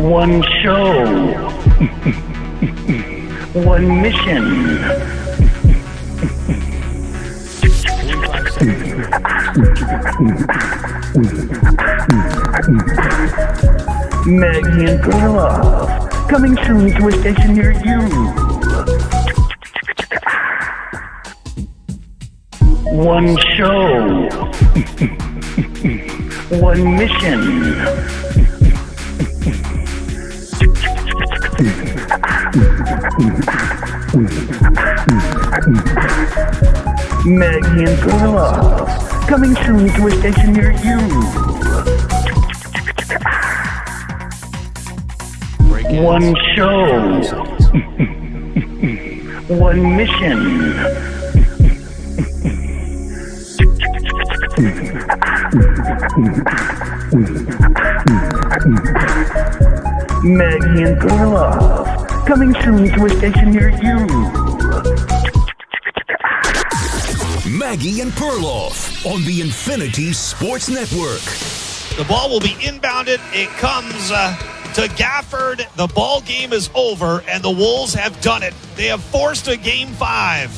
One show. One mission. Maggie Perloff, coming soon to a station near you. One show. One mission. Maggie Perloff, coming soon to a station near you. One show. One mission. Maggie Perloff, coming soon to a station near you. Maggie and Perloff on the Infinity Sports Network. The ball will be inbounded. It comes to Gafford. The ball game is over, and the Wolves have done it. They have forced a Game 5.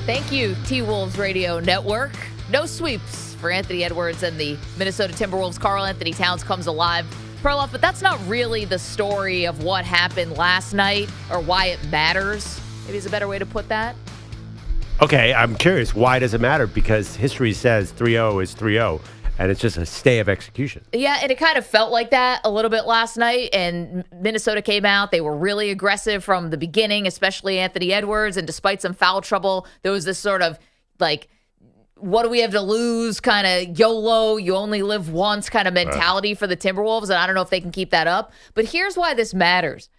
Thank you, T-Wolves Radio Network. No sweeps for Anthony Edwards and the Minnesota Timberwolves. Karl Anthony Towns comes alive. Perloff, but that's not really the story of what happened last night or why it matters. Maybe is a better way to put that. Okay, I'm curious. Why does it matter? Because history says 3-0 is 3-0, and it's just a stay of execution. Yeah, and it kind of felt like that a little bit last night, and Minnesota came out. They were really aggressive from the beginning, especially Anthony Edwards, and despite some foul trouble, there was this sort of, like, what do we have to lose kind of YOLO, you only live once kind of mentality for the Timberwolves, and I don't know if they can keep that up. But here's why this matters.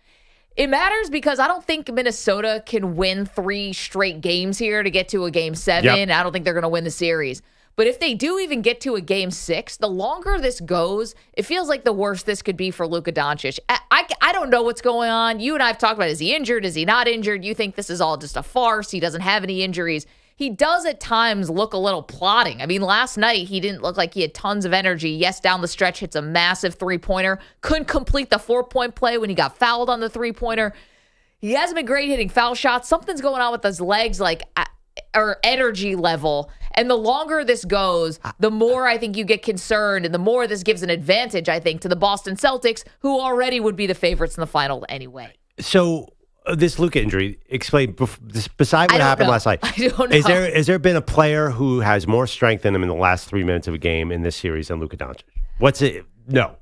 It matters because I don't think Minnesota can win 3 straight games here to get to a Game 7. Yep. I don't think they're going to win the series. But if they do even get to a Game 6, the longer this goes, it feels like the worse this could be for Luka Doncic. I don't know what's going on. You and I have talked about, is he injured? Is he not injured? You think this is all just a farce? He doesn't have any injuries. He does at times look a little plodding. I mean, last night, he didn't look like he had tons of energy. Yes, down the stretch, hits a massive three-pointer. Couldn't complete the 4-point play when he got fouled on the three-pointer. He hasn't been great hitting foul shots. Something's going on with his legs, or energy level. And the longer this goes, the more I think you get concerned, and the more this gives an advantage, I think, to the Boston Celtics, who already would be the favorites in the final anyway. So this Luka injury, explain, beside what happened last night, I don't know. Is there been a player who has more strength in him in the last 3 minutes of a game in this series than Luka Doncic? What's it? No.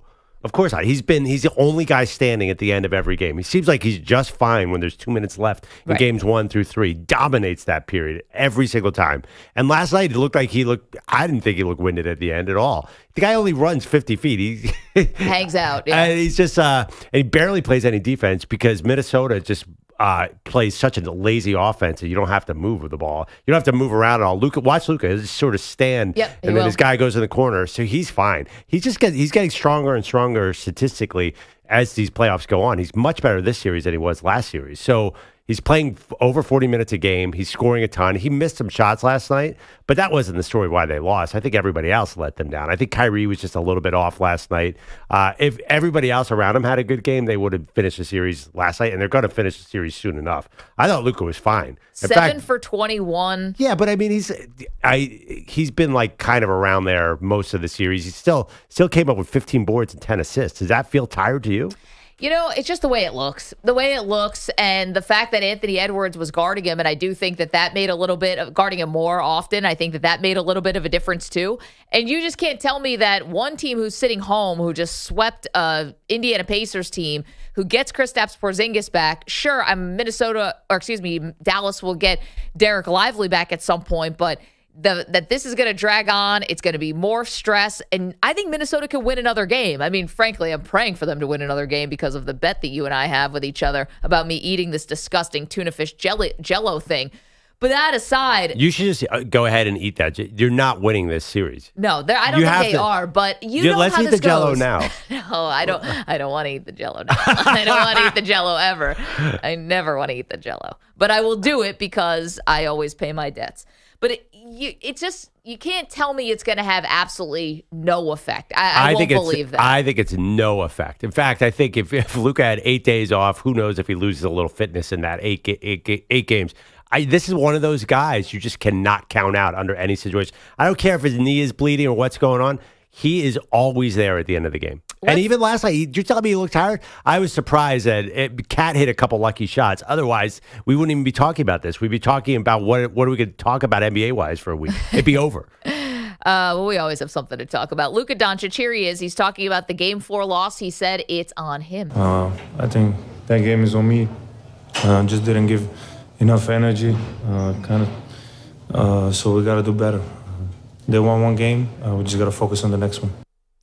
Of course not. He's the only guy standing at the end of every game. He seems like he's just fine when there's 2 minutes left in games 1 through 3. Dominates that period every single time. And last night, it looked like I didn't think he looked winded at the end at all. The guy only runs 50 feet. He hangs out. Yeah. And he's just, and he barely plays any defense because Minnesota just plays such a lazy offense and you don't have to move with the ball. You don't have to move around at all. Watch Luka. He'll just sort of stand, and then his guy goes in the corner. So he's fine. He's getting stronger and stronger statistically as these playoffs go on. He's much better this series than he was last series. So he's playing over 40 minutes a game. He's scoring a ton. He missed some shots last night, but that wasn't the story why they lost. I think everybody else let them down. I think Kyrie was just a little bit off last night. If everybody else around him had a good game, they would have finished the series last night, and they're going to finish the series soon enough. I thought Luka was fine. In 7 for 21. Yeah, but I mean, he's been like kind of around there most of the series. He still came up with 15 boards and 10 assists. Does that feel tired to you? You know, it's just the way it looks. The way it looks, and the fact that Anthony Edwards was guarding him, and I do think that made a little bit of guarding him more often. I think that made a little bit of a difference too. And you just can't tell me that one team who's sitting home, who just swept Indiana Pacers team, who gets Kristaps Porzingis back. Sure, Dallas will get Derek Lively back at some point, but that this is going to drag on. It's going to be more stress. And I think Minnesota can win another game. I mean, frankly, I'm praying for them to win another game because of the bet that you and I have with each other about me eating this disgusting tuna fish jello thing. But that aside, you should just go ahead and eat that. You're not winning this series. No, I don't think they are. But you know let's how eat this the Jello goes. now. No, I don't. I don't want to eat the Jello now. I don't want to eat the Jello ever. I never want to eat the Jello, but I will do it because I always pay my debts. But you can't tell me it's going to have absolutely no effect. I won't believe that. I think it's no effect. In fact, I think if Luka had 8 days off, who knows if he loses a little fitness in that eight games. This is one of those guys you just cannot count out under any situation. I don't care if his knee is bleeding or what's going on. He is always there at the end of the game. And even last night, you're telling me he looked tired? I was surprised that Cat hit a couple lucky shots. Otherwise, we wouldn't even be talking about this. We'd be talking about what are we going to talk about NBA-wise for a week. It'd be over. Well, we always have something to talk about. Luka Doncic, here he is. He's talking about the Game 4 loss. He said it's on him. I think that game is on me. Just didn't give enough energy, so we got to do better. They won one game. We just got to focus on the next one.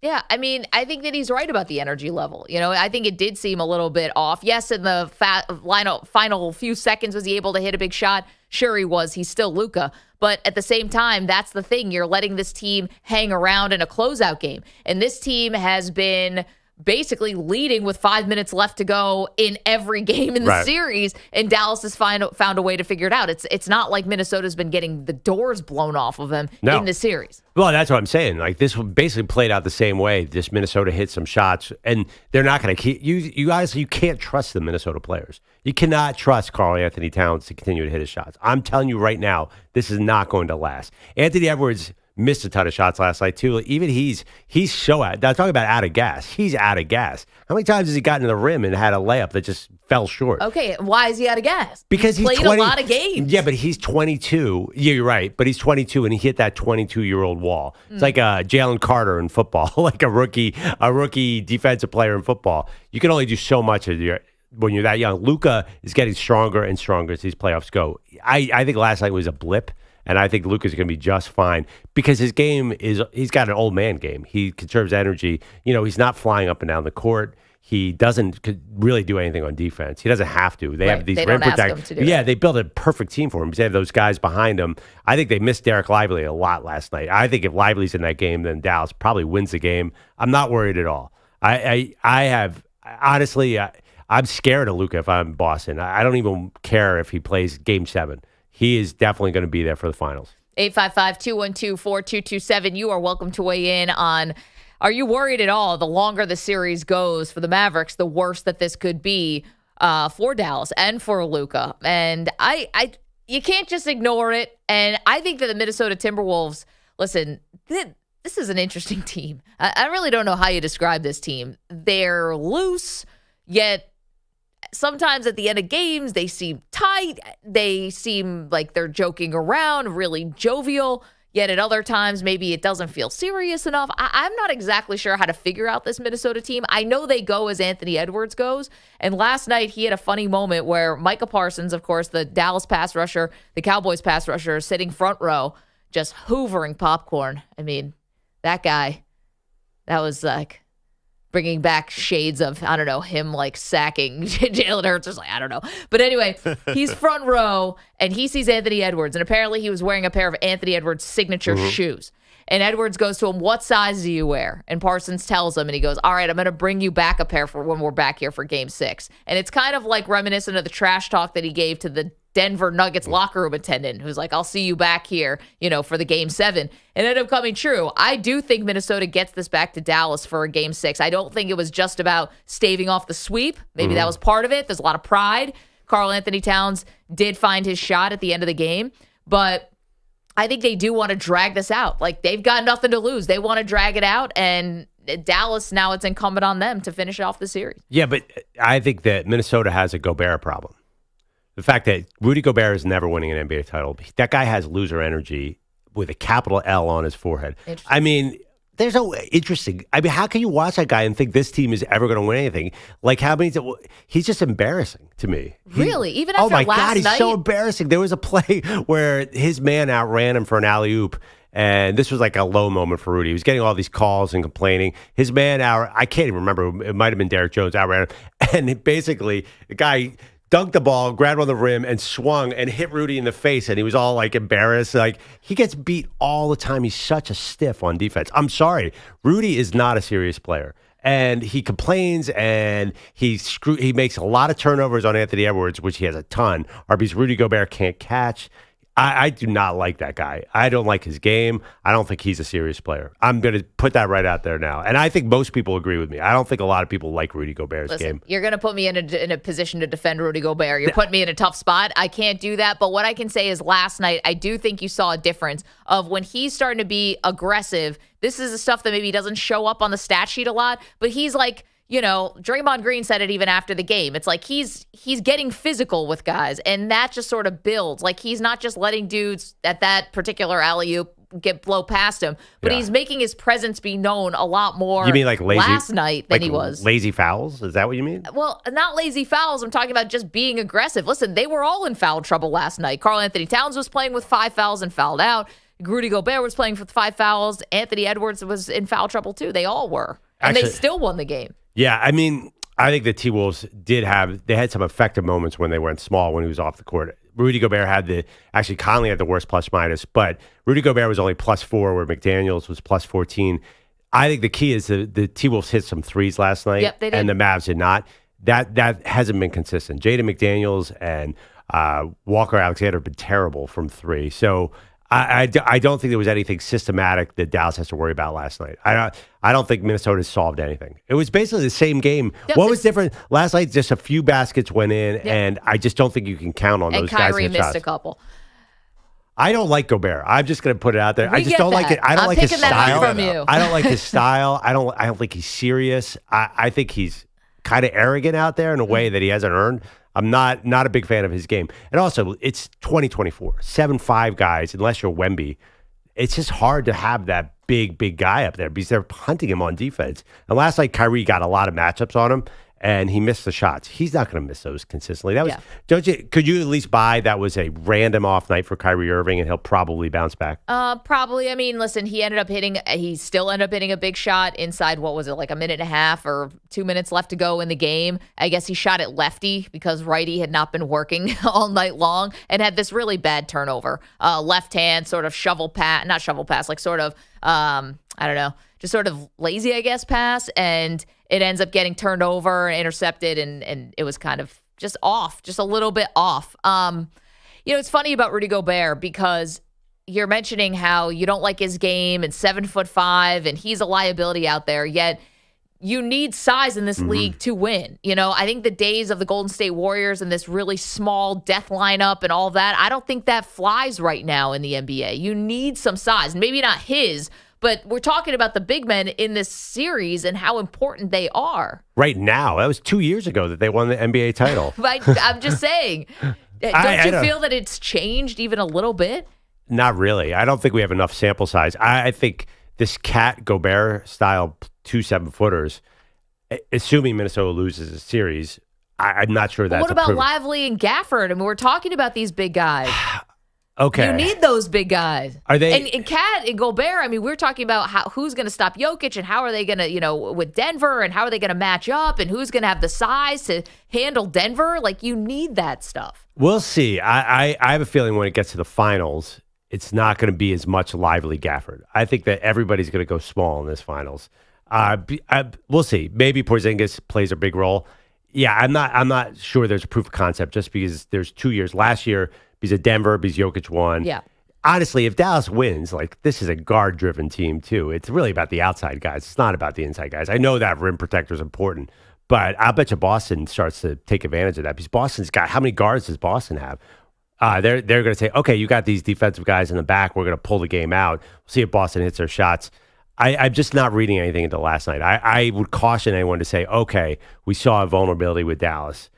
Yeah, I mean, I think that he's right about the energy level. I think it did seem a little bit off. Yes, in the final few seconds, was he able to hit a big shot? Sure he was. He's still Luka. But at the same time, that's the thing. You're letting this team hang around in a closeout game. And this team has been basically leading with 5 minutes left to go in every game in the series, and Dallas has found a way to figure it out. It's not like Minnesota's been getting the doors blown off of them in the series. Well, that's what I'm saying. Like, this basically played out the same way. Just Minnesota hit some shots, and they're not going to keep you. Honestly, you can't trust the Minnesota players. You cannot trust Karl-Anthony Towns to continue to hit his shots. I'm telling you right now, this is not going to last. Anthony Edwards missed a ton of shots last night, too. Even he's so out. Talking about out of gas. He's out of gas. How many times has he gotten to the rim and had a layup that just fell short? Okay, why is he out of gas? Because he's played 20, a lot of games. Yeah, but he's 22. Yeah, you're right. But he's 22, and he hit that 22-year-old wall. It's like Jalen Carter in football, like a rookie defensive player in football. You can only do so much when you're that young. Luka is getting stronger and stronger as these playoffs go. I think last night was a blip. And I think Luka's going to be just fine because his game he's got an old man game. He conserves energy. He's not flying up and down the court. He doesn't really do anything on defense. He doesn't have to. They have these rim protectors. Yeah, they built a perfect team for him. They have those guys behind him. I think they missed Derek Lively a lot last night. I think if Lively's in that game, then Dallas probably wins the game. I'm not worried at all. Honestly, I'm scared of Luka if I'm Boston. I don't even care if he plays Game 7. He is definitely going to be there for the finals. 855-212-4227. You are welcome to weigh in on, are you worried at all the longer the series goes for the Mavericks, the worse that this could be for Dallas and for Luka? And you can't just ignore it. And I think that the Minnesota Timberwolves, listen, this is an interesting team. I really don't know how you describe this team. They're loose, yet sometimes at the end of games, they seem tight. They seem like they're joking around, really jovial. Yet at other times, maybe it doesn't feel serious enough. I'm not exactly sure how to figure out this Minnesota team. I know they go as Anthony Edwards goes. And last night, he had a funny moment where Micah Parsons, of course, the Dallas pass rusher, the Cowboys pass rusher, sitting front row, just hoovering popcorn. I mean, that guy, that was like bringing back shades of, I don't know, him like sacking Jalen Hurts or something. I don't know. But anyway, he's front row and he sees Anthony Edwards. And apparently he was wearing a pair of Anthony Edwards' signature shoes. And Edwards goes to him, "What size do you wear?" And Parsons tells him, and he goes, "All right, I'm going to bring you back a pair for when we're back here for Game 6. And it's kind of like reminiscent of the trash talk that he gave to the Denver Nuggets locker room attendant who's like, "I'll see you back here, for the Game 7. It ended up coming true. I do think Minnesota gets this back to Dallas for a Game 6. I don't think it was just about staving off the sweep. Maybe that was part of it. There's a lot of pride. Karl-Anthony Towns did find his shot at the end of the game, but I think they do want to drag this out. Like, they've got nothing to lose. They want to drag it out, and Dallas, now it's incumbent on them to finish off the series. Yeah, but I think that Minnesota has a Gobert problem. The fact that Rudy Gobert is never winning an NBA title, that guy has loser energy with a capital L on his forehead. I mean, there's no interesting. I mean, how can you watch that guy and think this team is ever going to win anything? Like, he's just embarrassing to me. Really? Even after last night? Oh, my God, he's so embarrassing. There was a play where his man outran him for an alley-oop, and this was like a low moment for Rudy. He was getting all these calls and complaining. His man, I can't even remember, it might have been Derek Jones, outran him. And basically, the guy dunked the ball, grabbed on the rim, and swung and hit Rudy in the face. And he was all like embarrassed. Like, he gets beat all the time. He's such a stiff on defense. I'm sorry. Rudy is not a serious player. And he complains and he makes a lot of turnovers on Anthony Edwards, which he has a ton, or because Rudy Gobert can't catch. I do not like that guy. I don't like his game. I don't think he's a serious player. I'm going to put that right out there now. And I think most people agree with me. I don't think a lot of people like Rudy Gobert's game. You're going to put me in a position to defend Rudy Gobert. You're putting me in a tough spot. I can't do that. But what I can say is last night, I do think you saw a difference of when he's starting to be aggressive. This is the stuff that maybe doesn't show up on the stat sheet a lot, but he's like, Draymond Green said it even after the game. It's like he's getting physical with guys, and that just sort of builds. Like he's not just letting dudes at that particular alley-oop blow past him, but he's making his presence be known a lot more. You mean like lazy, last night than he was? Lazy fouls? Is that what you mean? Well, not lazy fouls. I'm talking about just being aggressive. Listen, they were all in foul trouble last night. Karl-Anthony Towns was playing with 5 fouls and fouled out. Rudy Gobert was playing with 5 fouls. Anthony Edwards was in foul trouble too. They all were. And they still won the game. Yeah, I mean, I think the T-Wolves they had some effective moments when they went small when he was off the court. Rudy Gobert actually Conley had the worst plus-minus, but Rudy Gobert was only +4 where McDaniels was +14. I think the key is the T-Wolves hit some threes last night. Yep, they did. And the Mavs did not. That hasn't been consistent. Jaden McDaniels and Walker Alexander have been terrible from 3. So I don't think there was anything systematic that Dallas has to worry about last night. I don't think Minnesota solved anything. It was basically the same game. Yep, what was different last night? Just a few baskets went in, and I just don't think you can count on those guys. And Kyrie missed a couple. I don't like Gobert. I'm just going to put it out there. I just don't like it. I don't like his style. I don't like his style. I don't think he's serious. I think he's kind of arrogant out there in a way that he hasn't earned. I'm not a big fan of his game. And also, it's 2024. 7'5" guys, unless you're Wemby, it's just hard to have that big guy up there because they're hunting him on defense. And last night, Kyrie got a lot of matchups on him, and he missed the shots. He's not going to miss those consistently. Could you at least buy that was a random off night for Kyrie Irving, and he'll probably bounce back? Probably. I mean, listen, he still ended up hitting a big shot inside, what was it, like a minute and a half or 2 minutes left to go in the game. I guess he shot it lefty because righty had not been working all night long and had this really bad turnover. Left hand sort of not shovel pass, like sort of, I don't know, just sort of lazy, I guess, pass. And it ends up getting turned over and intercepted, and it was kind of just off, just a little bit off. It's funny about Rudy Gobert because you're mentioning how you don't like his game and 7'5", and he's a liability out there, yet you need size in this league to win. I think the days of the Golden State Warriors and this really small death lineup and all that, I don't think that flies right now in the NBA. You need some size, maybe not his, but we're talking about the big men in this series and how important they are. Right now. That was 2 years ago that they won the NBA title. I'm just saying. Don't you feel that it's changed even a little bit? Not really. I don't think we have enough sample size. I think this Cat Gobert style 2 7-footers, assuming Minnesota loses a series, I'm not sure that's. What about Lively and Gafford? I mean, we're talking about these big guys. Okay. You need those big guys. Are they? And Cat and Gobert, I mean, we're talking about who's going to stop Jokic and how are they going to, with Denver, and how are they going to match up, and who's going to have the size to handle Denver. Like, you need that stuff. We'll see. I have a feeling when it gets to the finals, it's not going to be as much Lively Gafford. I think that everybody's going to go small in this finals. We'll see. Maybe Porzingis plays a big role. Yeah, I'm not sure there's a proof of concept just because there's 2 years. Last year, because of Denver, because Jokic won. Yeah. Honestly, if Dallas wins, this is a guard-driven team, too. It's really about the outside guys. It's not about the inside guys. I know that rim protector is important, but I'll bet you Boston starts to take advantage of that because Boston's got, how many guards does Boston have? They're going to say, okay, you got these defensive guys in the back. We're going to pull the game out. We'll see if Boston hits their shots. I'm just not reading anything into last night. I would caution anyone to say, okay, we saw a vulnerability with Dallas.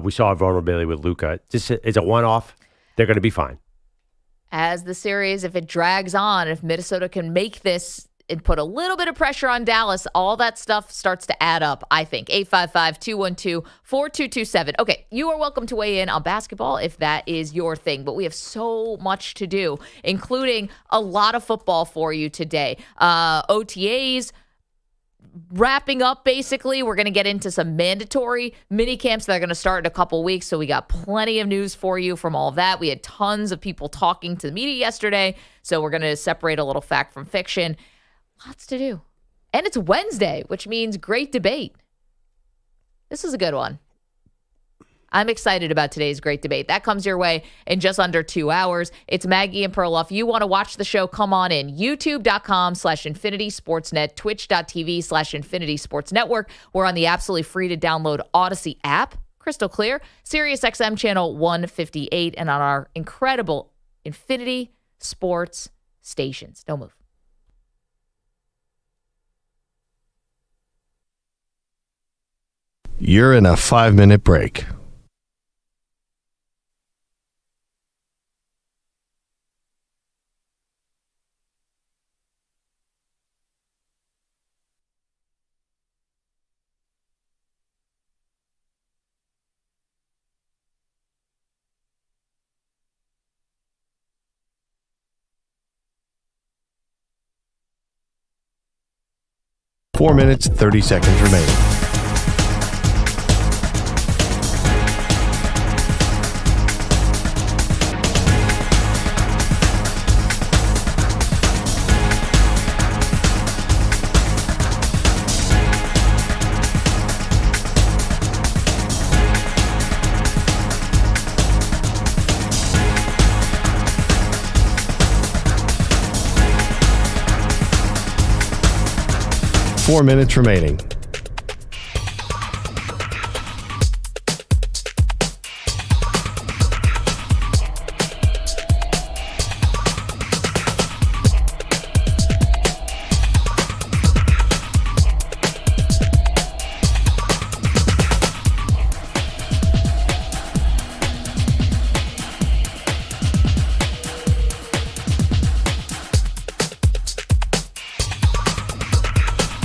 We saw a vulnerability with Luka. Just it's a one-off. They're going to be fine. As the series, if it drags on, if Minnesota can make this and put a little bit of pressure on Dallas, all that stuff starts to add up, I think. 855-212-4227. Okay, you are welcome to weigh in on basketball if that is your thing, but we have so much to do, including a lot of football for you today. OTAs, wrapping up, basically. We're going to get into some mandatory mini camps that are going to start in a couple weeks, so we got plenty of news for you from all of that. We had tons of people talking to the media yesterday, so we're going to separate a little fact from fiction. Lots to do. And it's Wednesday, which means great debate. This is a good one. I'm excited about today's great debate. That comes your way in just under 2 hours. It's Maggie and Perloff. You want to watch the show, come on in. YouTube.com/InfinitySportsNet, Twitch.tv/InfinitySportsNetwork. We're on the absolutely free to download Odyssey app, crystal clear, Sirius XM channel 158, and on our incredible Infinity Sports stations. Don't move. You're in a 5-minute break. Four minutes, 30 seconds remaining. Four minutes remaining.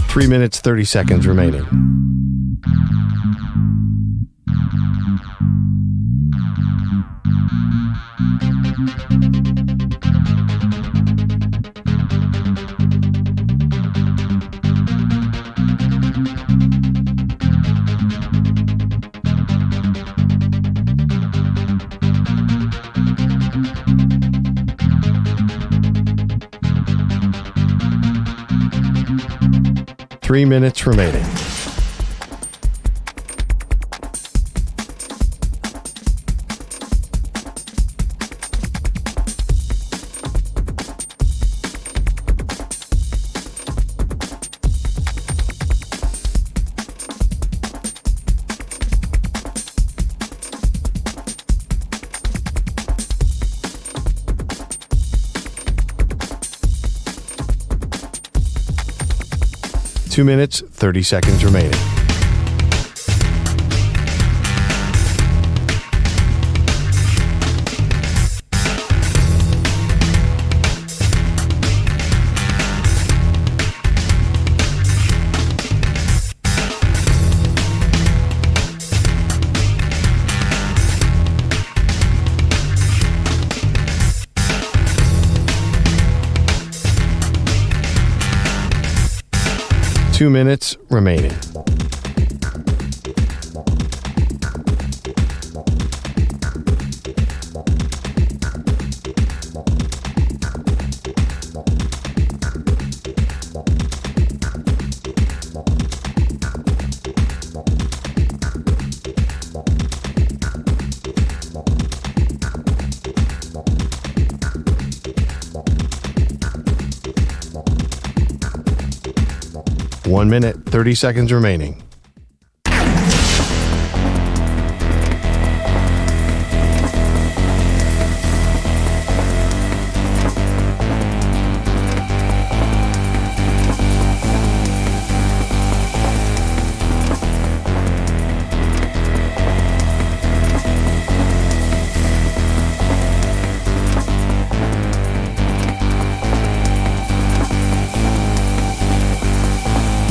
Three minutes, 30 seconds remaining. Three minutes remaining. Two minutes, 30 seconds remaining. Two minutes remaining. One minute, 30 seconds remaining.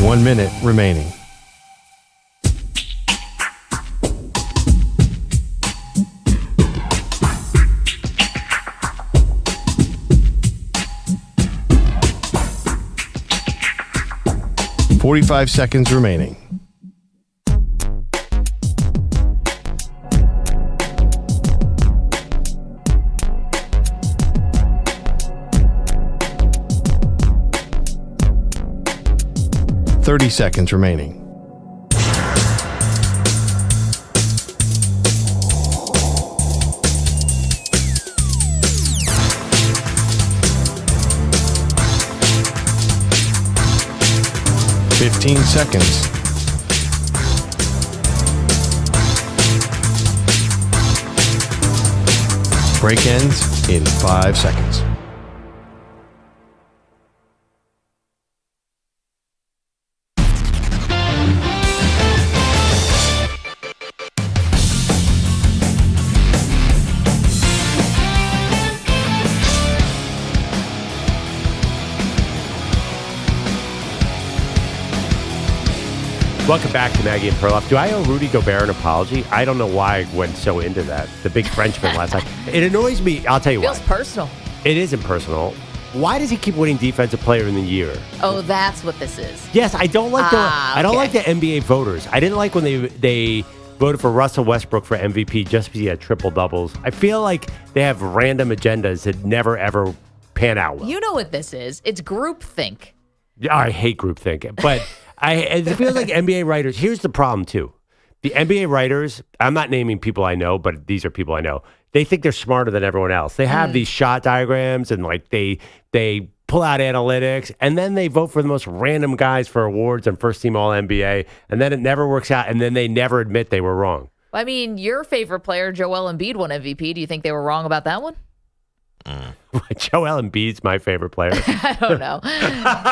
One minute remaining. Forty-five seconds remaining. .30 seconds remaining. 15 seconds. Break ends in 5 seconds. Welcome back to Maggie and Perloff. Do I owe Rudy Gobert an apology? I don't know why I went so into that. The big Frenchman last night. It annoys me. I'll tell you why. Feels personal. It isn't personal. Why does he keep winning Defensive Player in the Year? Oh, that's what this is. Yes, I don't like I don't like the NBA voters. I didn't like when they voted for Russell Westbrook for MVP just because he had triple doubles. I feel like they have random agendas that never ever pan out well. You know what this is? It's groupthink. Yeah, I hate groupthink, but it feels like NBA writers. Here's the problem too: the NBA writers. I'm not naming people I know, but these are people I know. They think they're smarter than everyone else. They have these shot diagrams and like they pull out analytics, and then they vote for the most random guys for awards and first team All NBA, and then it never works out, and then they never admit they were wrong. I mean, your favorite player, Joel Embiid, won MVP. Do you think they were wrong about that one? Joel Embiid's my favorite player. I don't know.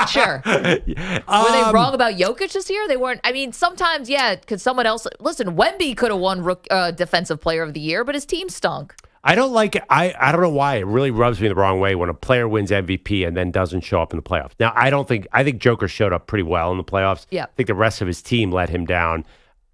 Sure. Were they wrong about Jokic this year? They weren't. I mean, sometimes, yeah, could someone else... Listen, Wemby could have won Defensive Player of the Year, but his team stunk. I don't like it. I don't know why. It really rubs me the wrong way when a player wins MVP and then doesn't show up in the playoffs. Now, I think Joker showed up pretty well in the playoffs. Yeah. I think the rest of his team let him down.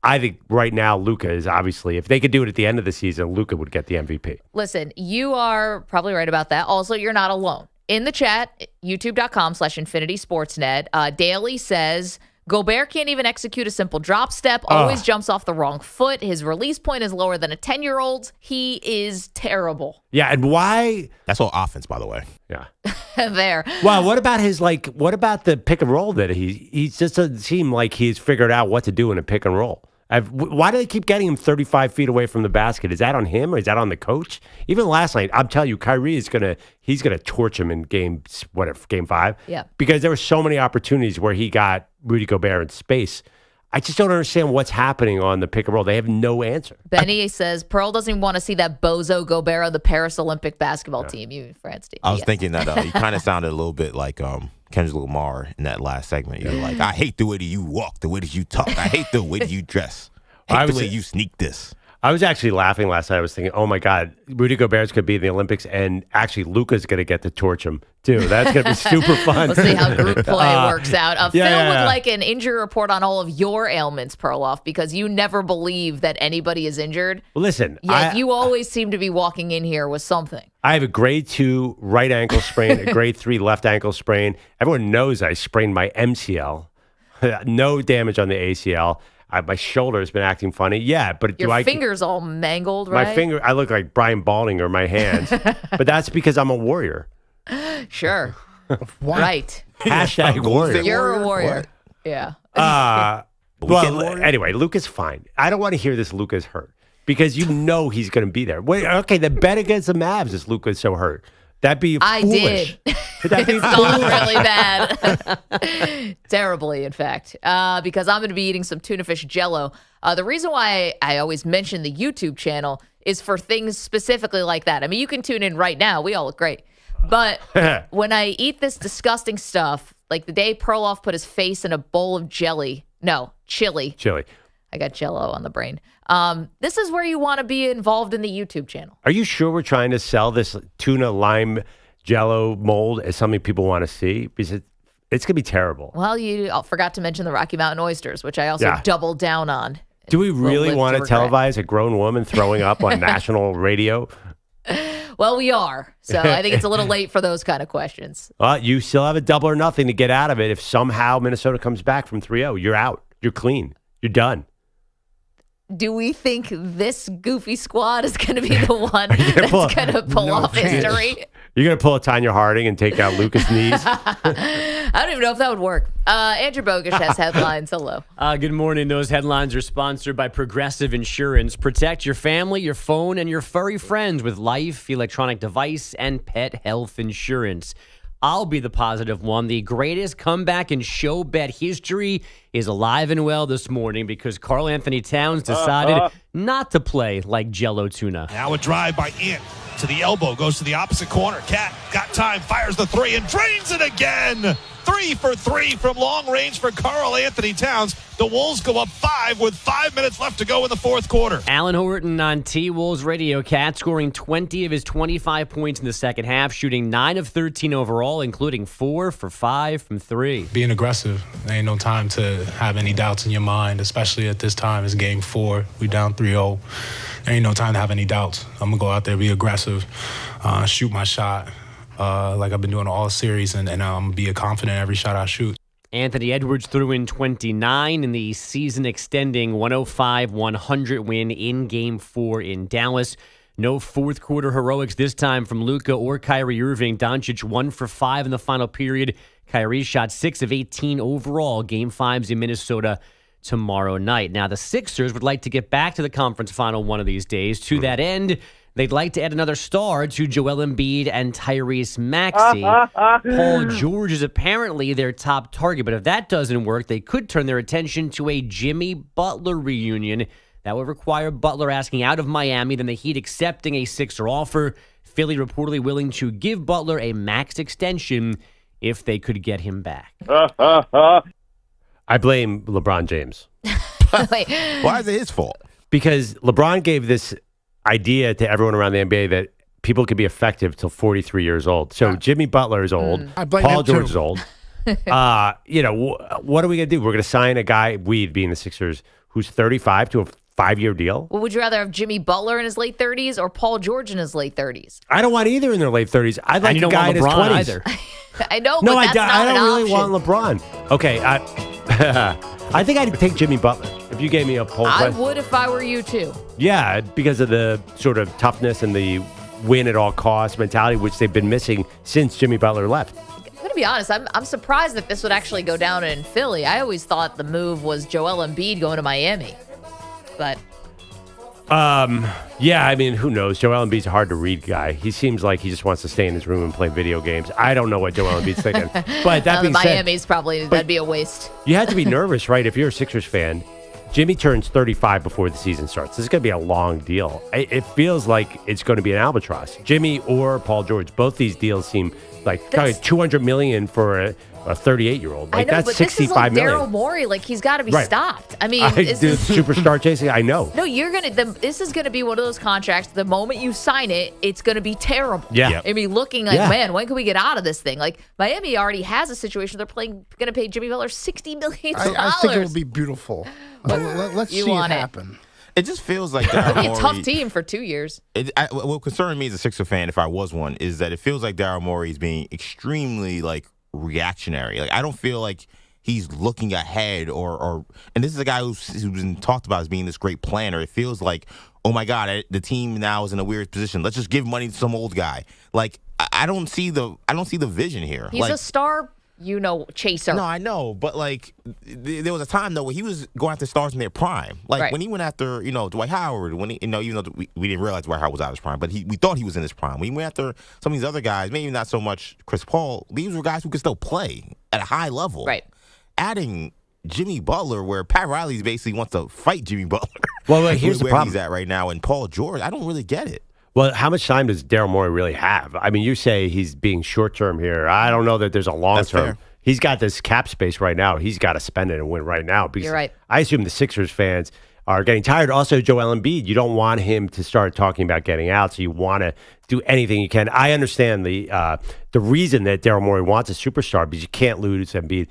I think right now Luka is obviously, if they could do it at the end of the season, Luka would get the MVP. Listen, you are probably right about that. Also, you're not alone. In the chat, youtube.com/infinitysportsnet, Daly says, Gobert can't even execute a simple drop step, always jumps off the wrong foot. His release point is lower than a 10-year-old's. He is terrible. Yeah, and why? That's all offense, by the way. Yeah. There. Well, what about what about the pick and roll that he just doesn't seem like he's figured out what to do in a pick and roll? Why do they keep getting him 35 feet away from the basket? Is that on him or is that on the coach? Even last night, I'm telling you, Kyrie is he's gonna torch him in game 5. Yeah. Because there were so many opportunities where he got Rudy Gobert in space. I just don't understand what's happening on the pick and roll. They have no answer. Benny says Pearl doesn't want to see that bozo Gobert on the Paris Olympic basketball team. You France team. I was thinking that you kind of sounded a little bit like Kendrick Lamar in that last segment. You were like, I hate the way that you walk, the way that you talk. I hate the way that you dress. I hate the way you sneak this. I was actually laughing last night. I was thinking, oh my God, Rudy Gobert's going to be in the Olympics, and actually Luka's going to get to torch him too. That's going to be super fun. We'll see how group play works out. Phil would like an injury report on all of your ailments, Perloff, because you never believe that anybody is injured. Well, listen. Yet you always seem to be walking in here with something. I have a grade 2 right ankle sprain, a grade 3 left ankle sprain. Everyone knows I sprained my MCL. No damage on the ACL. My shoulder has been acting funny. Yeah, but your finger's all mangled, right? My finger, I look like Brian Balding or my hands. But that's because I'm a warrior. Sure. Right. Hashtag warrior. You're a warrior. What? Yeah. Anyway, Luka's fine. I don't want to hear this Luka's hurt because you know he's going to be there. Wait, okay, the bet against the Mavs is Luka's so hurt. That'd be foolish. I did. That'd be gone really bad. Terribly, in fact. Because I'm going to be eating some tuna fish Jell-O. The reason why I always mention the YouTube channel is for things specifically like that. I mean, you can tune in right now. We all look great. But when I eat this disgusting stuff, like the day Perloff put his face in a bowl of chili. I got Jell-O on the brain. This is where you want to be involved in the YouTube channel. Are you sure we're trying to sell this tuna lime Jell-O mold as something people want to see? Because it's going to be terrible. Well, you forgot to mention the Rocky Mountain oysters, which I also doubled down on. Do we really want to televise a grown woman throwing up on national radio? Well, we are. So I think it's a little late for those kind of questions. Well, you still have a double or nothing to get out of it. If somehow Minnesota comes back from 3-0, you're out. You're clean. You're done. Do we think this goofy squad is going to be the one that's going to pull off history? You're going to pull a Tanya Harding and take out Lucas' knees? I don't even know if that would work. Andrew Bogusch has headlines. Hello. Good morning. Those headlines are sponsored by Progressive Insurance. Protect your family, your phone, and your furry friends with life, electronic device, and pet health insurance. I'll be the positive one. The greatest comeback in show bet history is alive and well this morning because Karl Anthony Towns decided not to play like Jello tuna. Now a drive by Ant to the elbow, goes to the opposite corner. Cat got time, fires the three, and drains it again. 3 for 3 from long range for Karl Anthony Towns. The Wolves go up 5 with 5 minutes left to go in the fourth quarter. Alan Horton on T-Wolves Radio. Cat scoring 20 of his 25 points in the second half, shooting 9 of 13 overall, including 4 for 5 from 3. Being aggressive. There ain't no time to have any doubts in your mind, especially at this time. It's game 4. We down 3-0. There ain't no time to have any doubts. I'm going to go out there, be aggressive, shoot my shot. Like I've been doing all series, and be confident in every shot I shoot. Anthony Edwards threw in 29 in the season-extending 105-100 win in Game 4 in Dallas. No fourth-quarter heroics this time from Luka or Kyrie Irving. Doncic 1 for 5 in the final period. Kyrie shot 6 of 18 overall. Game 5's in Minnesota tomorrow night. Now, the Sixers would like to get back to the conference final one of these days. To that end, they'd like to add another star to Joel Embiid and Tyrese Maxey. Paul George is apparently their top target, but if that doesn't work, they could turn their attention to a Jimmy Butler reunion. That would require Butler asking out of Miami, then the Heat accepting a Sixer offer. Philly reportedly willing to give Butler a max extension if they could get him back. I blame LeBron James. Wait. Why is it his fault? Because LeBron gave this idea to everyone around the NBA that people could be effective till 43 years old. So Jimmy Butler is old. I blame Paul him George too. is old. What are we going to do? We're going to sign a guy, we being the Sixers, who's 35 to a 5-year deal. Well, would you rather have Jimmy Butler in his late 30s or Paul George in his late 30s? I don't want either in their late 30s. I'd like And you a don't guy want in his LeBron 20s. either. I know, No, but I that's don't, not I an don't really option. want LeBron. Okay, I think I'd take Jimmy Butler if you gave me a poll. I would if I were you too. Yeah, because of the sort of toughness and the win at all costs mentality, which they've been missing since Jimmy Butler left. I'm going to be honest. I'm surprised that this would actually go down in Philly. I always thought the move was Joel Embiid going to Miami. But yeah, I mean, who knows? Joel Embiid's a hard to read guy. He seems like he just wants to stay in his room and play video games. I don't know what Joel Embiid's thinking. But that being said, Miami's probably, that'd be a waste. you have to be nervous, right? If you're a Sixers fan, Jimmy turns 35 before the season starts. This is going to be a long deal. It feels like it's going to be an albatross. Jimmy or Paul George, both these deals seem like $200 million for a 38-year-old. Like, I know, that's but this is like $65 million. Daryl Morey. Like, he's got to be Right. stopped. I mean, superstar chasing. I know. No, this is gonna be one of those contracts. The moment you sign it, it's gonna be terrible. Yeah. Yep. I mean, looking like, man, when can we get out of this thing? Like, Miami already has a situation. They're gonna pay Jimmy Butler $60 million. I think it will be beautiful. Let's see it happen. It just feels like It'll Daryl be a Morey. tough team for 2 years. What concerned me as a Sixer fan, if I was one, is that it feels like Daryl Morey is being extremely reactionary. I don't feel like he's looking ahead or and this is a guy who's been talked about as being this great planner. It feels like, oh my God, the team now is in a weird position. Let's just give money to some old guy. I don't see the vision here. He's a star, chaser. No, I know, but there was a time though where he was going after stars in their prime. When he went after Dwight Howard, when even though we didn't realize Dwight Howard was out of his prime, but we thought he was in his prime. When he went after some of these other guys, maybe not so much Chris Paul, these were guys who could still play at a high level. Right. Adding Jimmy Butler, where Pat Riley basically wants to fight Jimmy Butler. Well, here's the where problem. he's at right now, and Paul George, I don't really get it. Well, how much time does Daryl Morey really have? I mean, you say he's being short-term here. I don't know that there's a long-term. He's got this cap space right now. He's got to spend it and win right now. Because You're right. I assume the Sixers fans are getting tired. Also, Joel Embiid, you don't want him to start talking about getting out, so you want to do anything you can. I understand the reason that Daryl Morey wants a superstar, because you can't lose Embiid.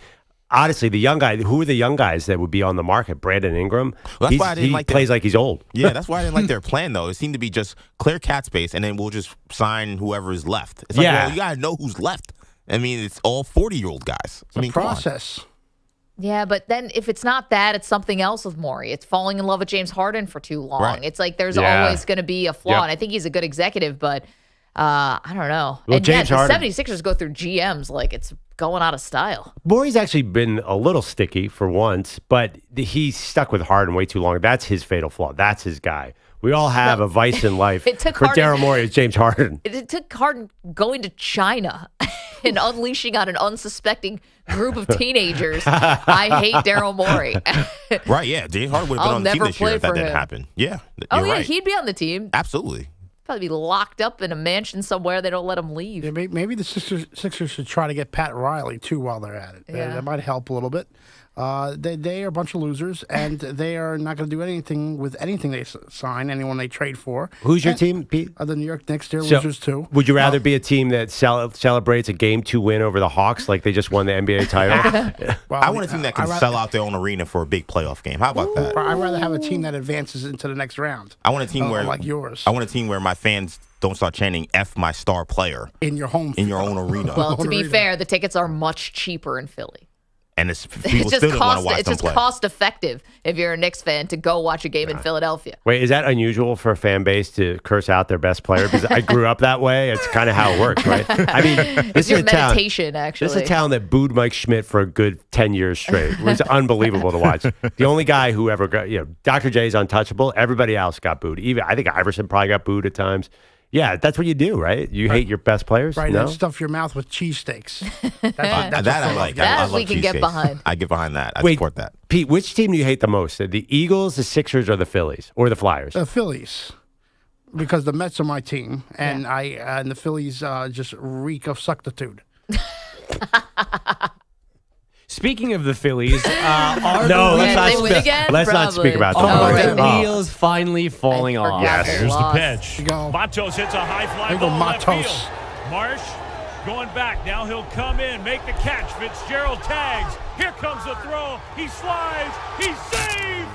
Honestly, the young guy, who are the young guys that would be on the market? Brandon Ingram? Well, that's why I didn't he plays like he's old. Yeah, that's why I didn't like their plan, though. It seemed to be just clear cap space, and then we'll just sign whoever is left. It's well, you got to know who's left. I mean, it's all 40-year-old guys. It's a process. Yeah, but then if it's not that, it's something else with Morey. It's falling in love with James Harden for too long. Right. It's like there's always going to be a flaw. Yep. And I think he's a good executive, but I don't know. Well, and James the Harden- 76ers go through GMs like it's going out of style. Morey's actually been a little sticky for once, but he stuck with Harden way too long. That's his fatal flaw. That's his guy. We all have a vice in life. It took For Harden- Daryl Morey, it's James Harden. It took Harden going to China and unleashing on an unsuspecting group of teenagers. I hate Daryl Morey. Right, yeah. James Harden would have been on the team this year if that didn't happen. Yeah. Oh, yeah, right. he'd be on the team. Absolutely. Probably be locked up in a mansion somewhere. They don't let him leave. Yeah, maybe the Sixers should try to get Pat Riley, too, while they're at it. Yeah. That might help a little bit. They are a bunch of losers, and they are not going to do anything with anything they sign, anyone they trade for. Who's your team, Pete? The New York Knicks, they're losers, too. Would you rather be a team that celebrates a Game 2 win over the Hawks like they just won the NBA title? Well, I want a team that can sell out their own arena for a big playoff game. How about that? I'd rather have a team that advances into the next round. I want a team where like yours. I want a team where my fans don't start chanting "F my star player" in your home, in your own arena. Well, to be fair, the tickets are much cheaper in Philly. And people still don't want to watch it's them just play. cost effective if you're a Knicks fan to go watch a game in Philadelphia. Wait, is that unusual for a fan base to curse out their best player? Because I grew up that way. It's kind of how it works, right? I mean, It's your meditation, actually. This is a town that booed Mike Schmidt for a good 10 years straight. It was unbelievable to watch. The only guy who ever got, Dr. J's untouchable. Everybody else got booed. Even I think Iverson probably got booed at times. Yeah, that's what you do, right? You hate your best players, Right, no? and stuff your mouth with cheesesteaks. That I like. That I love we can get cheesesteaks. behind. I get behind that. I Wait, support that. Pete, which team do you hate the most? The Eagles, the Sixers, or the Phillies? Or the Flyers? The Phillies, because the Mets are my team, and and the Phillies just reek of suctitude. Speaking of the Phillies, let's not speak about them. Are the Wheels finally falling off? Yes. Here's the pitch. Go. Matos hits a high fly There you go, ball left Matos. field. Marsh going back. Now he'll come in, make the catch. Fitzgerald tags. Here comes the throw. He slides. He's safe.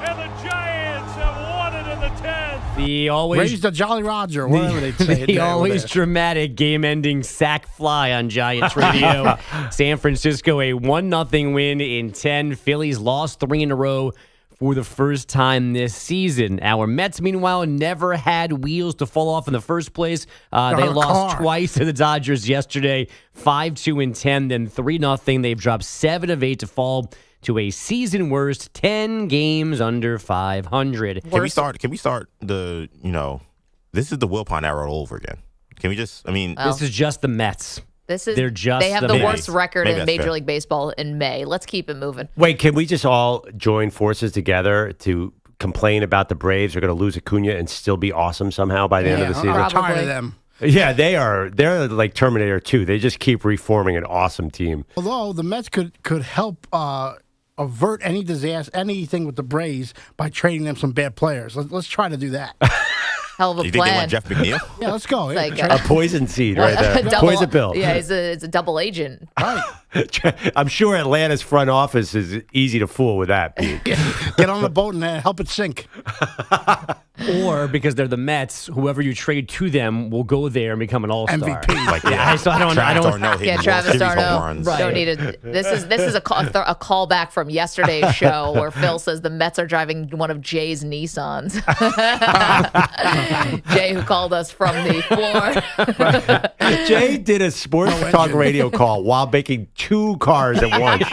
And the Giants have won it in the 10th. The always Raise the Jolly Roger, whatever they say. the always dramatic game-ending sack fly on Giants radio. San Francisco a 1-0 win in 10. Phillies lost 3 in a row for the first time this season. Our Mets, meanwhile, never had wheels to fall off in the first place. They lost twice to the Dodgers yesterday, 5-2 in 10, then 3-0. They've dropped 7 of 8 to fall to a season worst 10 games under 500. Can we start the, this is the Wilpon era all over again. Can we just, this is just the Mets. This is They're just they have the the Mets. worst record Maybe in that's Major fair. League Baseball in May. Let's keep it moving. Wait, can we just all join forces together to complain about the Braves are going to lose Acuna and still be awesome somehow by the end of the season? I'm tired Probably. of them. Yeah, they're like Terminator 2. They just keep reforming an awesome team. Although the Mets could help avert any disaster, anything with the Braves by trading them some bad players. Let's try to do that. Hell of a Do you think they plan. want Jeff McNeil? Yeah, let's go. Like, Yeah, A poison seed right there. Poison pill. Yeah, it's a double agent. I'm sure Atlanta's front office is easy to fool with that, Pete. get on the boat and help it sink. Or because they're the Mets, whoever you trade to them will go there and become an all-star. MVP. Like, So I don't. Travis Darno hitting Yeah, Travis World Series home Darno. runs. Don't need it. This is a callback from yesterday's show where Phil says the Mets are driving one of Jay's Nissans. Jay, who called us from the floor. Jay did a sports talk radio call while making 2 cars at once.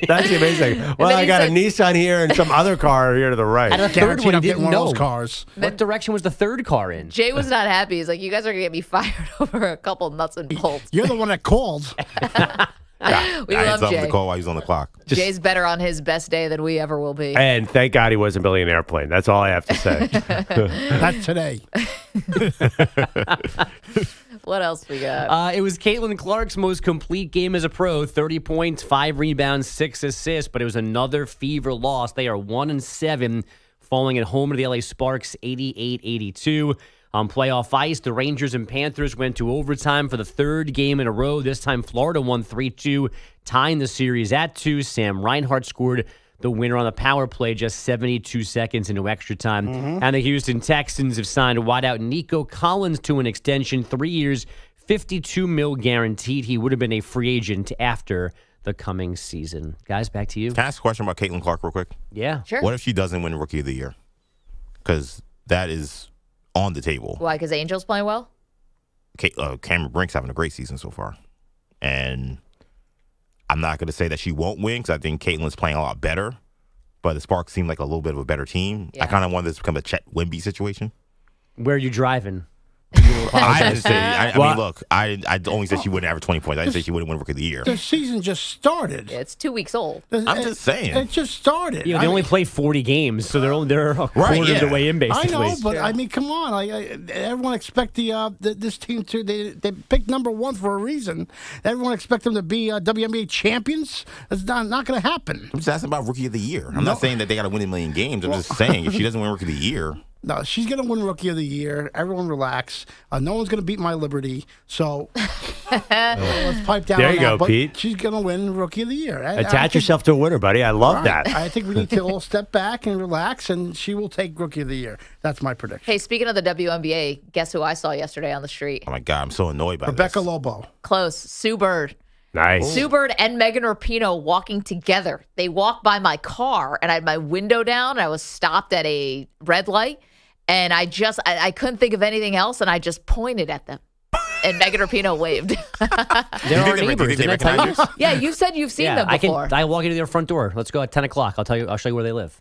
That's amazing. Well, then I he got a said- Nissan here and some other car here to the right. And a third Guaranteed one he I'm getting didn't one of know. those cars. What direction was the third car in? Jay was not happy. He's like, you guys are going to get me fired over a couple nuts and bolts. You're the one that called. We I had love something Jay. to call while he was on the clock. Jay's better on his best day than we ever will be. And thank God he wasn't building an airplane. That's all I have to say. Not today. What else we got? It was Caitlin Clark's most complete game as a pro, 30 points, 5 rebounds, 6 assists, but it was another Fever loss. They are 1-7, falling at home to the LA Sparks, 88-82. On playoff ice, the Rangers and Panthers went to overtime for the 3rd game in a row. This time, Florida won 3-2, tying the series at 2. Sam Reinhart scored the winner on the power play just 72 seconds into extra time. And the Houston Texans have signed wideout Nico Collins to an extension, 3 years, $52 million guaranteed. He would have been a free agent after the coming season. Guys, back to you. Can I ask a question about Caitlin Clark real quick? Yeah. Sure. What if she doesn't win Rookie of the Year? Because that is on the table. Why? Because Angels playing well? Cameron Brink's having a great season so far. And I'm not going to say that she won't win because I think Caitlin's playing a lot better. but the Sparks seem like a little bit of a better team. Yeah. I kind of want this to become a Chet Wemby situation. Where are you driving? I mean, look, I only said she wouldn't average 20 points. I didn't say she wouldn't win Rookie of the Year. The season just started. Yeah, it's 2 weeks old. I'm just saying. It just started. Yeah, they only play 40 games, so they're a quarter of the way in, basically. I know, but I mean, come on. Everyone expect this team to. They picked number one for a reason. Everyone expect them to be WNBA champions. That's not going to happen. I'm just asking about Rookie of the Year. I'm not saying that they got to win a million games. I'm just saying if she doesn't win Rookie of the Year. No, she's going to win Rookie of the Year. Everyone relax. No one's going to beat my Liberty. So let's pipe down. There on you that. go, But Pete. she's going to win Rookie of the Year. Attach yourself to a winner, buddy. I love that. I think we need to all step back and relax, and she will take Rookie of the Year. That's my prediction. Hey, speaking of the WNBA, guess who I saw yesterday on the street? Oh, my God. I'm so annoyed by Rebecca this. Lobo. Close. Sue Bird. Nice. Sue Bird and Megan Rapinoe walking together. They walked by my car, and I had my window down, and I was stopped at a red light. And I couldn't think of anything else, and I just pointed at them. And Megan Rapinoe waved. They're our neighbors. Didn't I tell you? Yeah, you said you've seen them before. I walk into their front door. Let's go at 10 o'clock. I'll show you where they live.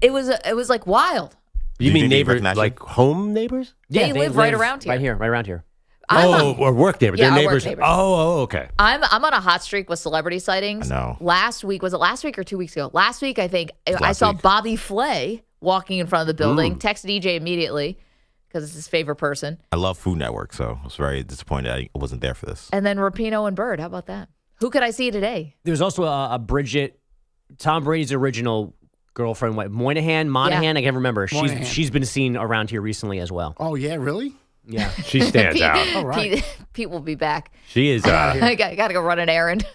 It was like wild. You mean neighbors, like home neighbors? They live right around here. Right around here. Or work neighbors. Yeah, They're our work neighbors. neighbors. Oh, okay. I'm on a hot streak with celebrity sightings. I know. Was it last week or 2 weeks ago? Last week, I think, I saw Bobby Flay walking in front of the building. Texted EJ immediately because it's his favorite person. I love Food Network, so I was very disappointed I wasn't there for this. And then Rapinoe and Bird. How about that? Who could I see today? There's also a Bridget, Tom Brady's original girlfriend, Moynihan. Yeah. I can't remember. Moynihan. She's been seen around here recently as well. Oh, yeah, really? Yeah. She stands out. All right. Pete will be back. She is. I got to go run an errand.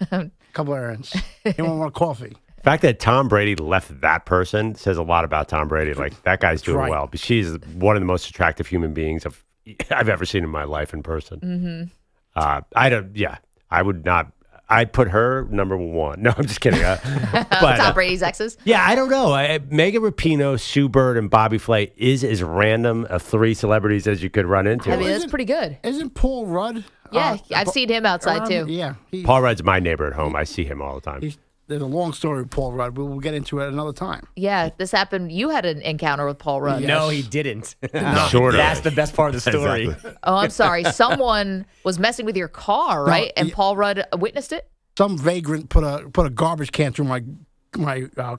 Couple errands. You want coffee? The fact that Tom Brady left that person says a lot about Tom Brady. Like, that guy's doing right. well. But she's one of the most attractive human beings I've ever seen in my life in person. Mm-hmm. I would not. I'd put her number one. No, I'm just kidding. But, Tom Brady's exes? Yeah, I don't know. Megan Rapinoe, Sue Bird, and Bobby Flay is as random of three celebrities as you could run into. I mean, that's pretty good. Isn't Paul Rudd? Yeah, I've seen him outside, too. Yeah. Paul Rudd's my neighbor at home. I see him all the time. There's a long story with Paul Rudd. We'll get into it another time. Yeah, this happened. You had an encounter with Paul Rudd. Yes. No, he didn't. Sort of. That's the best part of the story. Exactly. Oh, I'm sorry. Someone was messing with your car, right? And Paul Rudd witnessed it? Some vagrant put a garbage can through my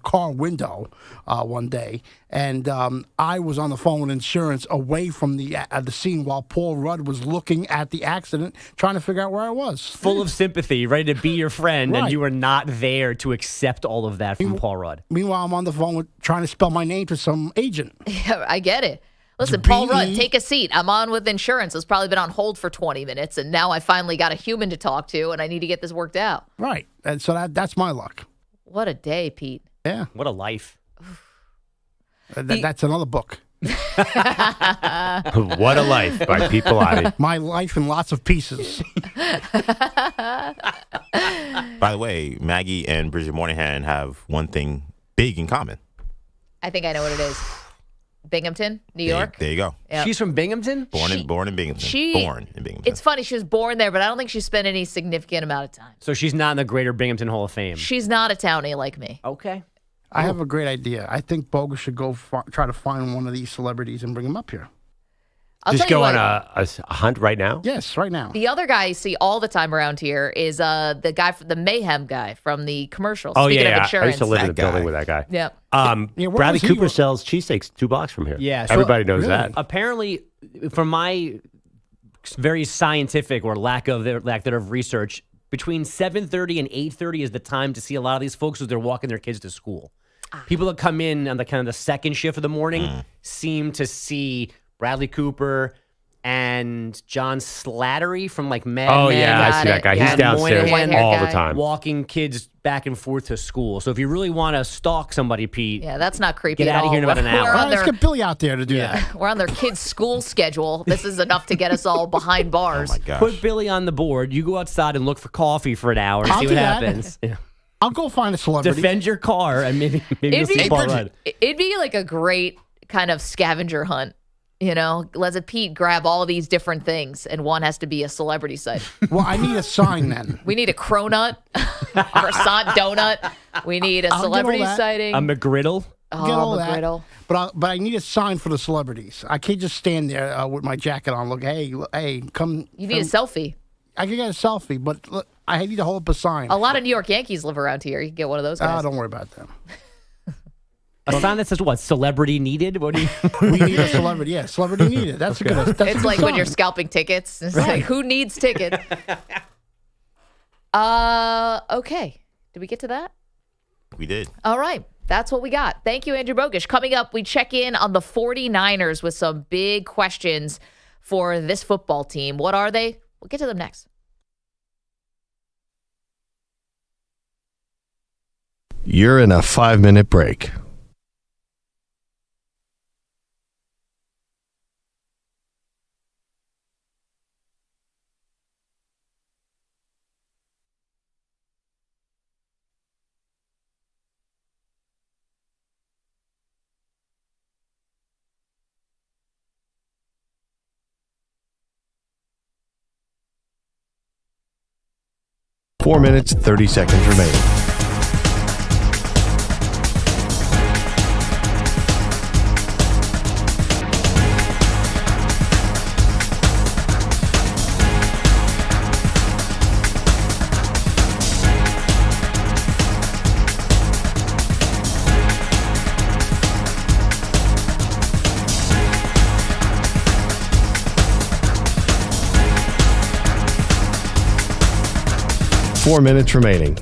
car window one day, and I was on the phone with insurance away from the scene while Paul Rudd was looking at the accident, trying to figure out where I was. Full of sympathy, ready to be your friend, Right. and you were not there to accept all of that from Paul Rudd. Meanwhile, I'm on the phone trying to spell my name to some agent. Yeah, I get it. Listen, Paul Rudd, BE. take a seat. I'm on with insurance. It's probably been on hold for 20 minutes, and now I finally got a human to talk to, and I need to get this worked out. Right, and so that's my luck. What a day, Pete. Yeah, What a life. that's another book. What a Life by Pete Pilati. My life in lots of pieces. By the way, Maggie and Bridget Moynihan have one thing big in common. I think I know what it is. Binghamton, New York. There you go. Yep. She's from Binghamton? Born in Binghamton. Born in Binghamton. It's funny. She was born there, but I don't think she spent any significant amount of time. So she's not in the Greater Binghamton Hall of Fame. She's not a townie like me. Okay. I have a great idea. I think Bogus should go try to find one of these celebrities and bring him up here. I'll Just tell go you on what, a hunt right now? Yes, right now. the other guy I see all the time around here is the guy, the Mayhem guy from the commercial. Oh, Speaking yeah. of insurance. I used to live in the That building guy. with that guy. Yep. Yeah, where Bradley was he? Cooper sells cheesesteaks 2 blocks from here. Yeah, so- Everybody knows Really? that. Apparently, from my very scientific or lack thereof research, between 7:30 and 8:30 is the time to see a lot of these folks as they're walking their kids to school. People that come in on the kind of the second shift of the morning seem to see Bradley Cooper and John Slattery from like Mad Oh, Men. yeah. I see that guy. He's And downstairs Moynihan all the guy. time. walking kids back and forth to school. So if you really want to stalk somebody, Pete, Yeah, that's not creepy Get at out of all. here in about an hour. We're All on, right, let's their, get Billy out there to do that. we're on their kids' school schedule. This is enough to get us all behind bars. Oh, my gosh. put Billy on the board. You go outside and look for coffee for an hour and I'll see do what that. happens. Yeah. I'll go find a celebrity. Defend your car and maybe you'll It'd see be- Paul Bridget. Rudd. It'd be like a great kind of scavenger hunt. You know, let Pete grab all of these different things, and one has to be a celebrity site. Well, I need a sign then. We need a cronut. croissant donut. We need a celebrity sighting. A McGriddle. Oh, Get all McGriddle. That. But I need a sign for the celebrities. I can't just stand there with my jacket on. Look, hey, come. You need a selfie. I can get a selfie, but look, I need to hold up a sign. A lot of New York Yankees live around here. You can get one of those guys. Don't worry about them. A sign that says what? Celebrity needed? What do you? We need a celebrity. Yeah, celebrity needed. That's Okay. a good. That's It's a like good when you're sign. scalping tickets. It's like, who needs tickets? Okay. Did we get to that? We did. All right. That's what we got. Thank you, Andrew Bogusch. Coming up, we check in on the 49ers with some big questions for this football team. What are they? We'll get to them next. You're in a 5-minute break. Four minutes, 30 seconds remaining. Four minutes remaining.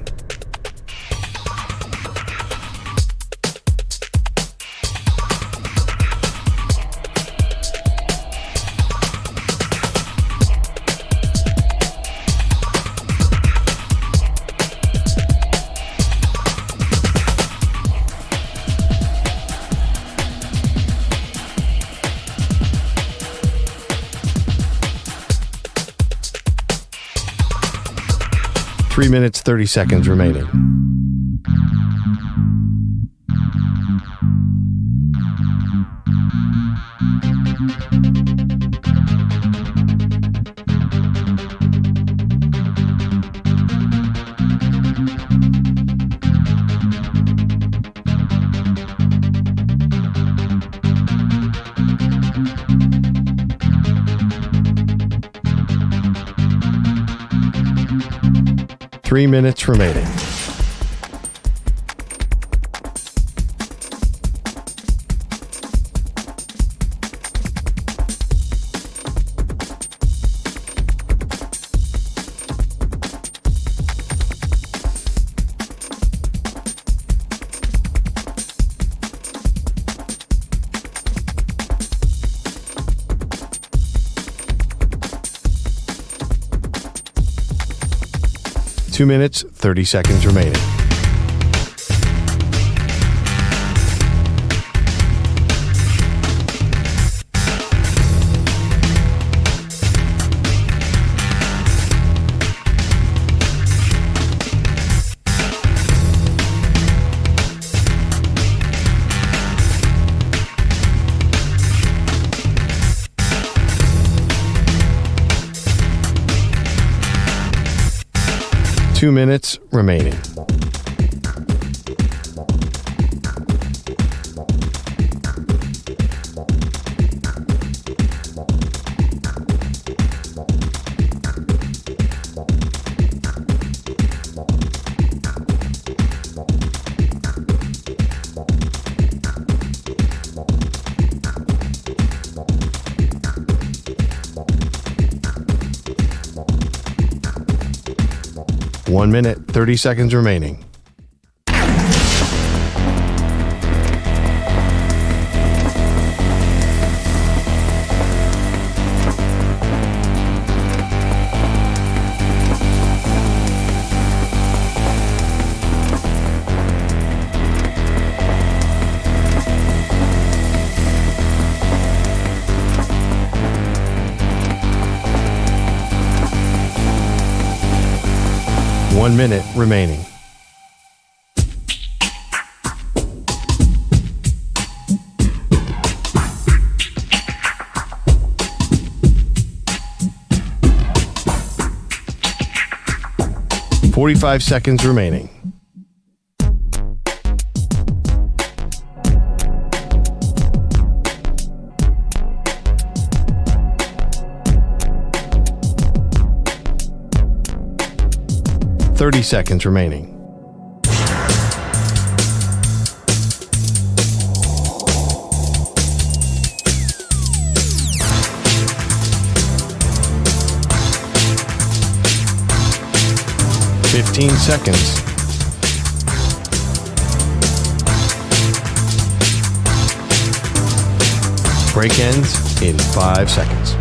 Three minutes, 30 seconds remaining. Three minutes remaining. Two minutes, 30 seconds remaining. Two minutes remaining. One minute, 30 seconds remaining. One minute remaining. 45 seconds remaining. Thirty seconds remaining. 15 seconds. Break ends in 5 seconds.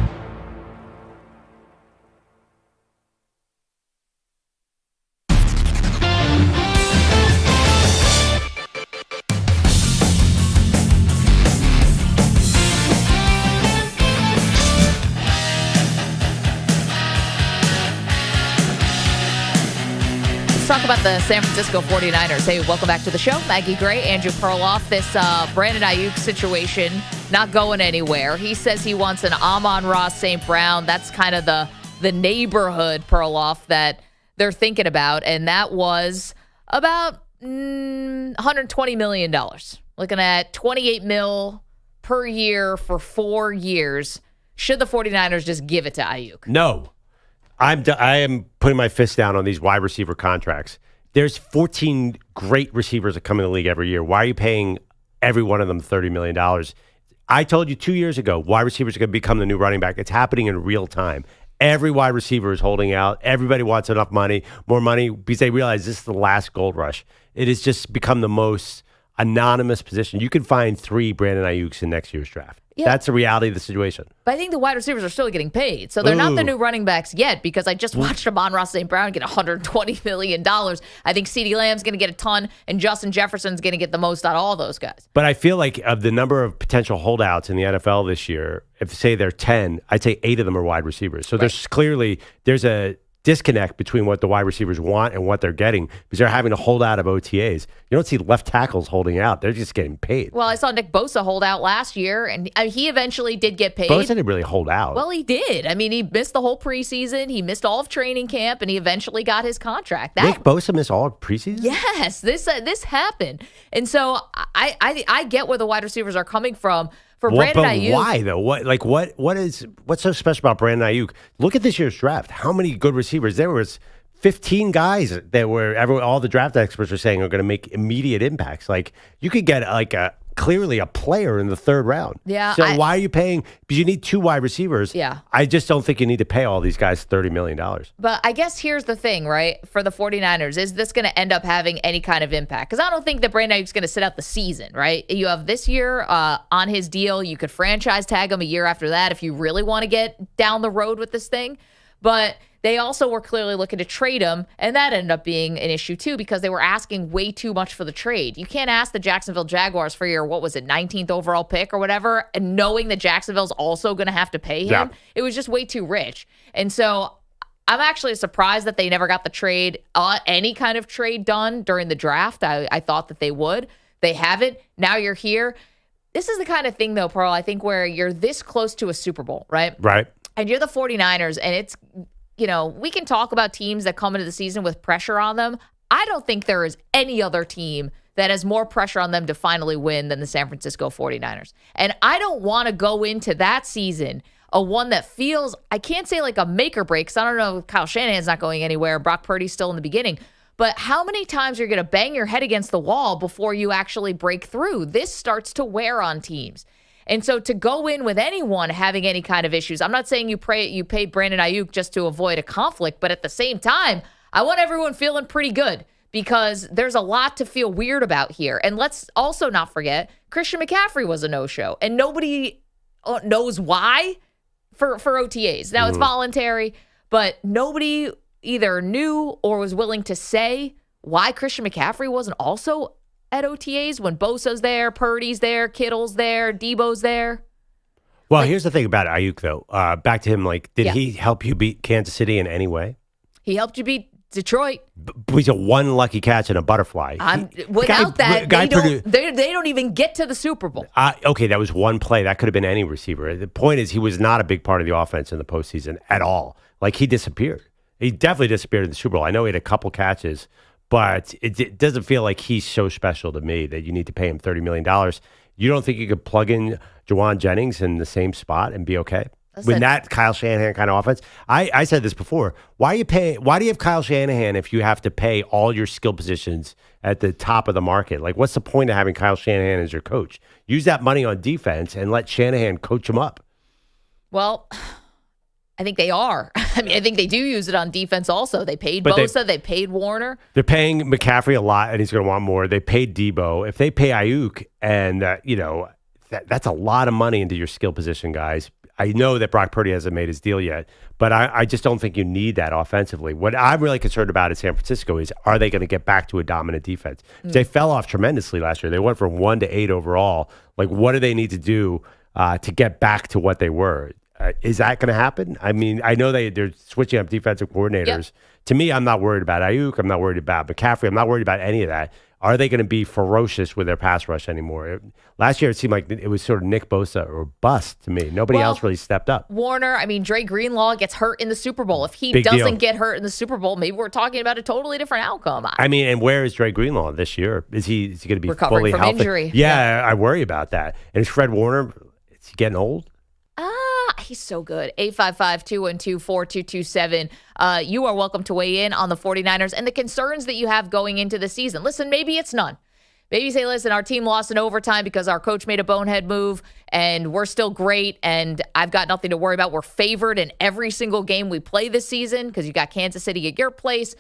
Talk about the San Francisco 49ers. Hey, welcome back to the show. Maggie Gray, Andrew Perloff. This Brandon Aiyuk situation not going anywhere. He says he wants an Amon-Ra St. Brown. That's kind of the neighborhood, Perloff, that they're thinking about. And that was about $120 million. Looking at $28 million per year for 4 years. Should the 49ers just give it to Aiyuk? No. I am putting my fist down on these wide receiver contracts. There's 14 great receivers that come in the league every year. Why are you paying every one of them $30 million? I told you 2 years ago, wide receivers are going to become the new running back. It's happening in real time. Every wide receiver is holding out. Everybody wants enough money, more money, because they realize this is the last gold rush. It has just become the most anonymous position. You can find 3 Brandon Aiyuks in next year's draft. Yeah. That's the reality of the situation. But I think the wide receivers are still getting paid. So they're not the new running backs yet, because I just watched Amon-Ra St. Brown get $120 million. I think CeeDee Lamb's going to get a ton, and Justin Jefferson's going to get the most out of all those guys. But I feel like of the number of potential holdouts in the NFL this year, if say they're 10, I'd say 8 of them are wide receivers. So there's a disconnect between what the wide receivers want and what they're getting, because they're having to hold out of OTAs. You don't see left tackles holding out. They're just getting paid. Well, I saw Nick Bosa hold out last year, and he eventually did get paid. Bosa didn't really hold out. Well, he did. I mean, he missed the whole preseason. He missed all of training camp, and he eventually got his contract. Nick Bosa missed all of preseason? Yes, this happened. And so I get where the wide receivers are coming from. For Brandon Aiyuk. Why though? What's so special about Brandon Aiyuk? Look at this year's draft. How many good receivers? There was 15 guys that were all the draft experts are saying are going to make immediate impacts. Like you could get clearly a player in the 3rd round. Yeah. So why are you paying? Because you need 2 wide receivers. Yeah. I just don't think you need to pay all these guys $30 million. But I guess here's the thing, right? For the 49ers, is this going to end up having any kind of impact? Because I don't think that Brandon Aiyuk's going to sit out the season, right? You have this year on his deal. You could franchise tag him a year after that if you really want to get down the road with this thing. But they also were clearly looking to trade him, and that ended up being an issue too, because they were asking way too much for the trade. You can't ask the Jacksonville Jaguars for your, 19th overall pick or whatever, and knowing that Jacksonville's also going to have to pay him. Yeah. It was just way too rich. And so I'm actually surprised that they never got the trade, any kind of trade done during the draft. I thought that they would. They haven't. Now you're here. This is the kind of thing, though, Pearl, I think where you're this close to a Super Bowl, right? Right. And you're the 49ers, and it's, we can talk about teams that come into the season with pressure on them. I don't think there is any other team that has more pressure on them to finally win than the San Francisco 49ers. And I don't want to go into that season a one that feels, I can't say like a make or break, because I don't know if Kyle Shanahan's not going anywhere. Brock Purdy's still in the beginning. But how many times you're going to bang your head against the wall before you actually break through? This starts to wear on teams. And so to go in with anyone having any kind of issues, I'm not saying you pay Brandon Aiyuk just to avoid a conflict, but at the same time, I want everyone feeling pretty good, because there's a lot to feel weird about here. And let's also not forget, Christian McCaffrey was a no-show, and nobody knows why for OTAs. Now, it's voluntary, but nobody either knew or was willing to say why Christian McCaffrey wasn't also at OTAs when Bosa's there, Purdy's there, Kittle's there, Debo's there. Well, here's the thing about Aiyuk, though. Back to him, did he help you beat Kansas City in any way? He helped you beat Detroit. He's a one lucky catch and a butterfly. Without that, they don't even get to the Super Bowl. Okay, that was one play. That could have been any receiver. The point is, he was not a big part of the offense in the postseason at all. He disappeared. He definitely disappeared in the Super Bowl. I know he had a couple catches, but it doesn't feel like he's so special to me that you need to pay him $30 million. You don't think you could plug in Jawan Jennings in the same spot and be okay? With that Kyle Shanahan kind of offense? I said this before. Why do you have Kyle Shanahan if you have to pay all your skill positions at the top of the market? Like, what's the point of having Kyle Shanahan as your coach? Use that money on defense and let Shanahan coach him up. Well, I think they are. I mean, I think they do use it on defense also. They paid Bosa. They paid Warner. They're paying McCaffrey a lot, and he's going to want more. They paid Debo. If they pay Aiyuk, and, that's a lot of money into your skill position, guys. I know that Brock Purdy hasn't made his deal yet, but I just don't think you need that offensively. What I'm really concerned about in San Francisco is, are they going to get back to a dominant defense? They fell off tremendously last year. They went from 1 to 8 overall. Like, what do they need to do to get back to what they were? Is that going to happen? I mean, I know they're switching up defensive coordinators. Yep. To me, I'm not worried about Aiyuk. I'm not worried about McCaffrey. I'm not worried about any of that. Are they going to be ferocious with their pass rush anymore? Last year, it seemed like it was sort of Nick Bosa or bust to me. Nobody else really stepped up. Warner, I mean, Dre Greenlaw gets hurt in the Super Bowl. If he doesn't get hurt in the Super Bowl, maybe we're talking about a totally different outcome. I mean, and where is Dre Greenlaw this year? Is he going to be recovering fully from healthy? Injury? Yeah, I worry about that. And is Fred Warner, is he getting old? He's so good. 855-212-4227. You are welcome to weigh in on the 49ers and the concerns that you have going into the season. Listen, maybe it's none. Maybe you say, listen, our team lost in overtime because our coach made a bonehead move and we're still great and I've got nothing to worry about. We're favored in every single game we play this season because you got Kansas City at your place.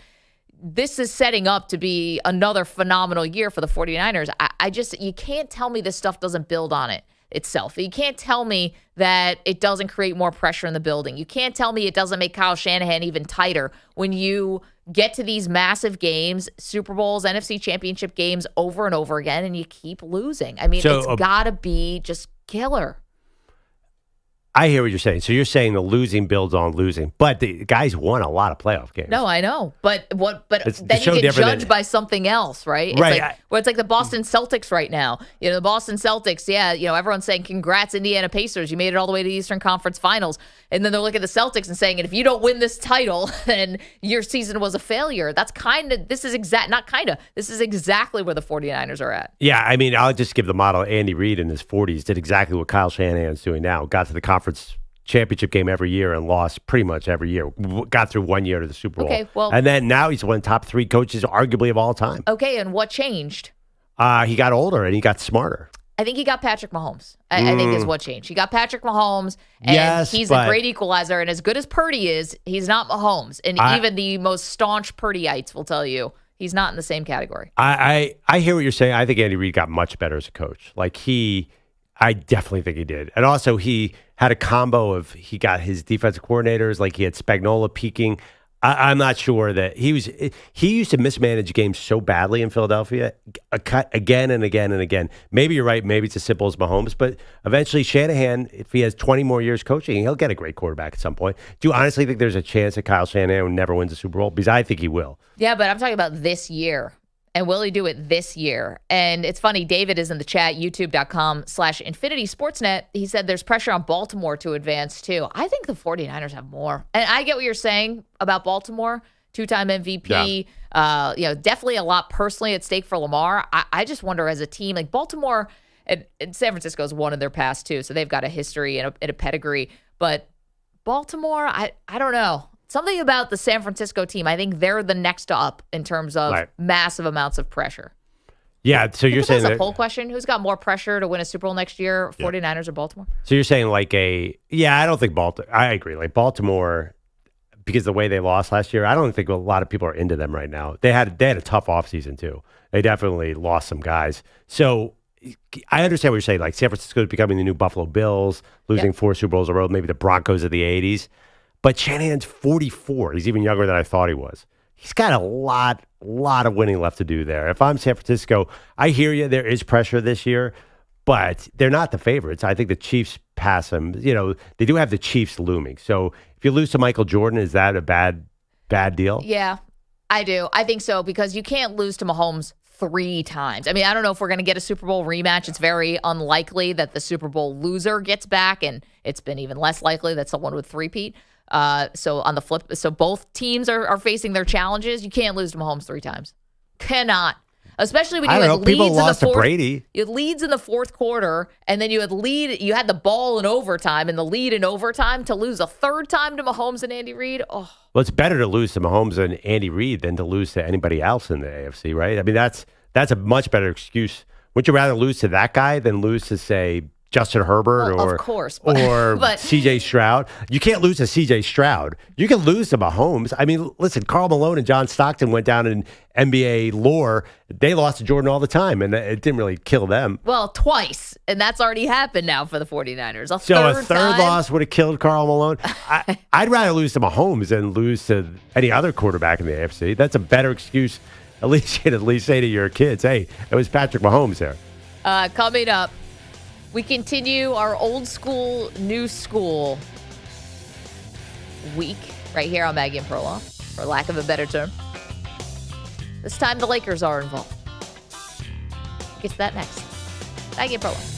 This is setting up to be another phenomenal year for the 49ers. You can't tell me this stuff doesn't build on itself. You can't tell me that it doesn't create more pressure in the building. You can't tell me it doesn't make Kyle Shanahan even tighter when you get to these massive games, Super Bowls, NFC Championship games over and over again, and you keep losing. I mean, it's got to be just killer. I hear what you're saying. So you're saying the losing builds on losing, but the guys won a lot of playoff games. No, I know, but then you get judged by something else, right? It's right. It's like the Boston Celtics right now. The Boston Celtics. Yeah, everyone's saying congrats, Indiana Pacers. You made it all the way to the Eastern Conference Finals, and then they're looking at the Celtics and saying, if you don't win this title, then your season was a failure. This is exactly where the 49ers are at. Yeah, I mean, I'll just give the model. Andy Reid in his 40s did exactly what Kyle Shanahan's doing now. Got to the conference championship game every year and lost pretty much every year. Got through 1 year to the Super Bowl. Okay, well, and then now he's one of the top 3 coaches, arguably, of all time. Okay, and what changed? He got older and he got smarter. I think he got Patrick Mahomes. I think is what changed. He got Patrick Mahomes, and he's a great equalizer. And as good as Purdy is, he's not Mahomes. And even the most staunch Purdyites will tell you he's not in the same category. I hear what you're saying. I think Andy Reid got much better as a coach. I definitely think he did. And also he had a combo of, he got his defensive coordinators, like he had Spagnuolo peaking. I'm not sure that he used to mismanage games so badly in Philadelphia again and again and again. Maybe you're right. Maybe it's as simple as Mahomes, but eventually Shanahan, if he has 20 more years coaching, he'll get a great quarterback at some point. Do you honestly think there's a chance that Kyle Shanahan never wins a Super Bowl? Because I think he will. Yeah, but I'm talking about this year. And will he do it this year? And it's funny, David is in the chat, youtube.com/InfinitySportsNet. He said there's pressure on Baltimore to advance too. I think the 49ers have more. And I get what you're saying about Baltimore, 2-time MVP. Yeah. Definitely a lot personally at stake for Lamar. I just wonder as a team, like Baltimore and San Francisco is one in their past too. So they've got a history and a pedigree. But Baltimore, I don't know. Something about the San Francisco team, I think they're the next up in terms of massive amounts of pressure. Yeah, so you're saying that's a poll question. Who's got more pressure to win a Super Bowl next year, 49ers or Baltimore? So you're saying I don't think Baltimore. I agree. Like Baltimore, because the way they lost last year, I don't think a lot of people are into them right now. They had a tough offseason too. They definitely lost some guys. So I understand what you're saying. Like San Francisco is becoming the new Buffalo Bills, losing 4 Super Bowls in a row, maybe the Broncos of the 80s. But Shanahan's 44. He's even younger than I thought he was. He's got a lot of winning left to do there. If I'm San Francisco, I hear you. There is pressure this year, but they're not the favorites. I think the Chiefs pass them. They do have the Chiefs looming. So if you lose to Michael Jordan, is that a bad deal? Yeah, I do. I think so, because you can't lose to Mahomes 3 times. I mean, I don't know if we're going to get a Super Bowl rematch. It's very unlikely that the Super Bowl loser gets back, and it's been even less likely that someone would three-peat. So on the flip, so both teams are facing their challenges. You can't lose to Mahomes 3 times. Cannot. Especially when you had leads people in lost the fourth, to Brady. You had leads in the fourth quarter, and then you had the ball in overtime and the lead in overtime to lose a 3rd time to Mahomes and Andy Reid. Oh. Well, it's better to lose to Mahomes and Andy Reid than to lose to anybody else in the AFC, right? I mean, that's a much better excuse. Would you rather lose to that guy than lose to, say, Justin Herbert of course, or but C.J. Stroud? You can't lose to C.J. Stroud. You can lose to Mahomes. I mean, listen, Karl Malone and John Stockton went down in NBA lore. They lost to Jordan all the time, and it didn't really kill them. Well, twice, and that's already happened now for the 49ers. A third loss would have killed Karl Malone. I'd rather lose to Mahomes than lose to any other quarterback in the AFC. That's a better excuse. At least you can at least say to your kids, hey, it was Patrick Mahomes there. Coming up, we continue our old school, new school week right here on Maggie and Perloff, for lack of a better term. This time the Lakers are involved. Get to that next. Maggie and Perloff.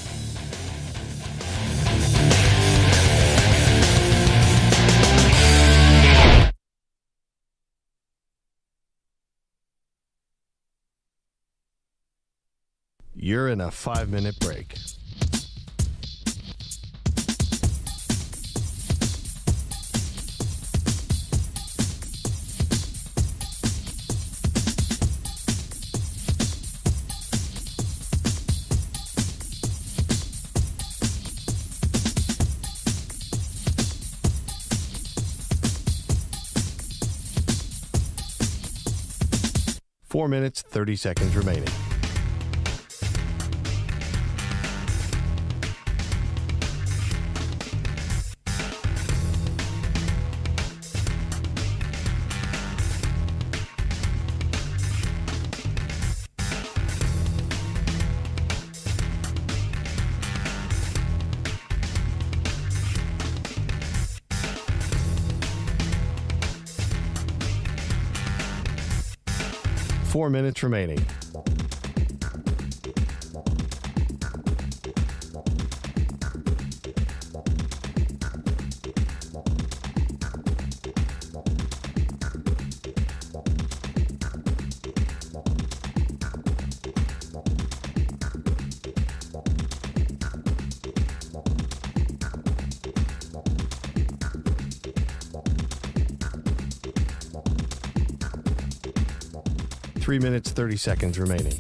You're in a 5-minute break. Four minutes, 30 seconds remaining. Four minutes remaining. Three minutes, 30 seconds remaining.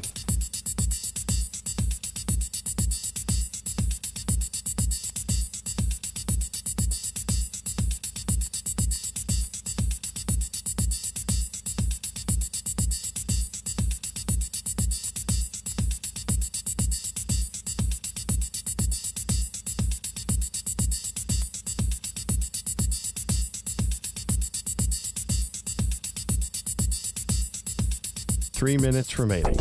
Three minutes remaining.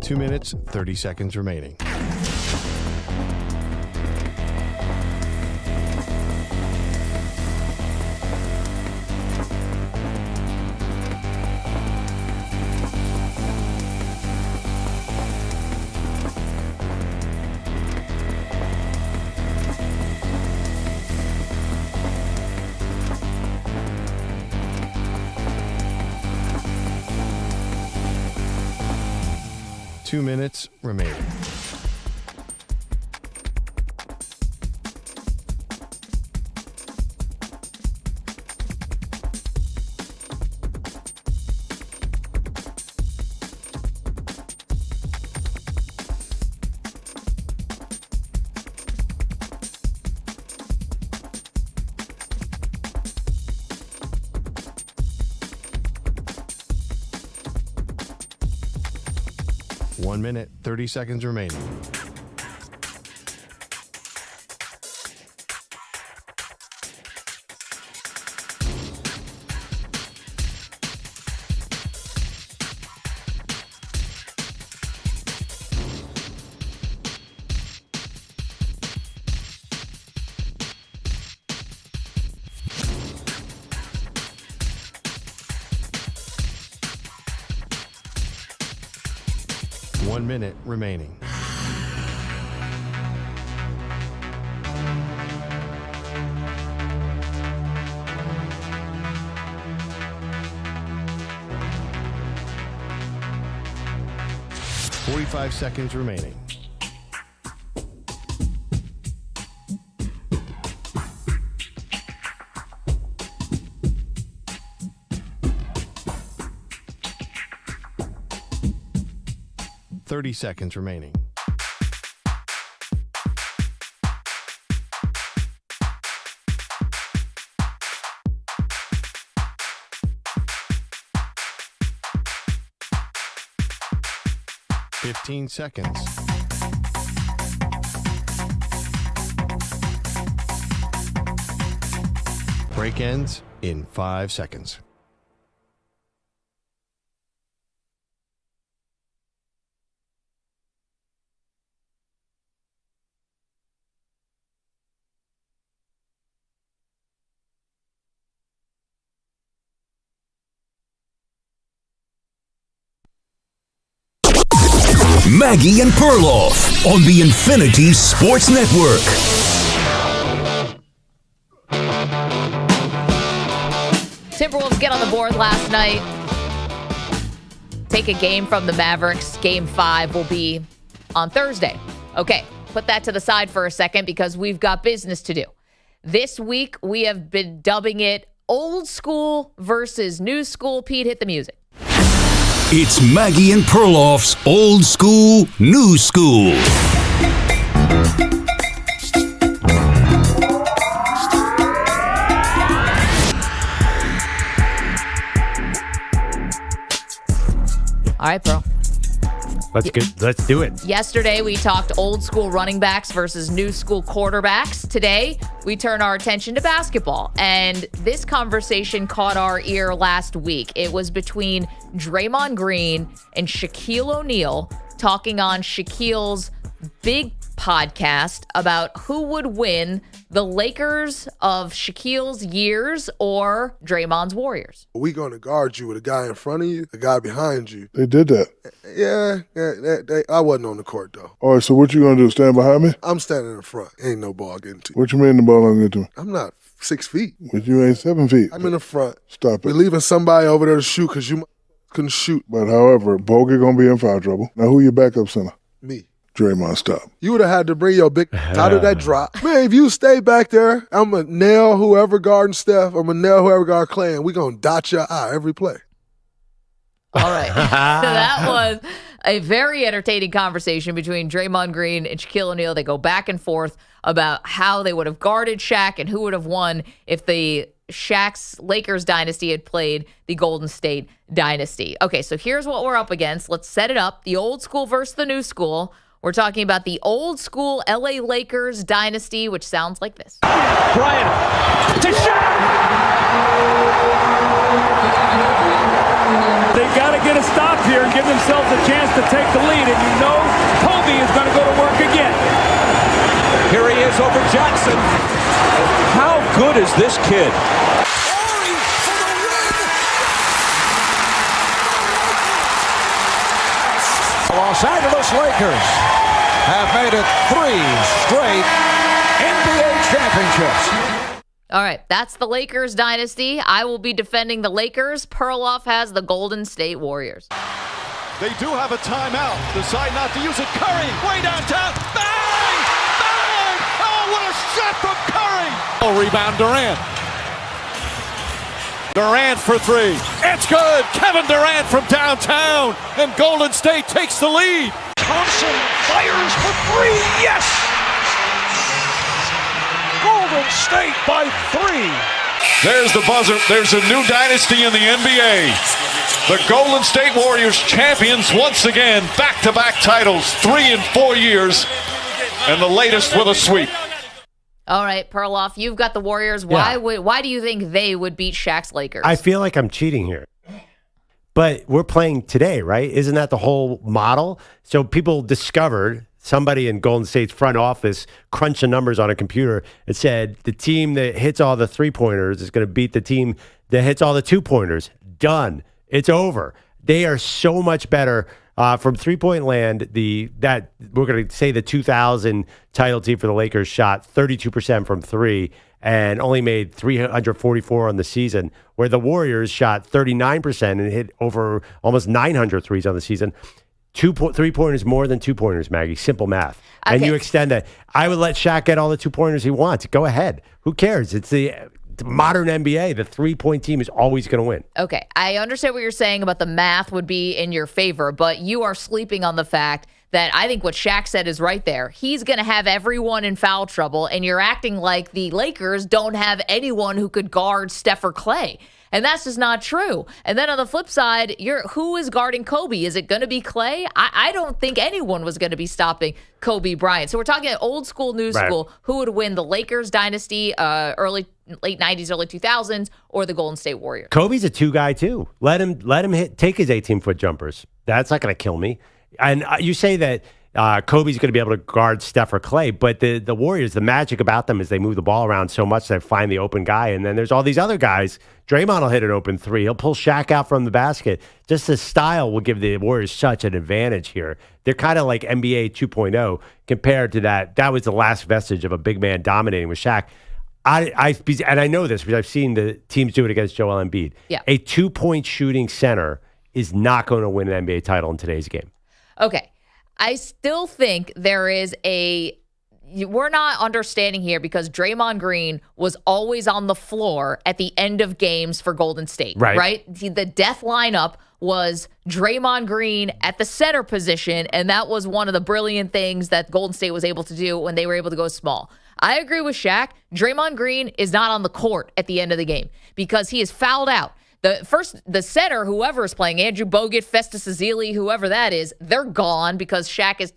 Two minutes, 30 seconds remaining. Two minutes remaining. One minute, 30 seconds remaining. 1 minute remaining. .45 seconds remaining. .30 seconds remaining. .15 seconds. Break ends in 5 seconds. Maggie and Perloff on the Infinity Sports Network. Timberwolves get on the board last night. Take a game from the Mavericks. Game 5 will be on Thursday. Okay, put that to the side for a second because we've got business to do. This week, we have been dubbing it old school versus new school. Pete, hit the music. It's Maggie and Perloff's Old School, New School. All right, Pearl. Let's do it. Yesterday, we talked old school running backs versus new school quarterbacks. Today, we turn our attention to basketball. And this conversation caught our ear last week. It was between Draymond Green and Shaquille O'Neal talking on Shaquille's big podcast about who would win, the Lakers of Shaquille's years or Draymond's Warriors. We're going to guard you with a guy in front of you, a guy behind you. They did that. Yeah, I wasn't on the court, though. All right, so what you going to do, stand behind me? I'm standing in front. Ain't no ball getting to you. What you mean the ball don't get to me? I'm not 6 feet. But you ain't 7 feet. I'm in the front. Stop it. We're leaving somebody over there to shoot because you couldn't shoot. But however, Bogey going to be in foul trouble. Now, who your backup center? Me. Draymond, stop. You would have had to bring your big out of that drop. Man, if you stay back there, I'm going to nail whoever guarding Steph. I'm going to nail whoever guarding Clay, and we're going to dot your eye every play. All right. That was a very entertaining conversation between Draymond Green and Shaquille O'Neal. They go back and forth about how they would have guarded Shaq and who would have won if the Shaq's Lakers dynasty had played the Golden State dynasty. Okay, so here's what we're up against. Let's set it up. The old school versus the new school. We're talking about the old school LA Lakers dynasty, which sounds like this. Bryant to Shaq! They've got to get a stop here and give themselves a chance to take the lead, and you know Kobe is going to go to work again. Here he is over Jackson. How good is this kid? Los Angeles Lakers have made it 3 straight NBA championships. All right, that's the Lakers dynasty. I will be defending the Lakers. Perloff has the Golden State Warriors. They do have a timeout. Decide not to use it. Curry, way downtown. Bang! Bang! Oh, what a shot from Curry! Oh, rebound Durant. Durant for 3. It's good. Kevin Durant from downtown. And Golden State takes the lead. Thompson fires for 3. Yes! Golden State by 3. There's the buzzer. There's a new dynasty in the NBA. The Golden State Warriors champions once again. Back-to-back titles, 3 in 4 years. And the latest with a sweep. All right, Perloff, you've got the Warriors. Why do you think they would beat Shaq's Lakers? I feel like I'm cheating here. But we're playing today, right? Isn't that the whole model? So people discovered, somebody in Golden State's front office crunched the numbers on a computer and said the team that hits all the three-pointers is going to beat the team that hits all the two-pointers. Done. It's over. They are so much better From three-point land, that we're going to say the 2000 title team for the Lakers shot 32% from three and only made 344 on the season, where the Warriors shot 39% and hit over almost 900 threes on the season. 3-pointers more than 2-pointers, Maggie. Simple math. Okay. And you extend that. I would let Shaq get all the 2-pointers he wants. Go ahead. Who cares? It's the modern NBA. The 3-point team is always going to win. Okay. I understand what you're saying about the math would be in your favor, but you are sleeping on the fact that I think what Shaq said is right there. He's going to have everyone in foul trouble, and you're acting like the Lakers don't have anyone who could guard Steph or Clay. And that's just not true. And then on the flip side, who is guarding Kobe? Is it going to be Clay? I don't think anyone was going to be stopping Kobe Bryant. So we're talking old school, new school. Who would win, the Lakers dynasty, late 90s, early 2000s, or the Golden State Warriors? Kobe's a two-guy, too. Let him take his 18-foot jumpers. That's not going to kill me. And you say that Kobe's going to be able to guard Steph or Clay, but the Warriors, the magic about them is they move the ball around so much they find the open guy, and then there's all these other guys. Draymond will hit an open three. He'll pull Shaq out from the basket. Just the style will give the Warriors such an advantage here. They're kind of like NBA 2.0 compared to that. That was the last vestige of a big man dominating with Shaq. And I know this because I've seen the teams do it against Joel Embiid. Yeah. A 2-point shooting center is not going to win an NBA title in today's game. Okay. I still think we're not understanding here because Draymond Green was always on the floor at the end of games for Golden State, right? The death lineup was Draymond Green at the center position, and that was one of the brilliant things that Golden State was able to do when they were able to go small. I agree with Shaq. Draymond Green is not on the court at the end of the game because he is fouled out. The center, whoever is playing, Andrew Bogut, Festus Ezeli, whoever that is, they're gone because Shaq is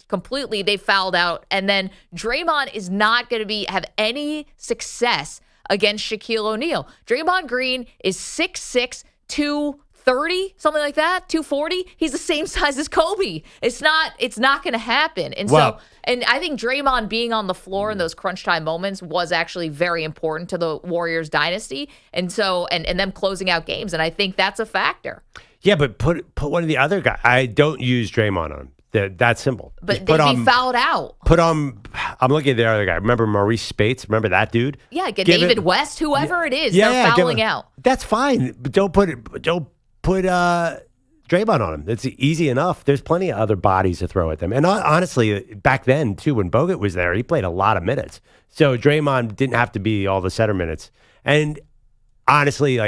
they fouled out. And then Draymond is not going to have any success against Shaquille O'Neal. Draymond Green is 6'6", 230, something like that, 240. He's the same size as Kobe. It's not going to happen. And and I think Draymond being on the floor in those crunch time moments was actually very important to the Warriors dynasty. And so, and them closing out games. And I think that's a factor. Yeah, but put one of the other guys. I don't use Draymond on him. That's simple. But they'd be fouled out. I'm looking at the other guy. Remember Maurice Spates? Remember that dude? Yeah, David West, whoever it is, they're fouling out. That's fine. But don't put Draymond on him. It's easy enough. There's plenty of other bodies to throw at them. And honestly, back then, too, when Bogut was there, he played a lot of minutes. So Draymond didn't have to be all the center minutes. And honestly,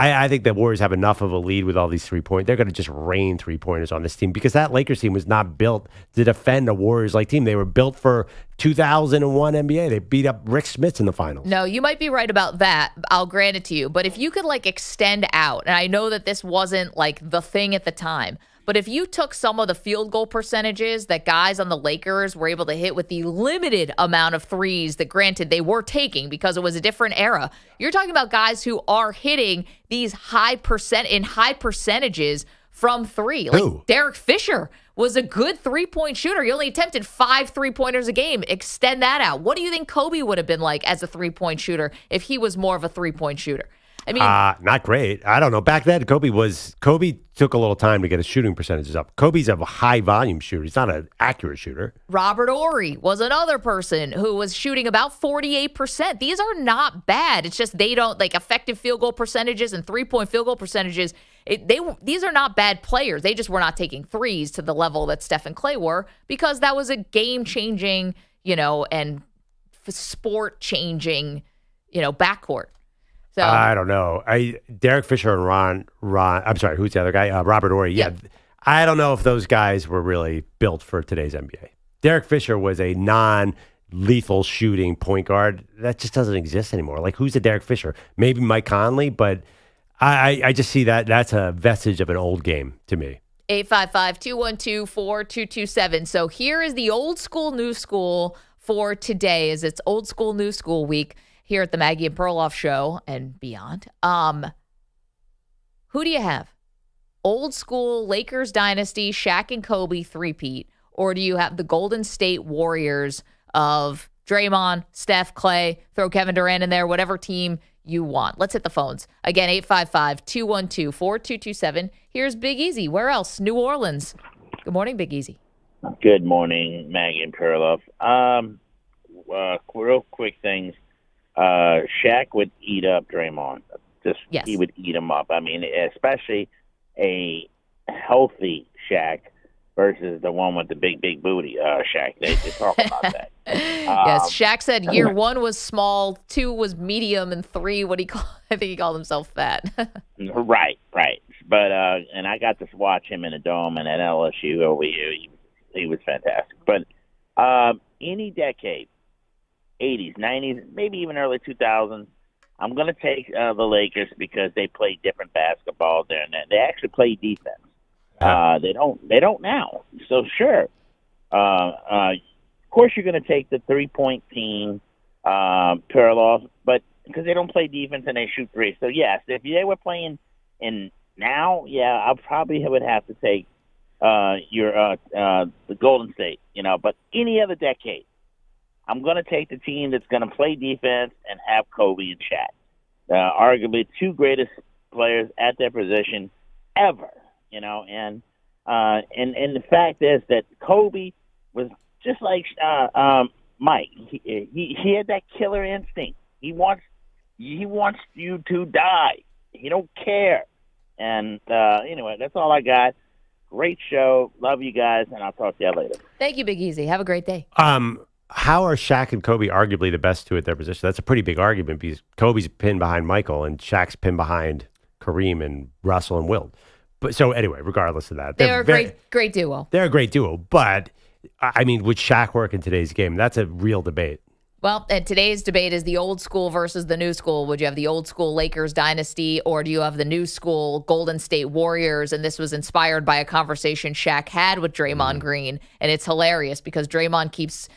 I think the Warriors have enough of a lead with all these 3-point. They're going to just rain 3-pointers on this team because that Lakers team was not built to defend a Warriors-like team. They were built for 2001 NBA. They beat up Rick Smits in the finals. No, you might be right about that. I'll grant it to you. But if you could extend out, and I know that this wasn't the thing at the time, but if you took some of the field goal percentages that guys on the Lakers were able to hit with the limited amount of threes that, granted, they were taking because it was a different era, you're talking about guys who are hitting these high percentages from three. Derek Fisher was a good 3-point shooter. He only attempted 5 3-pointers a game. Extend that out. What do you think Kobe would have been like as a 3-point shooter if he was more of a 3-point shooter? I mean, not great. I don't know. Back then, Kobe took a little time to get his shooting percentages up. Kobe's a high volume shooter. He's not an accurate shooter. Robert Horry was another person who was shooting about 48%. These are not bad. It's just they don't effective field goal percentages and 3-point field goal percentages. These are not bad players. They just were not taking threes to the level that Steph and Clay were because that was a game changing, and sport changing, backcourt. So, I don't know. Derek Fisher and Ron. I'm sorry, who's the other guy? Robert Horry. Yeah. I don't know if those guys were really built for today's NBA. Derek Fisher was a non-lethal shooting point guard. That just doesn't exist anymore. Who's a Derek Fisher? Maybe Mike Conley, but I just see that's a vestige of an old game to me. 855-212-4227. So here is the old school, new school for today, as it's old school, new school week here at the Maggie and Perloff show and beyond. Who do you have? Old school Lakers dynasty, Shaq and Kobe three-peat, or do you have the Golden State Warriors of Draymond, Steph, Clay, throw Kevin Durant in there, whatever team you want? Let's hit the phones. Again, 855-212-4227. Here's Big Easy. Where else? New Orleans. Good morning, Big Easy. Good morning, Maggie and Perloff. Real quick things. Shaq would eat up Draymond. He would eat him up. I mean, especially a healthy Shaq versus the one with the big booty, Shaq. They talk about that. Yes, Shaq said year 1 was small, 2 was medium, and 3, I think he called himself fat. Right. But and I got to watch him in a dome and at LSU over here. He was fantastic. But any decade, 80s, 90s, maybe even early 2000s, I'm going to take the Lakers because they play different basketball there, and they actually play defense. They don't now. So sure, of course you're going to take the 3-point team, Perloff, but because they don't play defense and they shoot three. So yes, if they were playing in now, I probably would have to take the Golden State. But any other decade, I'm going to take the team that's going to play defense and have Kobe and Shaq, arguably two greatest players at their position ever. And the fact is that Kobe was just like Mike. He had that killer instinct. He wants you to die. He don't care. And anyway, that's all I got. Great show. Love you guys, and I'll talk to you later. Thank you, Big Easy. Have a great day. How are Shaq and Kobe arguably the best two at their position? That's a pretty big argument because Kobe's pinned behind Michael and Shaq's pinned behind Kareem and Russell and Wilt. But so anyway, regardless of that, they're a great duo. They're a great duo. But I mean, would Shaq work in today's game? That's a real debate. Well, and today's debate is the old school versus the new school. Would you have the old school Lakers dynasty, or do you have the new school Golden State Warriors? And this was inspired by a conversation Shaq had with Draymond Green. And it's hilarious because Draymond keeps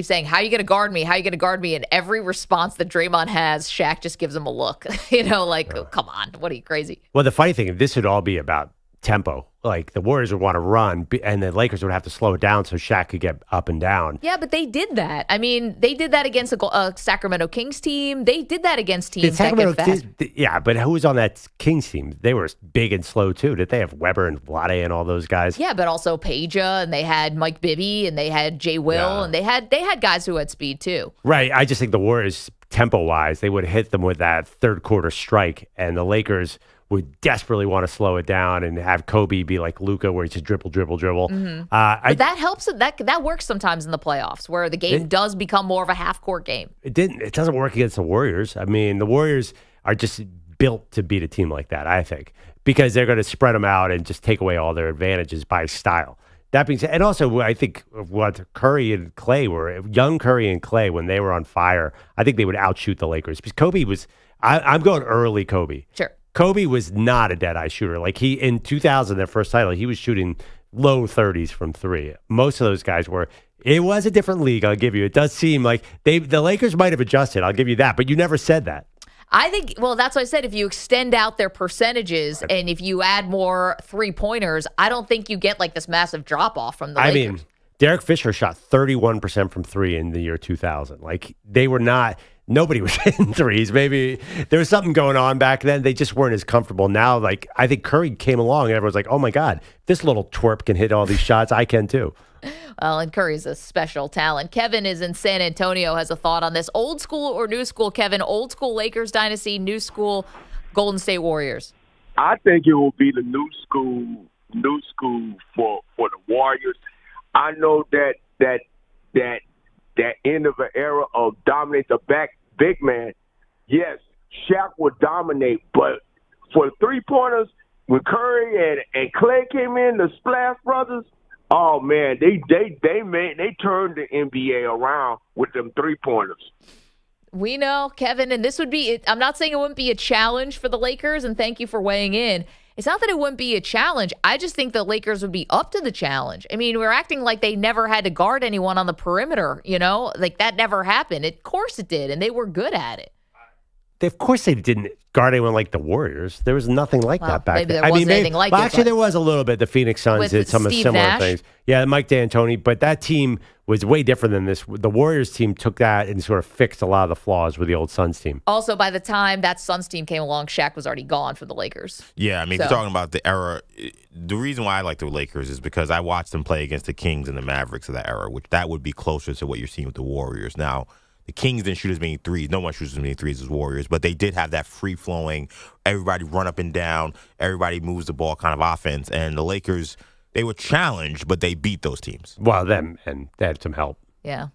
saying, how are you going to guard me? How are you going to guard me? And every response that Draymond has, Shaq just gives him a look, oh, come on, what are you, crazy? Well, the funny thing, this would all be about tempo. Like the Warriors would want to run and the Lakers would have to slow it down so Shaq could get up and down. Yeah, but they did that. I mean, they did that against a Sacramento Kings team. They did that against teams that get fast. Yeah, but who was on that Kings team? They were big and slow too. Did they have Weber and Vlade and all those guys? Yeah, but also Peja, and they had Mike Bibby, and they had Jay Will, and they had guys who had speed too. Right. I just think the Warriors, tempo-wise, they would hit them with that third quarter strike, and the Lakers would desperately want to slow it down and have Kobe be like Luka, where he just dribble. Mm-hmm. But that helps. That works sometimes in the playoffs, where the game does become more of a half-court game. It doesn't work against the Warriors. I mean, the Warriors are just built to beat a team like that, I think, because they're going to spread them out and just take away all their advantages by style. That being said, and also I think what Curry and Clay were, young Curry and Clay, when they were on fire, I think they would outshoot the Lakers. Because Kobe was, I'm going early Kobe. Sure. Kobe was not a dead-eye shooter. Like in 2000, their first title, he was shooting low 30s from three. Most of those guys were. It was a different league, I'll give you. It does seem like the Lakers might have adjusted, I'll give you that, but you never said that. I think, well, that's what I said. If you extend out their percentages and if you add more three-pointers, I don't think you get like this massive drop-off from the Lakers. I mean, Derek Fisher shot 31% from three in the year 2000. Like, they were not... Nobody was hitting threes. Maybe there was something going on back then. They just weren't as comfortable. Now, like, I think Curry came along and everyone's like, oh, my God, this little twerp can hit all these shots. I can, too. Well, and Curry's a special talent. Kevin is in San Antonio, has a thought on this. Old school or new school, Kevin? Old school Lakers dynasty, new school Golden State Warriors? I think it will be the new school for the Warriors. I know that end of an era of dominate the big man, yes, Shaq would dominate, but for the three-pointers, when Curry and Clay came in, the Splash Brothers, oh man, they turned the NBA around with them three-pointers. We know, Kevin, and this would be, I'm not saying it wouldn't be a challenge for the Lakers, and thank you for weighing in. It's not that it wouldn't be a challenge. I just think the Lakers would be up to the challenge. I mean, we're acting like they never had to guard anyone on the perimeter, like that never happened. Of course it did, and they were good at it. of course they didn't guard anyone like the Warriors. There was nothing like that back maybe then. there wasn't anything like it, actually, but- there was a little bit. The Phoenix Suns With did some Steve similar Nash? things. Yeah, Mike D'Antoni. But that team was way different than this. The Warriors team took that and sort of fixed a lot of the flaws with the old Suns team. Also, by the time that Suns team came along, Shaq was already gone for the Lakers. Yeah, I mean, if So- you're talking about the era, the reason why I like the Lakers is because I watched them play against the Kings and the Mavericks of that era, which that would be closer to what you're seeing with the Warriors. Now, the Kings didn't shoot as many threes. No one shoots as many threes as Warriors, but they did have that free-flowing, everybody run up and down, everybody moves the ball kind of offense. And the Lakers, they were challenged, but they beat those teams. Well, them, and they had some help. Yeah.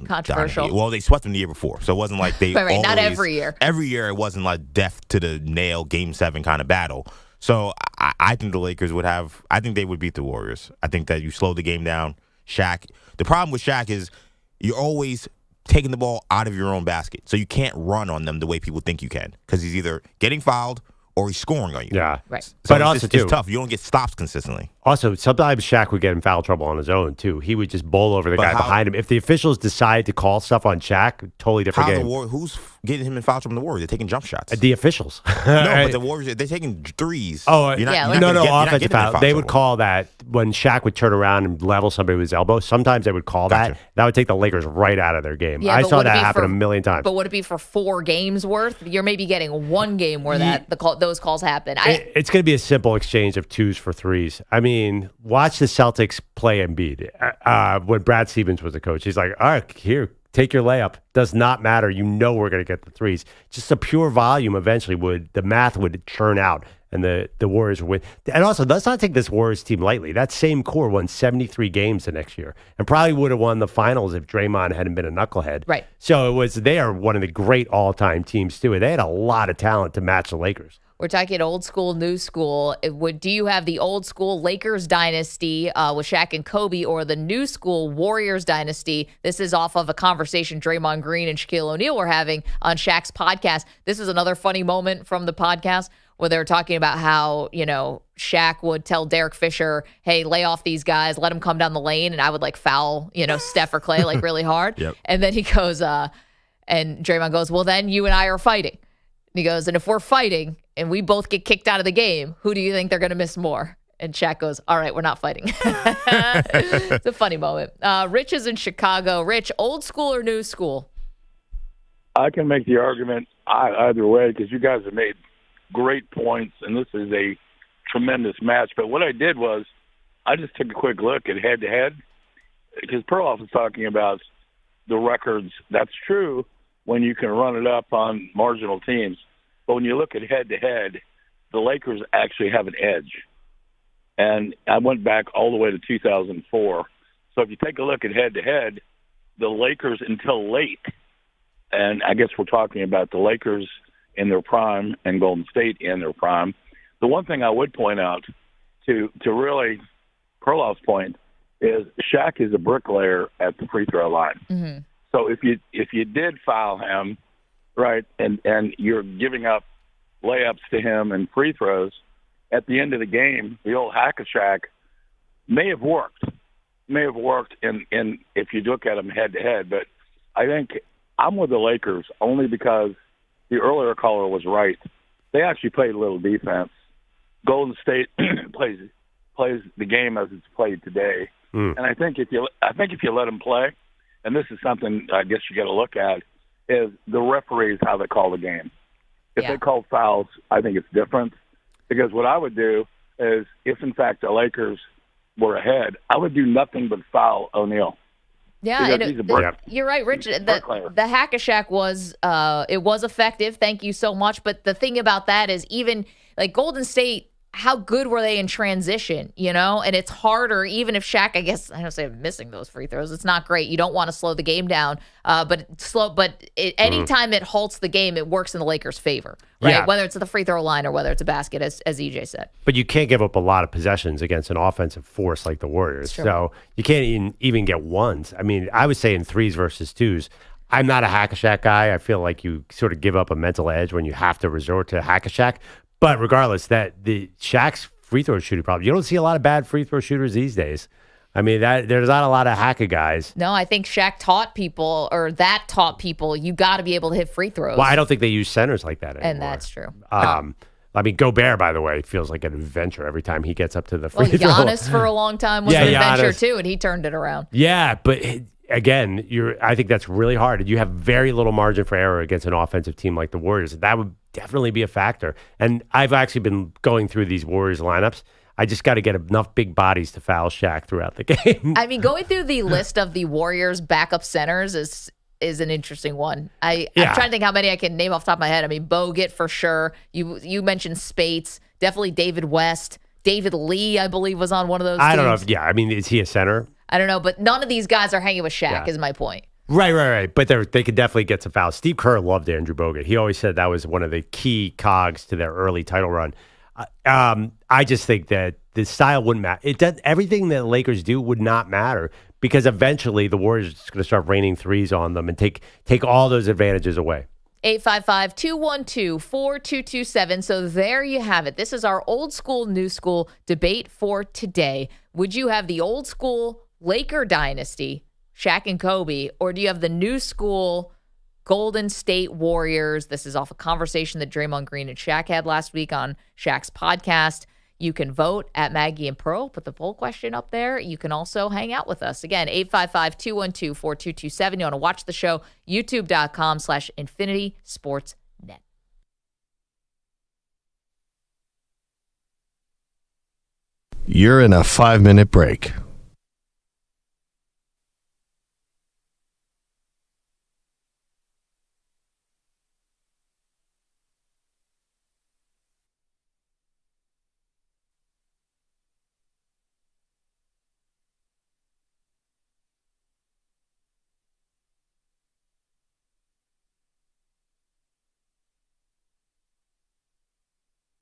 Controversial. Well, they swept them the year before, so it wasn't like they Right, not always- every year. Every year, it wasn't like death to the nail, Game 7 kind of battle. So I think the Lakers would have. I think they would beat the Warriors. I think that you slow the game down. Shaq. The problem with Shaq is you're always taking the ball out of your own basket, so you can't run on them the way people think you can, because he's either getting fouled or he's scoring on you. Yeah. Right. So But it's also, just- too, it's tough. You don't get stops consistently. Also, sometimes Shaq would get in foul trouble on his own, too. He would just bowl over the But guy how- behind him. If the officials decide to call stuff on Shaq, totally different How game. who's getting him in foul trouble from the Warriors? They're taking jump shots. The officials. No, but the Warriors, they're taking threes. Oh, You're not- Yeah, you're not no, gonna no, get- you're not offensive getting in foul. They would trouble. call that when Shaq would turn around and level somebody with his elbow. Sometimes they would call that. That would take the Lakers right out of their game. Yeah, I but saw would it that be happen for- a million times. But would it be for 4 games worth? You're maybe getting 1 game where those calls happen. It's going to be a simple exchange of 2s for 3s. I mean, watch the Celtics play Embiid. When Brad Stevens was the coach, he's like, all right, here, take your layup. Does not matter. You know we're going to get the 3s. Just the pure volume eventually the math would churn out and the Warriors would win. And also, let's not take this Warriors team lightly. That same core won 73 games the next year and probably would have won the finals if Draymond hadn't been a knucklehead. Right. So they are one of the great all-time teams too. They had a lot of talent to match the Lakers. We're talking old school, new school. Do you have the old school Lakers dynasty with Shaq and Kobe, or the new school Warriors dynasty? This is off of a conversation Draymond Green and Shaquille O'Neal were having on Shaq's podcast. This is another funny moment from the podcast where they were talking about how, Shaq would tell Derek Fisher, hey, lay off these guys, let them come down the lane, and I would foul, Steph or Clay really hard. Yep. And then he goes, and Draymond goes, well, then you and I are fighting. And he goes, and if we're fighting and we both get kicked out of the game, who do you think they're going to miss more? And Shaq goes, all right, we're not fighting. It's a funny moment. Rich is in Chicago. Rich, old school or new school? I can make the argument either way because you guys have made great points, and this is a tremendous match. But what I did was I just took a quick look at head-to-head because Perloff was talking about the records. That's true when you can run it up on marginal teams. But when you look at head-to-head, the Lakers actually have an edge. And I went back all the way to 2004. So if you take a look at head-to-head, the Lakers until late, and I guess we're talking about the Lakers in their prime and Golden State in their prime. The one thing I would point out to really Perloff's point is Shaq is a bricklayer at the free throw line. Mm-hmm. So if you did foul him, right, and you're giving up layups to him and free throws, at the end of the game, the old hack-a-Shaq may have worked in if you look at them head-to-head. But I think I'm with the Lakers only because the earlier caller was right. They actually played a little defense. Golden State plays the game as it's played today. And I think if you let them play, and this is something I guess you got to look at, is the referees how they call the game. If they call fouls, I think it's different. Because what I would do is, if in fact the Lakers were ahead, I would do nothing but foul O'Neal. Yeah, Because he's a brick. you're right, Rich. The Hack-a-Shack was effective. Thank you so much. But the thing about that is, even like Golden State, how good were they in transition, And it's harder, even if Shaq, I guess, I don't say missing those free throws. It's not great. You don't want to slow the game down. Anytime it halts the game, it works in the Lakers' favor, right? Yeah. Whether it's at the free throw line or whether it's a basket, as EJ said. But you can't give up a lot of possessions against an offensive force like the Warriors. Sure. So you can't even get ones. I mean, I was saying 3s versus 2s. I'm not a hack-a-Shack guy. I feel like you sort of give up a mental edge when you have to resort to hack-a-Shack. But regardless, that the Shaq's free throw shooting problem, you don't see a lot of bad free throw shooters these days. I mean, there's not a lot of hacker guys. No, I think Shaq taught people, you got to be able to hit free throws. Well, I don't think they use centers like that anymore. And that's true. I mean, Gobert, by the way, feels like an adventure every time he gets up to the free throw. Giannis for a long time was an adventure too, and he turned it around. Yeah, but again, I think that's really hard. You have very little margin for error against an offensive team like the Warriors. That would definitely be a factor. And I've actually been going through these Warriors lineups. I just got to get enough big bodies to foul Shaq throughout the game. I mean, going through the list of the Warriors backup centers is an interesting one. I'm trying to think how many I can name off the top of my head. I mean, Bogut for sure. You mentioned Spates. Definitely David West. David Lee, I believe, was on one of those teams. I don't know. I mean, is he a center? I don't know, but none of these guys are hanging with Shaq is my point. Right. But they could definitely get some fouls. Steve Kerr loved Andrew Bogut. He always said that was one of the key cogs to their early title run. I just think that the style wouldn't matter. Everything that the Lakers do would not matter because eventually the Warriors are just going to start raining threes on them and take all those advantages away. 855-212-4227. So there you have it. This is our old school, new school debate for today. Would you have the old school Laker dynasty, Shaq and Kobe, or do you have the new school Golden State Warriors? This is off a conversation that Draymond Green and Shaq had last week on Shaq's podcast. You can vote at Maggie and Pearl. Put the poll question up there. You can also hang out with us. Again, 855-212-4227. You want to watch the show, youtube.com/Infinity Sports Net. You're in a 5-minute break.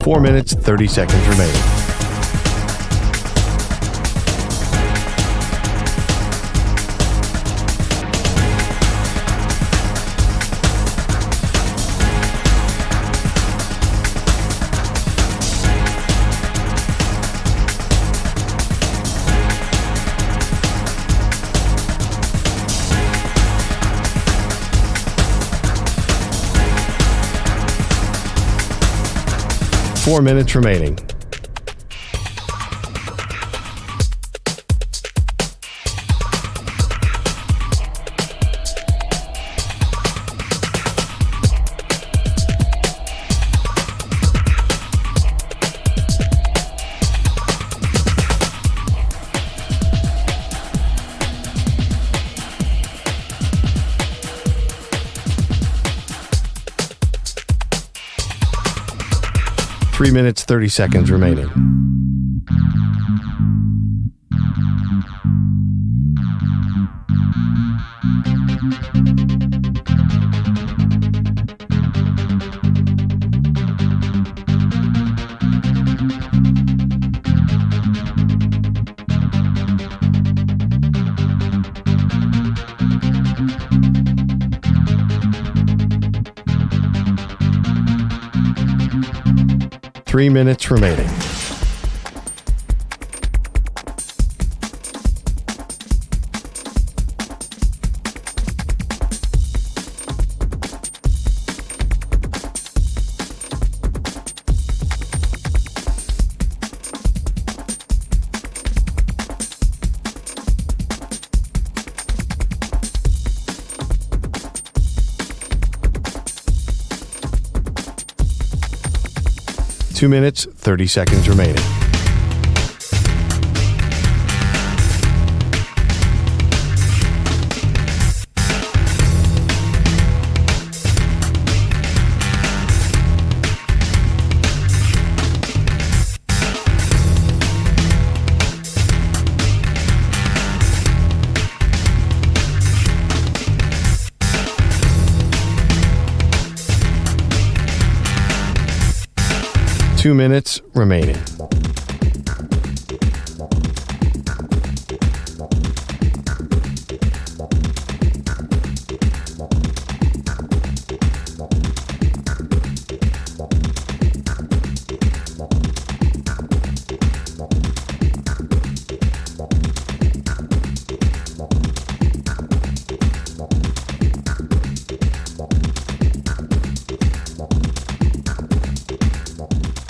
Four minutes, 30 seconds remaining. Four minutes remaining. Three minutes, 30 seconds remaining. Three minutes remaining. Two minutes, 30 seconds remaining. Two minutes remaining.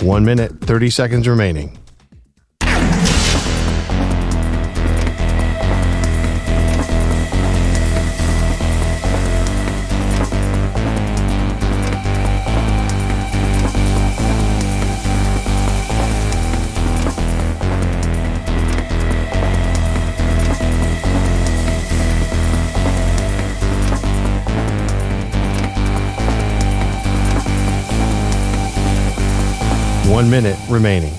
1 minute, 30 seconds remaining. One minute remaining.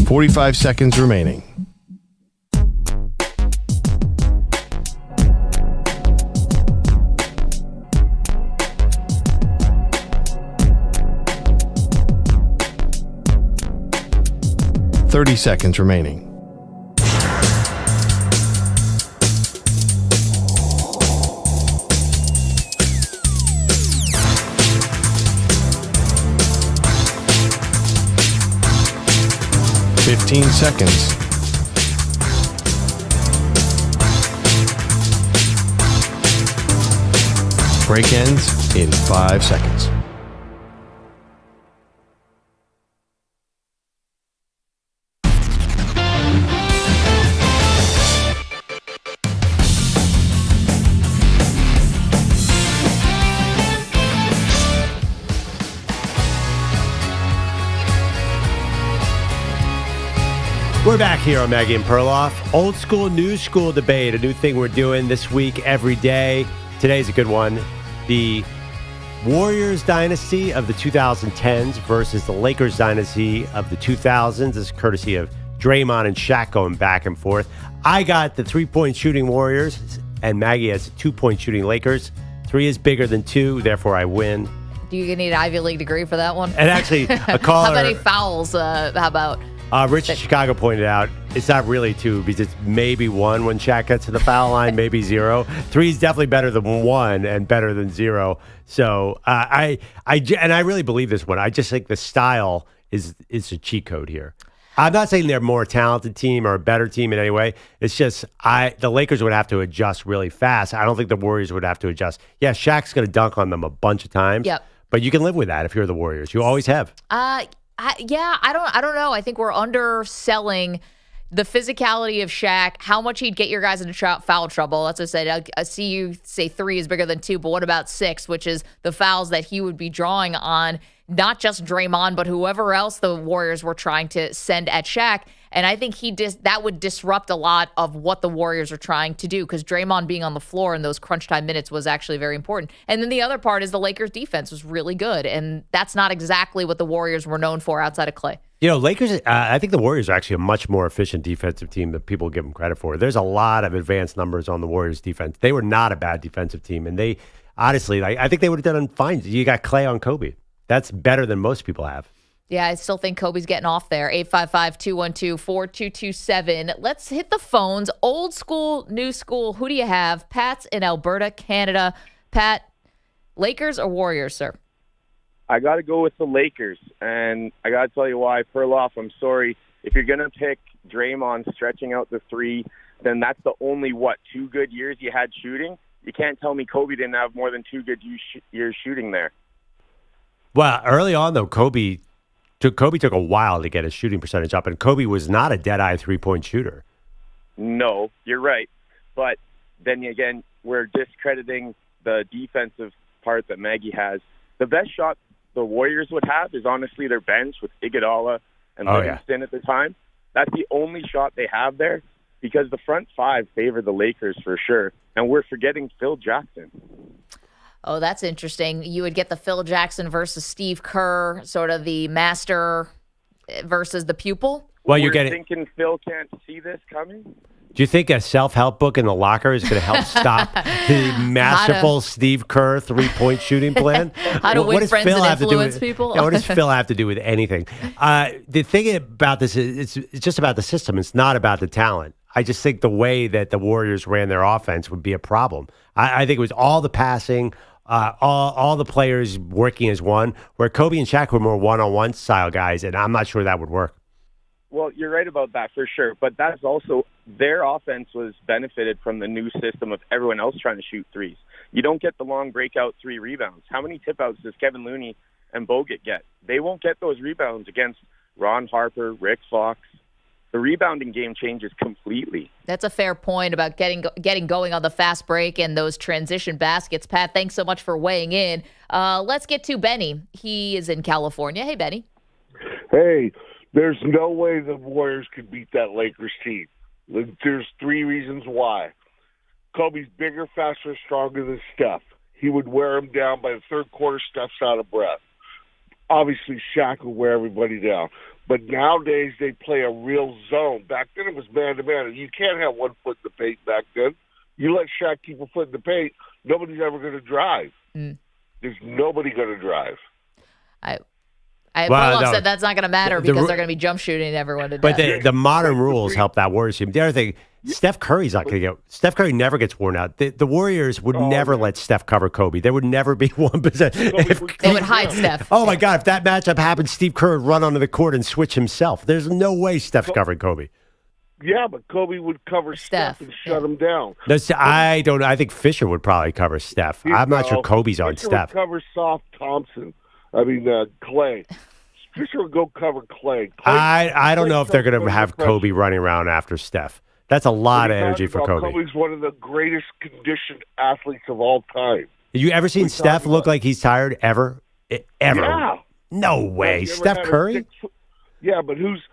$45 seconds remaining. $30 seconds remaining. $15 seconds. Break ends in 5 seconds. We're back here on Maggie and Perloff. Old school, new school debate, a new thing we're doing this week every day. Today's a good one. The Warriors dynasty of the 2010s versus the Lakers dynasty of the 2000s. This is courtesy of Draymond and Shaq going back and forth. I got the 3-point shooting Warriors, and Maggie has 2-point shooting Lakers. 3 is bigger than 2, therefore I win. Do you need an Ivy League degree for that one? And actually, a caller... How many fouls? How about... Rich in Chicago pointed out it's not really 2 because it's maybe 1 when Shaq gets to the foul line, maybe 0. 3 is definitely better than 1 and better than 0. So I really believe this one. I just think the style is a cheat code here. I'm not saying they're a more talented team or a better team in any way. It's just the Lakers would have to adjust really fast. I don't think the Warriors would have to adjust. Yeah, Shaq's going to dunk on them a bunch of times. Yep. But you can live with that if you're the Warriors. You always have. I don't know. I think we're underselling the physicality of Shaq, how much he'd get your guys into foul trouble. That's what I said. I see you say 3 is bigger than 2, but what about 6, which is the fouls that he would be drawing on not just Draymond, but whoever else the Warriors were trying to send at Shaq. And I think that would disrupt a lot of what the Warriors are trying to do, because Draymond being on the floor in those crunch time minutes was actually very important. And then the other part is the Lakers' defense was really good, and that's not exactly what the Warriors were known for outside of Clay. You know, Lakers, I think the Warriors are actually a much more efficient defensive team than people give them credit for. There's a lot of advanced numbers on the Warriors' defense. They were not a bad defensive team, and they, honestly, I think they would have done fine. You got Clay on Kobe. That's better than most people have. Yeah, I still think Kobe's getting off there. 855-212-4227. Let's hit the phones. Old school, new school. Who do you have? Pat's in Alberta, Canada. Pat, Lakers or Warriors, sir? I got to go with the Lakers, and I got to tell you why. Perloff, I'm sorry. If you're going to pick Draymond stretching out the 3, then that's the only, 2 good years you had shooting? You can't tell me Kobe didn't have more than 2 good years shooting there. Well, early on, though, Kobe took a while to get his shooting percentage up, and Kobe was not a dead-eye 3-point shooter. No, you're right. But then again, we're discrediting the defensive part that Maggie has. The best shot the Warriors would have is honestly their bench with Iguodala and Livingston at the time. That's the only shot they have there, because the front 5 favor the Lakers for sure. And we're forgetting Phil Jackson. Oh, that's interesting. You would get the Phil Jackson versus Steve Kerr, sort of the master versus the pupil. Well, you're thinking Phil can't see this coming? Do you think a self-help book in the locker is going to help stop the masterful Steve Kerr 3-point shooting plan? How to win friends and influence people? What does Phil have to do with anything? The thing about this is it's just about the system. It's not about the talent. I just think the way that the Warriors ran their offense would be a problem. I think it was all the passing, all the players working as one, where Kobe and Shaq were more one-on-one style guys, and I'm not sure that would work. Well, you're right about that for sure. But that's also their offense was benefited from the new system of everyone else trying to shoot threes. You don't get the long breakout 3 rebounds. How many tip-outs does Kevin Looney and Bogut get? They won't get those rebounds against Ron Harper, Rick Fox. The rebounding game changes completely. That's a fair point about getting going on the fast break and those transition baskets. Pat, thanks so much for weighing in. Let's get to Benny. He is in California. Hey, Benny. Hey, there's no way the Warriors could beat that Lakers team. There's 3 reasons why. Kobe's bigger, faster, stronger than Steph. He would wear him down by the third quarter. Steph's out of breath. Obviously, Shaq would wear everybody down. But nowadays, they play a real zone. Back then, it was man-to-man. You can't have 1 foot in the paint back then. You let Shaq keep a foot in the paint, nobody's ever going to drive. There's nobody going to drive. Perloff said that's not going to matter because they're going to be jump shooting everyone to death. But the modern rules help that Warriors team. The other thing, Steph Curry's not going to get. Steph Curry never gets worn out. The Warriors would never let Steph cover Kobe. There would never be 1%. They would hide Steph. Oh my God! If that matchup happened, Steve Kerr would run onto the court and switch himself. There's no way Steph's covering Kobe. Yeah, but Kobe would cover Steph and shut him down. I don't know. I think Fisher would probably cover Steph. I'm not sure Kobe's on Fisher Steph. Would cover Soft Thompson. Clay. Fisher would go cover Clay. I don't know if they're going to have Kobe running around after Steph. That's a lot of energy for Kobe. Kobe's one of the greatest conditioned athletes of all time. Have you ever seen Steph look like he's tired? Ever? Yeah. No way. Steph Curry? Yeah, but who's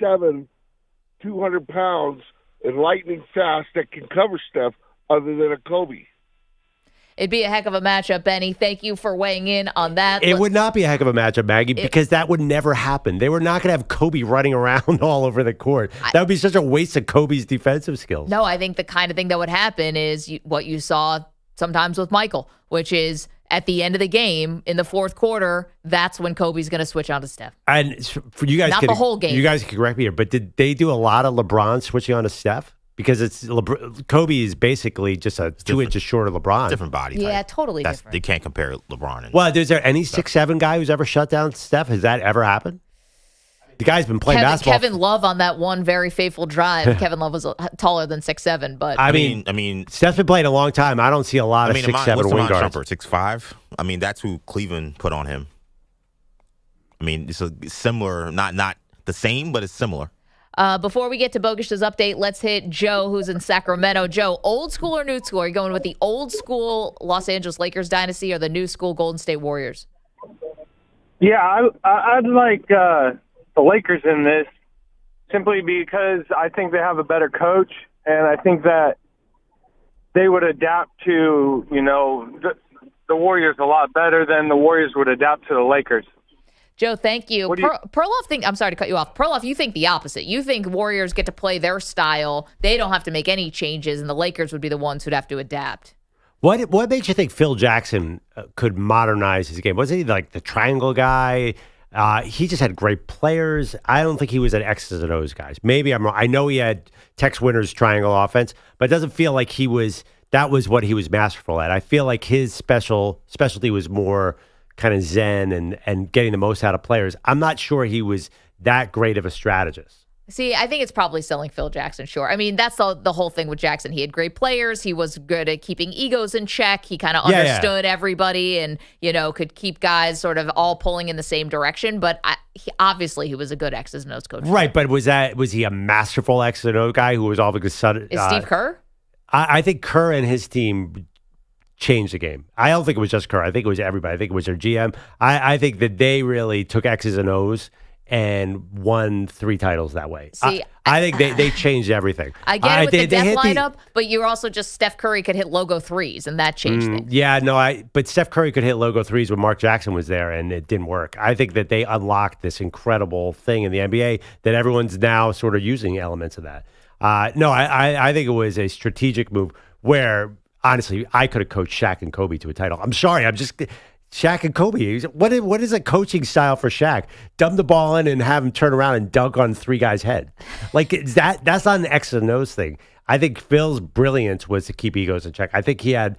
6'7", 200 pounds, and lightning fast that can cover Steph other than a Kobe? It'd be a heck of a matchup, Benny. Thank you for weighing in on that. It would not be a heck of a matchup, Maggie, because that would never happen. They were not going to have Kobe running around all over the court. That would be such a waste of Kobe's defensive skills. No, I think the kind of thing that would happen is what you saw sometimes with Michael, which is at the end of the game in the fourth quarter, that's when Kobe's going to switch on to Steph. And for you guys, not the whole game. You guys can correct me here, but did they do a lot of LeBron switching on to Steph? Because Kobe is basically just 2 inches short of LeBron. Different body type. Yeah, totally different. They can't compare LeBron. Well, is there any 6'7" guy who's ever shut down Steph? Has that ever happened? The guy's been playing basketball. Kevin Love on that one very faithful drive. Kevin Love was taller than 6'7", but I mean, Steph's been playing a long time. I don't see a lot of 6'7" wing guards. 6'5". I mean, that's who Cleveland put on him. I mean, it's a similar, not the same, but it's similar. Before we get to Bogusch's update, let's hit Joe, who's in Sacramento. Joe, old school or new school? Are you going with the old school Los Angeles Lakers dynasty or the new school Golden State Warriors? Yeah, I'd like the Lakers in this simply because I think they have a better coach, and I think that they would adapt to, the Warriors a lot better than the Warriors would adapt to the Lakers. Joe, thank you. Perloff I'm sorry to cut you off. Perloff, you think the opposite. You think Warriors get to play their style. They don't have to make any changes, and the Lakers would be the ones who'd have to adapt. What makes you think Phil Jackson could modernize his game? Wasn't he like the triangle guy? He just had great players. I don't think he was an X's and O's guy. Maybe I'm wrong. I know he had Tex Winter's triangle offense, but it doesn't feel like that was what he was masterful at. I feel like his specialty was more kind of zen and getting the most out of players. I'm not sure he was that great of a strategist. See, I think it's probably selling Phil Jackson short. I mean, that's the whole thing with Jackson. He had great players. He was good at keeping egos in check. He kind of understood everybody and, could keep guys sort of all pulling in the same direction. But obviously he was a good X's and O's coach. Right, but was he a masterful X's and O guy who was all of a sudden... Is Steve Kerr? I think Kerr and his team changed the game. I don't think it was just Kerr. I think it was everybody. I think it was their GM. I think that they really took X's and O's and won 3 titles that way. See, I think they changed everything. I get it with the death lineup, but you're also just Steph Curry could hit logo threes, and that changed things. Yeah, no, but Steph Curry could hit logo threes when Mark Jackson was there, and it didn't work. I think that they unlocked this incredible thing in the NBA that everyone's now sort of using elements of that. I think it was a strategic move where, honestly, I could have coached Shaq and Kobe to a title. I'm sorry, Shaq and Kobe. What is a coaching style for Shaq? Dump the ball in and have him turn around and dunk on 3 guys' head. Like that's not an X and O's thing. I think Phil's brilliance was to keep egos in check. I think he had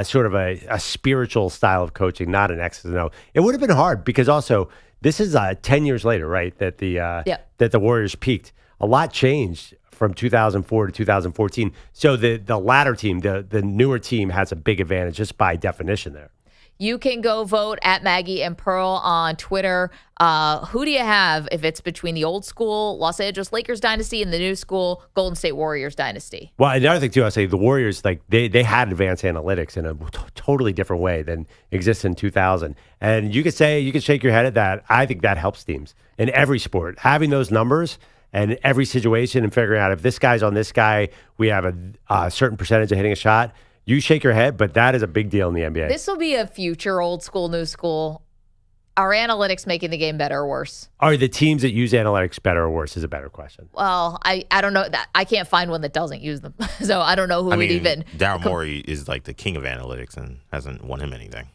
sort of a spiritual style of coaching, not an X and O. It would have been hard because also This is 10 years later, right? That the Warriors peaked. A lot changed from 2004 to 2014. So the latter team, the newer team, has a big advantage just by definition there. You can go vote at Maggie and Pearl on Twitter. Who do you have if it's between the old school Los Angeles Lakers dynasty and the new school Golden State Warriors dynasty? Well, another thing, too, I'll say the Warriors, like they had advanced analytics in a totally different way than exists in 2000. And you could shake your head at that. I think that helps teams in every sport. Having those numbers and every situation and figuring out if this guy's on this guy, we have a certain percentage of hitting a shot. You shake your head, but that is a big deal in the NBA. This will be a future old school, new school. Are analytics making the game better or worse? Are the teams that use analytics better or worse is a better question. Well, I don't know. I can't find one that doesn't use them. So I don't know who would even. Daryl Morey is like the king of analytics and hasn't won him anything.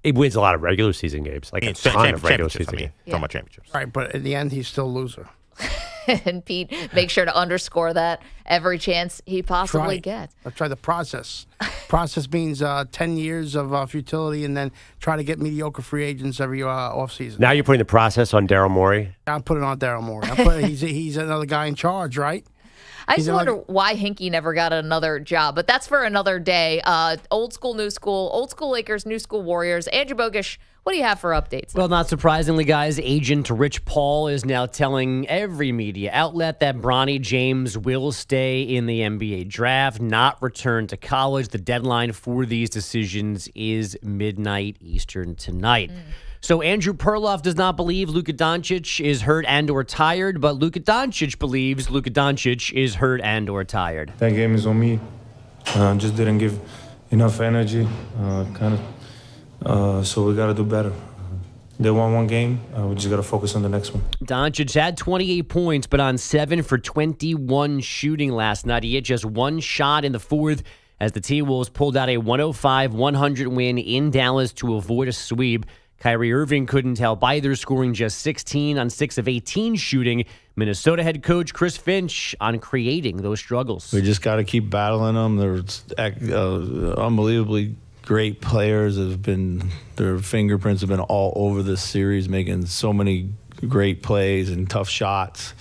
It wins a lot of regular season games, like a ton of regular season games. Talking about championships. Right, but in the end, he's still a loser. And Pete, make sure to underscore that every chance he possibly gets. Let's try the process. Process means 10 years of futility and then try to get mediocre free agents every offseason. Now you're putting the process on Daryl Morey? I'm putting it on Daryl Morey. He's another guy in charge, right? I just wonder why Hinkie never got another job, but that's for another day. Old school, new school, old school Lakers, new school Warriors. Andrew Bogusch, what do you have for updates? Well, not surprisingly, guys, agent Rich Paul is now telling every media outlet that Bronny James will stay in the NBA draft, not return to college. The deadline for these decisions is midnight Eastern tonight. So Andrew Perloff does not believe Luka Doncic is hurt and or tired, but Luka Doncic believes Luka Doncic is hurt and or tired. That game is on me. Just didn't give enough energy, so we got to do better. They won one game. We just got to focus on the next one. Doncic had 28 points, but on 7 for 21 shooting last night. He hit just one shot in the fourth as the T-Wolves pulled out a 105-100 win in Dallas to avoid a sweep. Kyrie Irving couldn't help either, scoring just 16 on 6 of 18 shooting. Minnesota head coach Chris Finch on creating those struggles. We just got to keep battling them. They're unbelievably great players. Their fingerprints have been all over this series, making so many great plays and tough shots.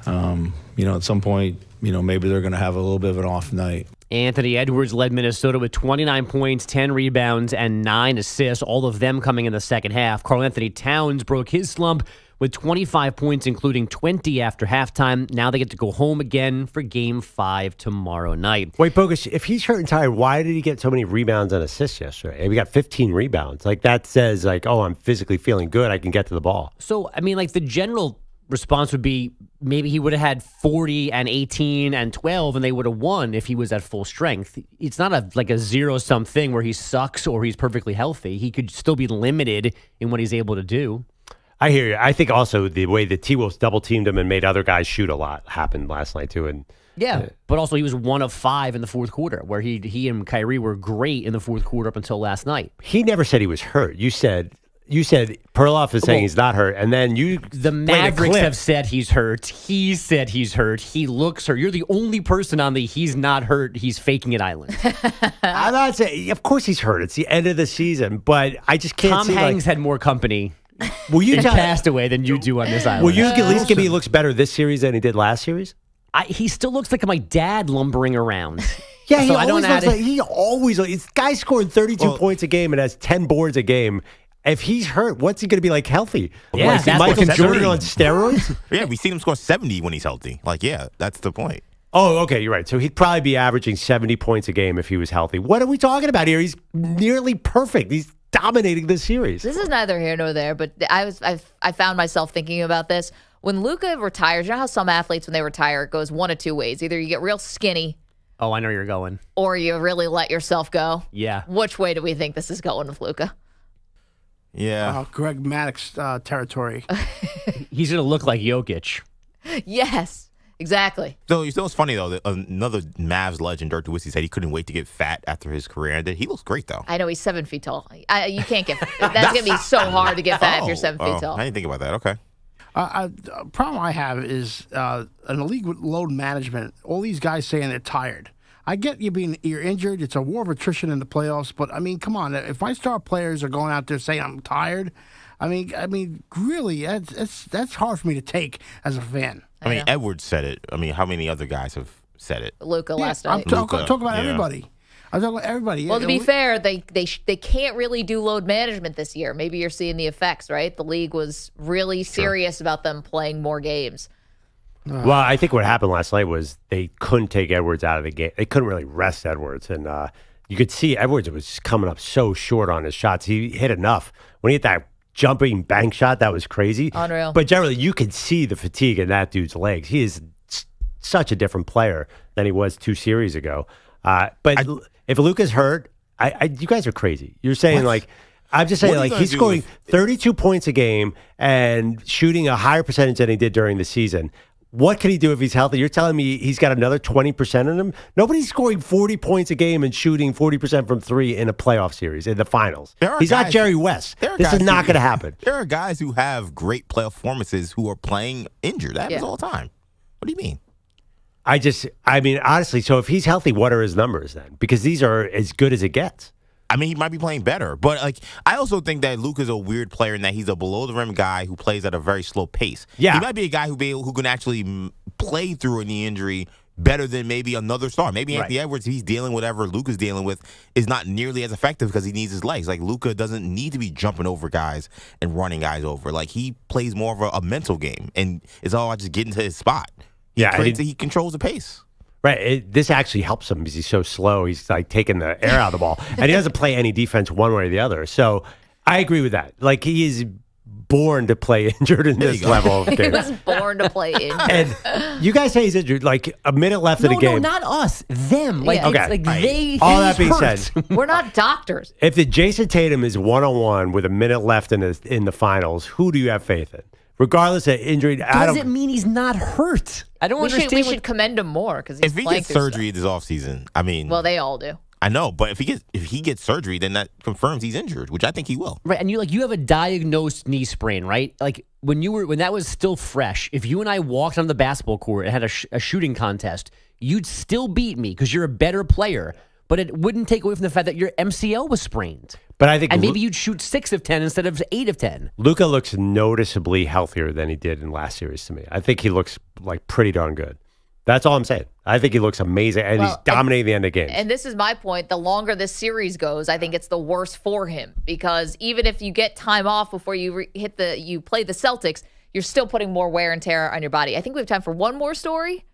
At some point, maybe they're going to have a little bit of an off night. Anthony Edwards led Minnesota with 29 points, 10 rebounds, and 9 assists, all of them coming in the second half. Karl-Anthony Towns broke his slump with 25 points, including 20 after halftime. Now they get to go home again for Game 5 tomorrow night. Wait, Bogusch, if he's hurt and tired, why did he get so many rebounds and assists yesterday? We got 15 rebounds. Like, that says, I'm physically feeling good. I can get to the ball. So, the general response would be maybe he would have had 40 and 18 and 12 and they would have won if he was at full strength. It's not a zero-sum thing where he sucks or he's perfectly healthy. He could still be limited in what he's able to do. I hear you. I think also the way the T-Wolves double-teamed him and made other guys shoot a lot happened last night too. And but also he was 1 of 5 in the fourth quarter, where he and Kyrie were great in the fourth quarter up until last night. He never said he was hurt. You said Perloff is saying he's not hurt, and then the Mavericks have said he's hurt. He said he's hurt. He looks hurt. You're the only person on the he's not hurt, he's faking it island. I'm not saying. Of course he's hurt. It's the end of the season, but I just can't. Tom Hanks had more company. In Castaway than you do on this island. Will you at least give me he looks better this series than he did last series? He still looks like my dad lumbering around. Yeah, he always. This guy's scoring 32 points a game and has 10 boards a game. If he's hurt, what's he going to be like healthy? Yeah, that's Michael Jordan on steroids? Yeah, we've seen him score 70 when he's healthy. That's the point. Oh, okay, you're right. So he'd probably be averaging 70 points a game if he was healthy. What are we talking about here? He's nearly perfect. He's dominating this series. This is neither here nor there, but I found myself thinking about this. When Luka retires, you know how some athletes, when they retire, it goes one of two ways. Either you get real skinny. Oh, I know you're going. Or you really let yourself go. Yeah. Which way do we think this is going with Luka? Yeah. Greg Maddox territory. He's going to look like Jokic. Yes, exactly. So you know what's funny, though? Another Mavs legend, Dirk Nowitzki, said he couldn't wait to get fat after his career ended. He looks great, though. I know, he's 7 feet tall. You can't get that's going to be so hard to get fat if you're 7 feet tall. I didn't think about that. Okay. Problem I have is an elite with load management. All these guys saying they're tired. I get you're injured. It's a war of attrition in the playoffs. But I mean, come on. If my star players are going out there saying I'm tired, I mean, really, that's hard for me to take as a fan. I mean, Edwards said it. I mean, how many other guys have said it? Luka last night. I'm talking about everybody. I'm talking about everybody. Well, to be fair, they can't really do load management this year. Maybe you're seeing the effects, right? The league was really serious about them playing more games. Well, I think what happened last night was they couldn't take Edwards out of the game. They couldn't really rest Edwards. And you could see Edwards was coming up so short on his shots. He hit enough. When he hit that jumping bank shot, that was crazy. Unreal. But generally, you could see the fatigue in that dude's legs. He is such a different player than he was 2 series ago. But if Luka's hurt, you guys are crazy. You're saying I'm just saying he's scoring 32 points a game and shooting a higher percentage than he did during the season. What can he do if he's healthy? You're telling me he's got another 20% in him? Nobody's scoring 40 points a game and shooting 40% from 3 in a playoff series, in the finals. He's not Jerry West. This is not going to happen. There are guys who have great playoff performances who are playing injured. That happens all the time. What do you mean? I mean, honestly, so if he's healthy, what are his numbers then? Because these are as good as it gets. I mean, he might be playing better, but I also think that Luka's a weird player in that he's a below the rim guy who plays at a very slow pace. Yeah, he might be a guy who can actually play through a knee injury better than maybe another star. Maybe Anthony Edwards, if he's dealing with whatever Luka's dealing with, is not nearly as effective because he needs his legs. Like Luka doesn't need to be jumping over guys and running guys over. Like he plays more of a mental game, and it's all about just getting to his spot. He controls the pace. Right. This actually helps him because he's so slow. He's like taking the air out of the ball. And he doesn't play any defense one way or the other. So I agree with that. Like he is born to play injured in this level of game. He was born to play injured. And you guys say he's injured, like a minute left in the game. No, not us. Them. Like, they. All that being said, we're not doctors. If the Jason Tatum is 1-on-1 with a minute left in the finals, who do you have faith in? Regardless of injury, does it mean he's not hurt? I don't understand. We should commend him more because if he gets surgery this offseason, I mean, well, they all do. I know, but if he gets surgery, then that confirms he's injured, which I think he will. Right, and you have a diagnosed knee sprain, right? Like when that was still fresh. If you and I walked on the basketball court and had a shooting contest, you'd still beat me because you're a better player. But it wouldn't take away from the fact that your MCL was sprained. But I think, and maybe you'd shoot 6 of 10 instead of 8 of 10. Luka looks noticeably healthier than he did in last series to me. I think he looks like pretty darn good. That's all I'm saying. I think he looks amazing, and he's dominating the end of games. And this is my point. The longer this series goes, I think it's the worse for him because even if you get time off before you you play the Celtics, you're still putting more wear and tear on your body. I think we have time for one more story.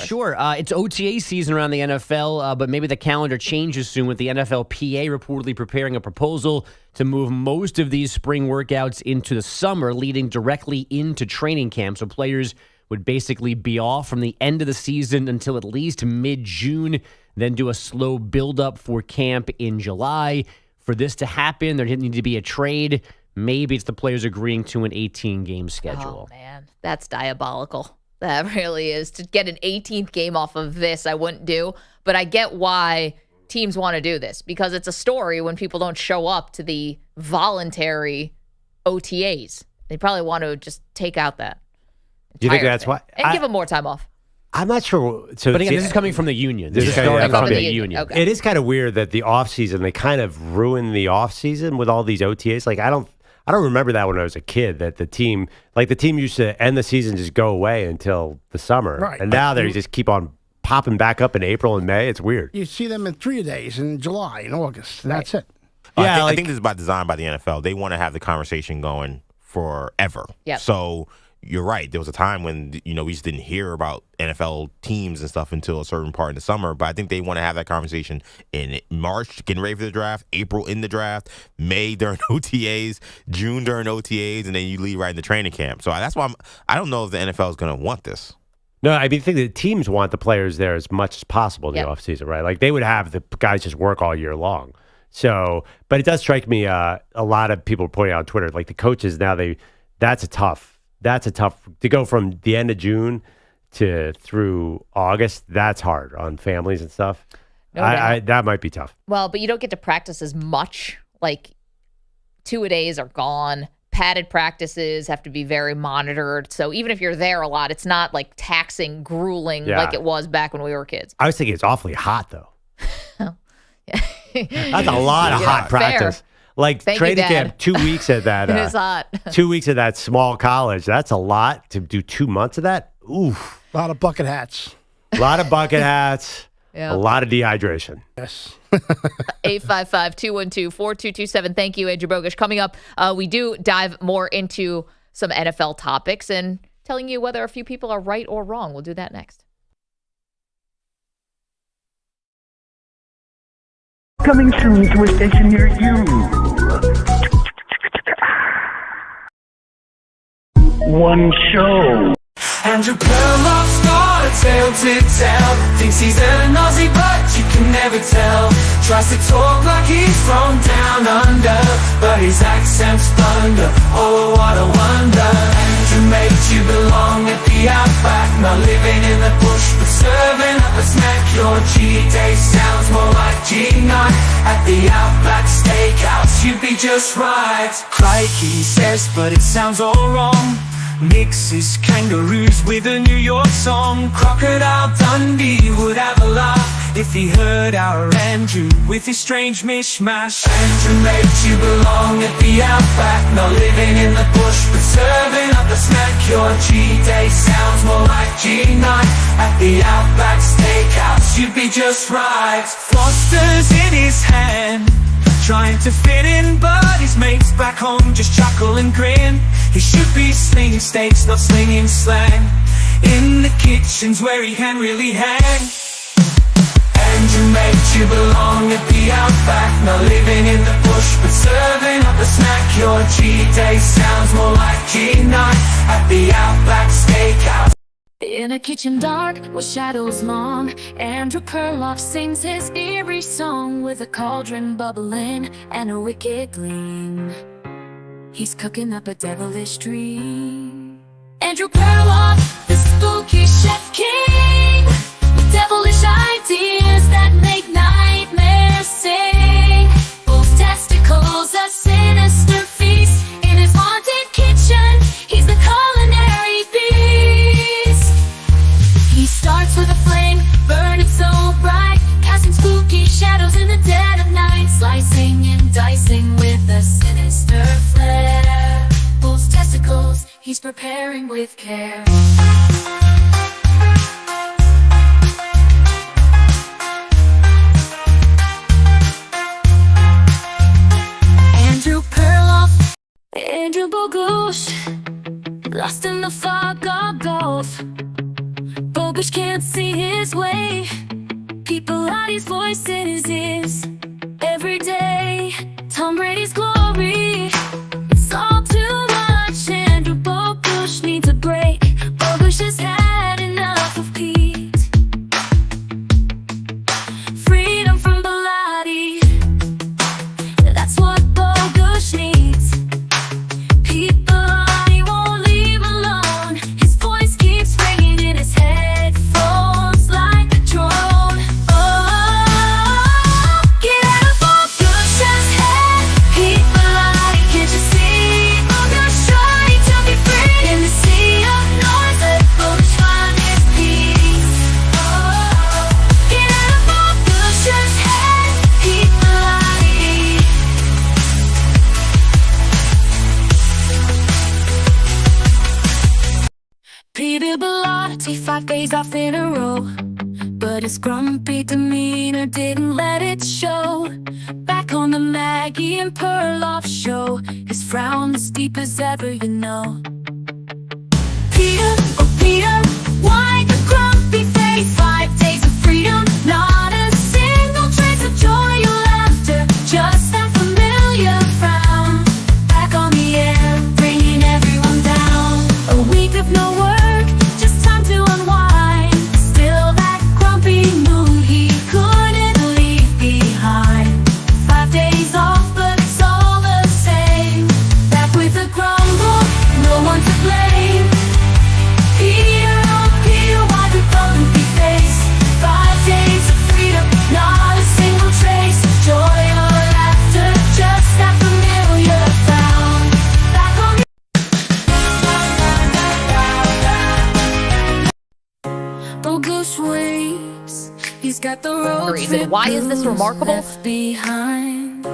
Sure. It's OTA season around the NFL, but maybe the calendar changes soon with the NFLPA reportedly preparing a proposal to move most of these spring workouts into the summer, leading directly into training camp. So players would basically be off from the end of the season until at least mid-June, then do a slow build-up for camp in July. For this to happen, there didn't need to be a trade. Maybe it's the players agreeing to an 18-game schedule. Oh, man. That's diabolical. That really is. To get an 18th game off of this, I wouldn't do. But I get why teams want to do this because it's a story when people don't show up to the voluntary OTAs. They probably want to just take out that. Do you think that's why? And give them more time off. I'm not sure. So but again, this is coming from the union. This is starting from the union. Okay. It is kind of weird that the offseason, they kind of ruined the offseason with all these OTAs. Like, I don't remember that when I was a kid, that the team used to end the season, just go away until the summer. Right. And now they just keep on popping back up in April and May. It's weird. You see them in 3 days in July and August. That's it. Yeah, I think this is by design by the NFL. They want to have the conversation going forever. Yep. So you're right. There was a time when, we just didn't hear about NFL teams and stuff until a certain part in the summer. But I think they want to have that conversation in March, getting ready for the draft, April in the draft, May during OTAs, June during OTAs, and then you lead right into training camp. So that's why I don't know if the NFL is going to want this. No, I mean, I think the teams want the players there as much as possible in the offseason, right? Like, they would have the guys just work all year long. So, but it does strike me, a lot of people pointing out on Twitter, like the coaches now, that's a tough, to go from the end of June through August. That's hard on families and stuff. That might be tough. Well, but you don't get to practice as much. Like 2-a-days are gone. padded practices have to be very monitored. So even if you're there a lot, it's not like taxing, grueling like it was back when we were kids. I was thinking it's awfully hot, though. That's a lot of hot practice. Fair. Like Thank training you, camp, 2 weeks at that. It is hot. 2 weeks at that small college. That's a lot to do 2 months of that. Oof. A lot of bucket hats. A lot of bucket hats. Yeah. A lot of dehydration. Yes. 855-212-4227. Thank you, Andrew Bogusch. Coming up, we do dive more into some NFL topics and telling you whether a few people are right or wrong. We'll do that next. Coming soon to a station near you. One show. Andrew Perloff's got a tale to tell. Thinks he's an Aussie, but you can never tell. Tries to talk like he's from down under, but his accent's thunder. Oh, what a wonder. Andrew makes you belong at the Outback. Not living in the bush, but serving up a snack. Your cheat day sounds more like G9 at the Outback Steakhouse. You'd be just right. Crikey says, but it sounds all wrong. Mixes kangaroos with a New York song. Crocodile Dundee would have a laugh if he heard our Andrew with his strange mishmash. Andrew makes you belong at the Outback. Not living in the bush, but serving up a snack. Your cheat day sounds more like G9 at the Outback Steakhouse. You'd be just right. Foster's in his hand, trying to fit in, but his mates back home just chuckle and grin. He should be slinging steaks, not slinging slang. In the kitchen's where he can really hang. Andrew makes you belong at the Outback. Not living in the bush, but serving up a snack. Your cheat day sounds more like G9 at the Outback Steakhouse. In a kitchen dark with shadows long, Andrew Perloff sings his eerie song with a cauldron bubbling and a wicked gleam. He's cooking up a devilish dream. Andrew Perloff, the spooky chef king, with devilish ideas that make nightmares sing. Both testicles, a sinister feast. In his haunted kitchen, he's the culinary beast. He starts with a flame, burning so bright, casting spooky shadows in the dead of night, slicing and dicing with a sinister flair. Bull's testicles, he's preparing with care. Andrew Perloff, Andrew Bogusch, lost in the fog of golf. Bogusch can't see his way. People out his voice in his ears every day. Tom Brady's glory, it's all too much. Andrew Bogusch needs a break. Bogusch has had enough of Pete. Freedom from Bilotti, that's what Bogusch needs. People he won't leave alone. His voice keeps ringing in his headphones like a drone. Oh, get out of Bogusch's head. People can't you see? Bogusch trying to be free in the sea of noise. Let Bogusch find his peace. Oh, get out of Bogusch's head. People Peter Bilotti, 5 days off in a row, but his grumpy demeanor didn't let it show. Back on the Maggie and Perloff show, his frown as deep as ever, you know. Peter, oh Peter, why the grumpy face? 5 days of freedom, not a single trace of joy or laughter, just that familiar frown. Back on the air, bringing everyone down. A week of no work, just time to unwind. Still that grumpy mood he couldn't leave behind. 5 days off, but it's all the same. Back with a grumble, no one to blame. Peter, oh Peter, why the grumpy face? 5 days of got the road reason. Why is this remarkable? left behind,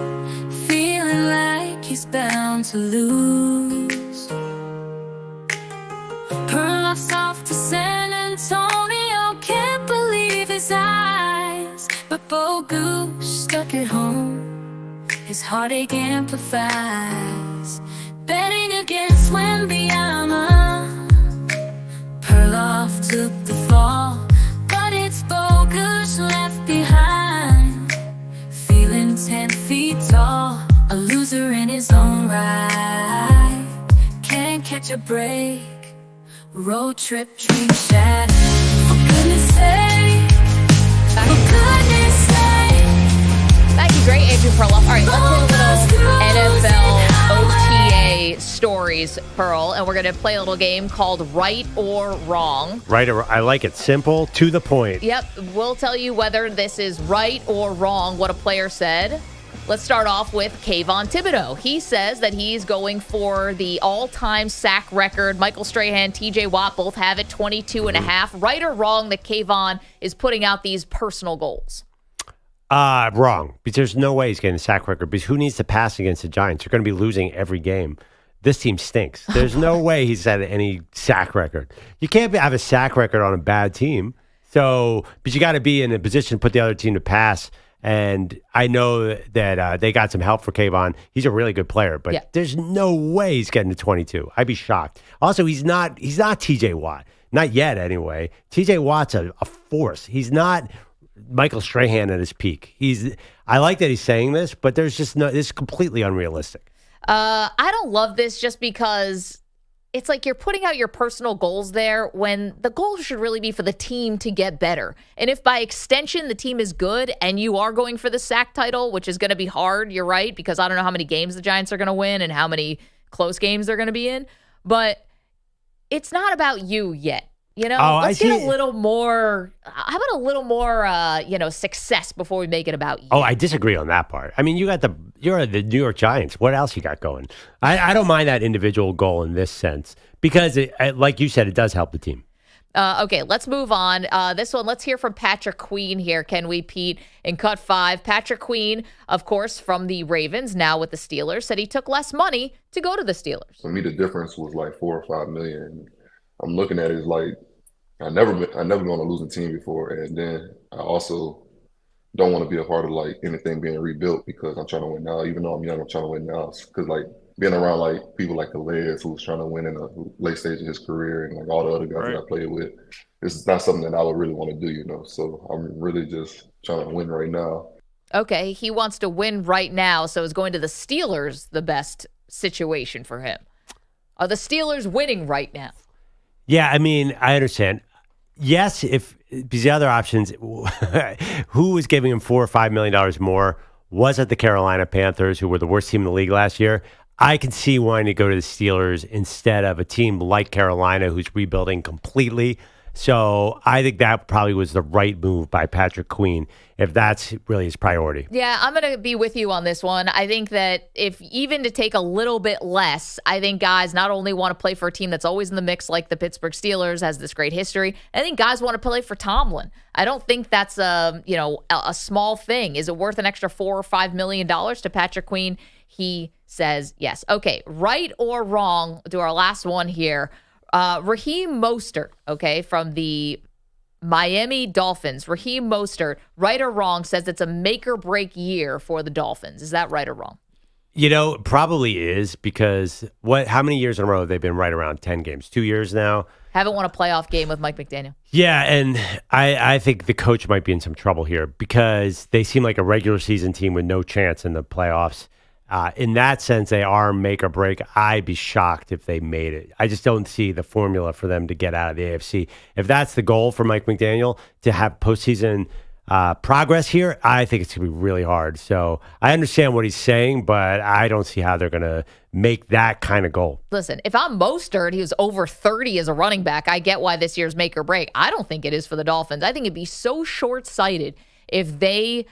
feeling like he's bound to lose. Perloff's off to San Antonio, can't believe his eyes. But Bogusch stuck at home, his heartache amplifies. Betting against Wembyama, Perloff took the fall, but it's Bogusch left behind, feeling 10 feet tall, a loser in his own right. Can't catch a break, road trip dream shattered. For goodness sake, for goodness sake. Thank you, great Andrew Perloff. All right, let's hit a little NFL OTA stories, Pearl, and we're going to play a little game called Right or Wrong. Right or I like it. Simple, to the point. Yep, we'll tell you whether this is right or wrong, what a player said. Let's start off with Kayvon Thibodeau. He says that he's going for the all-time sack record. Michael Strahan, TJ Watt both have it, 22 and a half. Right or wrong that Kayvon is putting out these personal goals? Wrong. Because there's no way he's getting a sack record. Because who needs to pass against the Giants? They're going to be losing every game. This team stinks. There's no way he's at any sack record. You can't have a sack record on a bad team. So, but you got to be in a position to put the other team to pass. And I know that they got some help for Kayvon. He's a really good player, but there's no way he's getting to 22. I'd be shocked. Also, he's not TJ Watt. Not yet, anyway. TJ Watt's a force. He's not Michael Strahan at his peak. I like that he's saying this, but there's just no. This is completely unrealistic. I don't love this just because it's like you're putting out your personal goals there when the goal should really be for the team to get better. And if by extension the team is good and you are going for the sack title, which is going to be hard, you're right, because I don't know how many games the Giants are going to win and how many close games they're going to be in. But it's not about you yet. You know, let's get a little more. How about a little more, success before we make it about you? Oh, I disagree on that part. I mean, you're the New York Giants. What else you got going? I don't mind that individual goal in this sense because, like you said, it does help the team. Okay, let's move on. This one, let's hear from Patrick Queen here. Can we, Pete? In cut 5, Patrick Queen, of course, from the Ravens, now with the Steelers, said he took less money to go to the Steelers. For me, the difference was like $4 or $5 million. I'm looking at it as like I never been on a losing team before, and then I also don't want to be a part of like anything being rebuilt because I'm trying to win now. Even though I'm young, I'm trying to win now. Because like being around like people like Calais, who's trying to win in a late stage of his career, and like all the other guys that I played with, this is not something that I would really want to do, you know. So I'm really just trying to win right now. Okay, he wants to win right now, so is going to the Steelers the best situation for him? Are the Steelers winning right now? Yeah, I mean, I understand. Yes, if because the other options, who was giving him $4 or $5 million more? Was it the Carolina Panthers, who were the worst team in the league last year? I can see wanting to go to the Steelers instead of a team like Carolina, who's rebuilding completely. So I think that probably was the right move by Patrick Queen, if that's really his priority. Yeah, I'm going to be with you on this one. I think that if even to take a little bit less, I think guys not only want to play for a team that's always in the mix like the Pittsburgh Steelers, has this great history. I think guys want to play for Tomlin. I don't think that's a small thing. Is it worth an extra $4 or $5 million to Patrick Queen? He says yes. Okay, right or wrong, do our last one here. Raheem Mostert, okay, from the Miami Dolphins. Raheem Mostert, right or wrong, says it's a make or break year for the Dolphins. Is that right or wrong? You know, it probably is because how many years in a row have they been right around 10 games? 2 years now? Haven't won a playoff game with Mike McDaniel. Yeah, and I think the coach might be in some trouble here because they seem like a regular season team with no chance in the playoffs. In that sense, they are make or break. I'd be shocked if they made it. I just don't see the formula for them to get out of the AFC. If that's the goal for Mike McDaniel, to have postseason progress here, I think it's going to be really hard. So I understand what he's saying, but I don't see how they're going to make that kind of goal. Listen, if I'm Mostert, he was over 30 as a running back. I get why this year's make or break. I don't think it is for the Dolphins. I think it'd be so short-sighted if they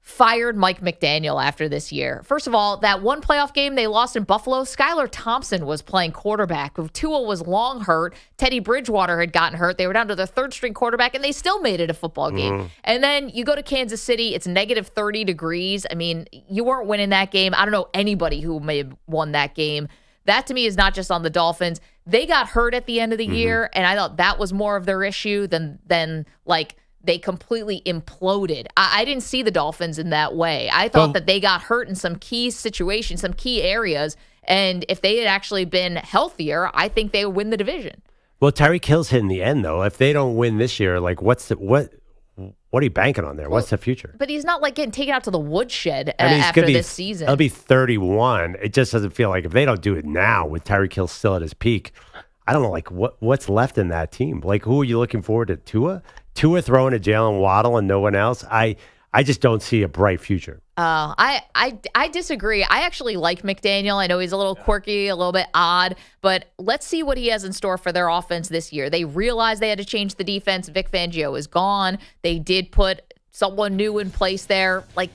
fired Mike McDaniel after this year. First of all, that one playoff game they lost in Buffalo, Skylar Thompson was playing quarterback. Tua was long hurt. Teddy Bridgewater had gotten hurt. They were down to their third-string quarterback, and they still made it a football game. And then you go to Kansas City. It's negative 30 degrees. I mean, you weren't winning that game. I don't know anybody who may have won that game. That, to me, is not just on the Dolphins. They got hurt at the end of the year, and I thought that was more of their issue than like, they completely imploded. I didn't see the Dolphins in that way. I thought that they got hurt in some key situations, some key areas, and if they had actually been healthier, I think they would win the division. Well, Tyreek Hill's hit in the end, though. If they don't win this year, like, what are you banking on there? What's the future? But he's not like getting taken out to the woodshed after this season. He'll be 31. It just doesn't feel like if they don't do it now with Tyreek Hill still at his peak, I don't know, like, what's left in that team? Like, who are you looking forward to? Tua throwing to Jalen Waddle and no one else? I just don't see a bright future. I disagree. I actually like McDaniel. I know he's a little quirky, a little bit odd, but let's see what he has in store for their offense this year. They realized they had to change the defense. Vic Fangio is gone. They did put someone new in place there. Like,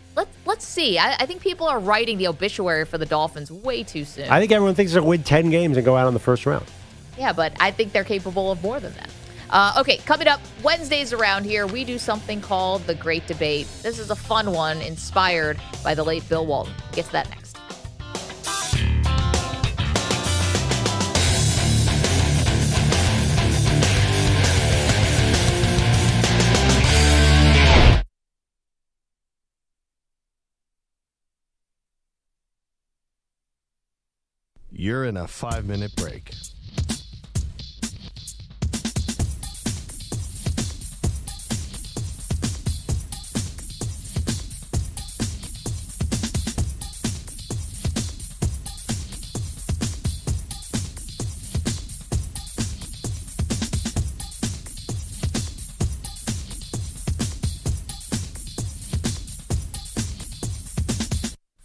let's see. I think people are writing the obituary for the Dolphins way too soon. I think everyone thinks they'll win 10 games and go out in the first round. Yeah, but I think they're capable of more than that. Okay, coming up, Wednesdays around here, we do something called The Great Debate. This is a fun one inspired by the late Bill Walton. Get to that next. You're in a 5-minute break.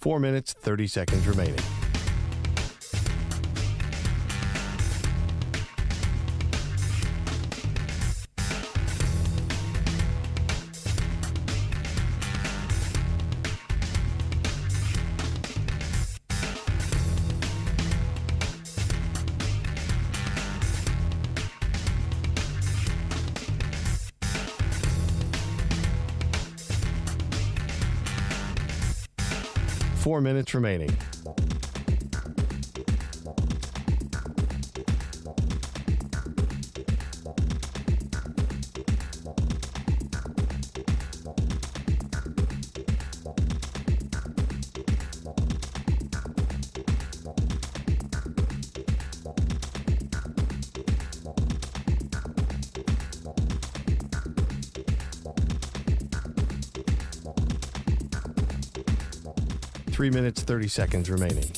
Four minutes, 30 seconds remaining. Four minutes remaining. Three minutes, 30 seconds remaining.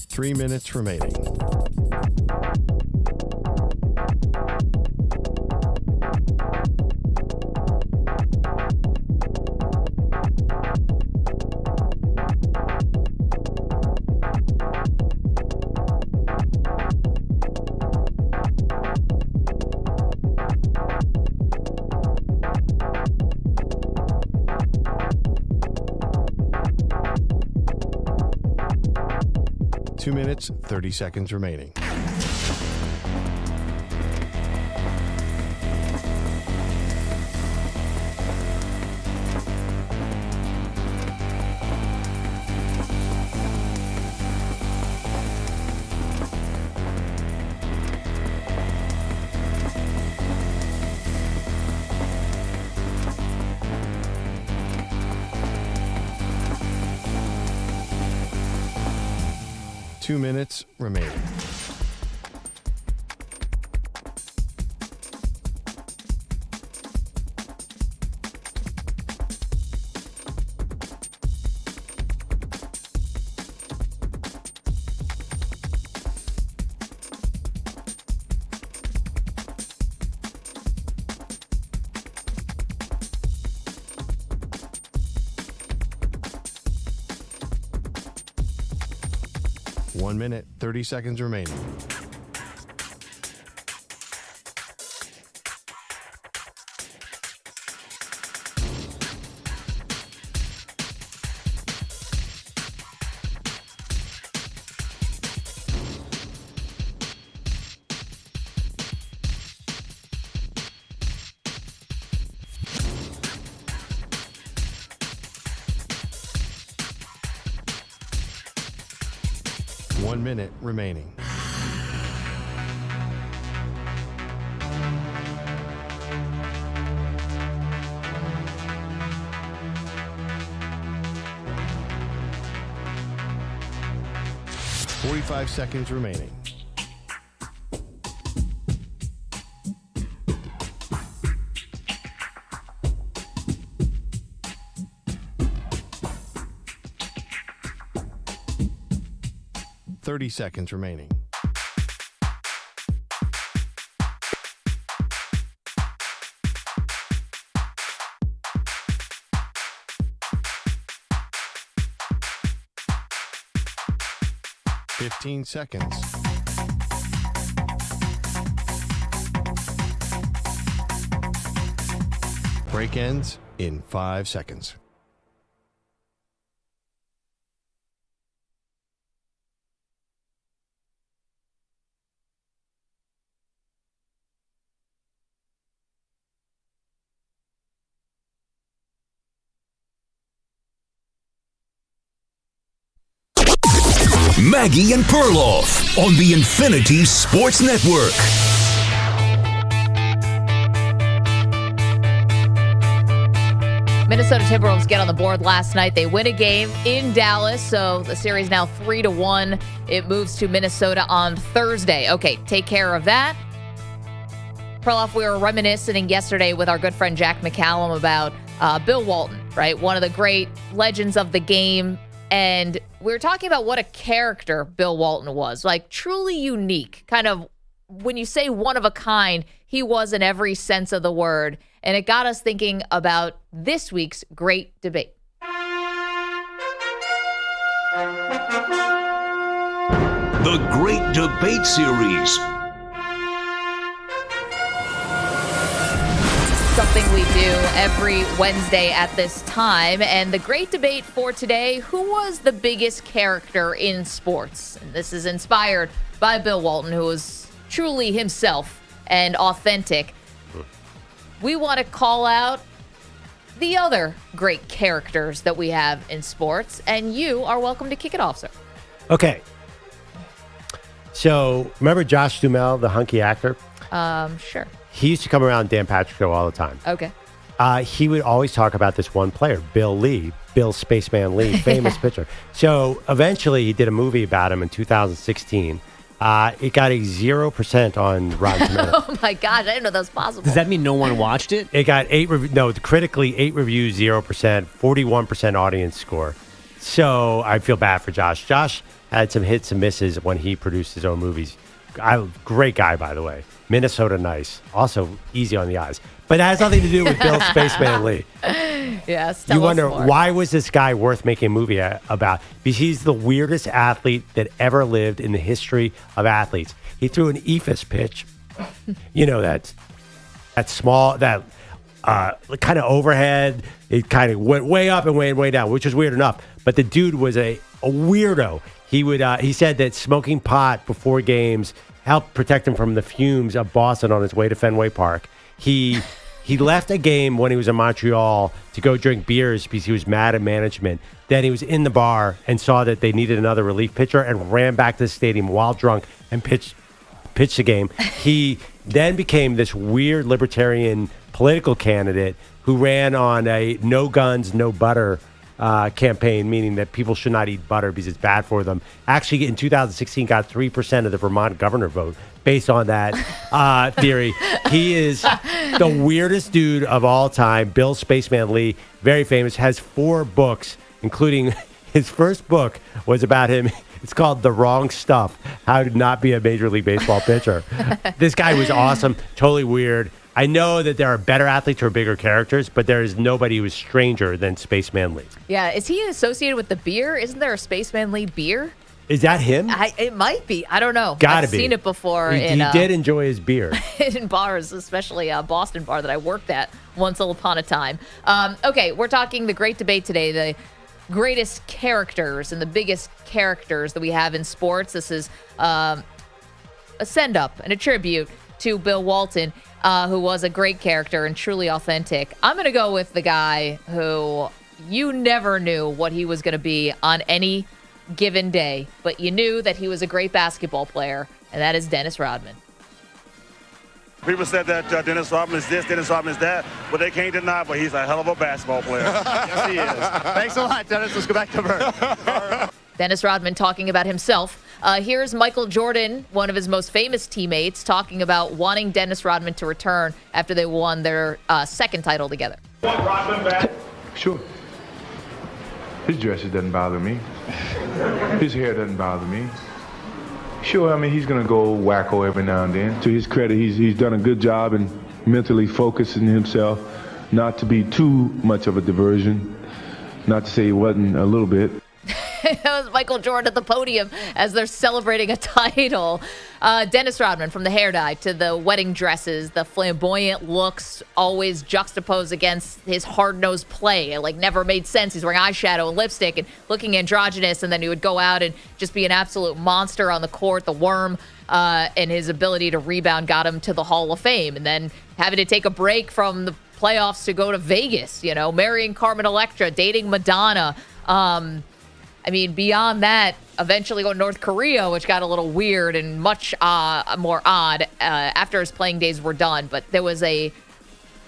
Three minutes remaining. Two minutes, 30 seconds remaining. Two minutes remaining. 1 minute, 30 seconds remaining. One minute remaining. Forty-five seconds remaining. Seconds remaining. Fifteen seconds. Break ends in 5 seconds. Maggie and Perloff on the Infinity Sports Network. Minnesota Timberwolves get on the board last night. They win a game in Dallas, so the series now 3-1. It moves to Minnesota on Thursday. Okay, take care of that. Perloff, we were reminiscing yesterday with our good friend Jack McCallum about Bill Walton, right? One of the great legends of the game. And we were talking about what a character Bill Walton was, like truly unique. Kind of when you say one of a kind, he was in every sense of the word. And it got us thinking about this week's great debate. The Great Debate Series. Something we do every Wednesday at this time. And the great debate for today, who was the biggest character in sports? And this is inspired by Bill Walton, who was truly himself and authentic. We want to call out the other great characters that we have in sports, and you are welcome to kick it off, sir. Okay. So, remember Josh Duhamel, the hunky actor? Sure. He used to come around Dan Patrick's show all the time. Okay. He would always talk about this one player, Bill Spaceman Lee, famous pitcher. So eventually he did a movie about him in 2016. It got a 0% on Rotten Tomatoes. Oh my gosh, I didn't know that was possible. Does that mean no one watched it? It got critically 8 reviews, 0%, 41% audience score. So I feel bad for Josh. Josh had some hits and misses when he produced his own movies. Great guy, by the way. Minnesota nice. Also easy on the eyes. But it has nothing to do with Bill Spaceman Lee. Yes. You wonder, why was this guy worth making a movie about? Because he's the weirdest athlete that ever lived in the history of athletes. He threw an ephus pitch. You know, that small, that kind of overhead. It kind of went way up and way down, which is weird enough. But the dude was a weirdo. He said that smoking pot before games helped protect him from the fumes of Boston on his way to Fenway Park. He left a game when he was in Montreal to go drink beers because he was mad at management. Then he was in the bar and saw that they needed another relief pitcher and ran back to the stadium while drunk and pitched the game. He then became this weird libertarian political candidate who ran on a no guns, no butter campaign, meaning that people should not eat butter because it's bad for them. Actually, in 2016, got 3% of the Vermont governor vote based on that theory. He is the weirdest dude of all time. Bill Spaceman Lee, very famous, has 4 books, including his first book was about him. It's called The Wrong Stuff, How to Not Be a Major League Baseball Pitcher. This guy was awesome, totally weird. I know that there are better athletes who are bigger characters, but there is nobody who is stranger than Spaceman Lee. Yeah, is he associated with the beer? Isn't there a Spaceman Lee beer? Is that him? It might be. I don't know. Gotta I've be. seen it before. He did enjoy his beer. In bars, especially a Boston bar that I worked at once upon a time. Okay, we're talking the great debate today, the greatest characters and the biggest characters that we have in sports. This is a send-up and a tribute to Bill Walton, who was a great character and truly authentic. I'm going to go with the guy who you never knew what he was going to be on any given day, but you knew that he was a great basketball player, and that is Dennis Rodman. People said that Dennis Rodman is this, Dennis Rodman is that, but they can't deny, but he's a hell of a basketball player. Yes, he is. Thanks a lot, Dennis. Let's go back to Bert. Dennis Rodman talking about himself. Here's Michael Jordan, one of his most famous teammates, talking about wanting Dennis Rodman to return after they won their second title together. Want Rodman back? Sure. His dresses doesn't bother me. His hair doesn't bother me. Sure, I mean, he's going to go wacko every now and then. To his credit, he's done a good job in mentally focusing himself, not to be too much of a diversion, not to say he wasn't a little bit. That was Michael Jordan at the podium as they're celebrating a title. Dennis Rodman, from the hair dye to the wedding dresses, the flamboyant looks always juxtaposed against his hard-nosed play. It never made sense. He's wearing eyeshadow and lipstick and looking androgynous, and then he would go out and just be an absolute monster on the court. The worm and his ability to rebound got him to the Hall of Fame. And then having to take a break from the playoffs to go to Vegas, marrying Carmen Electra, dating Madonna. Beyond that, eventually go to North Korea, which got a little weird and much more odd after his playing days were done. But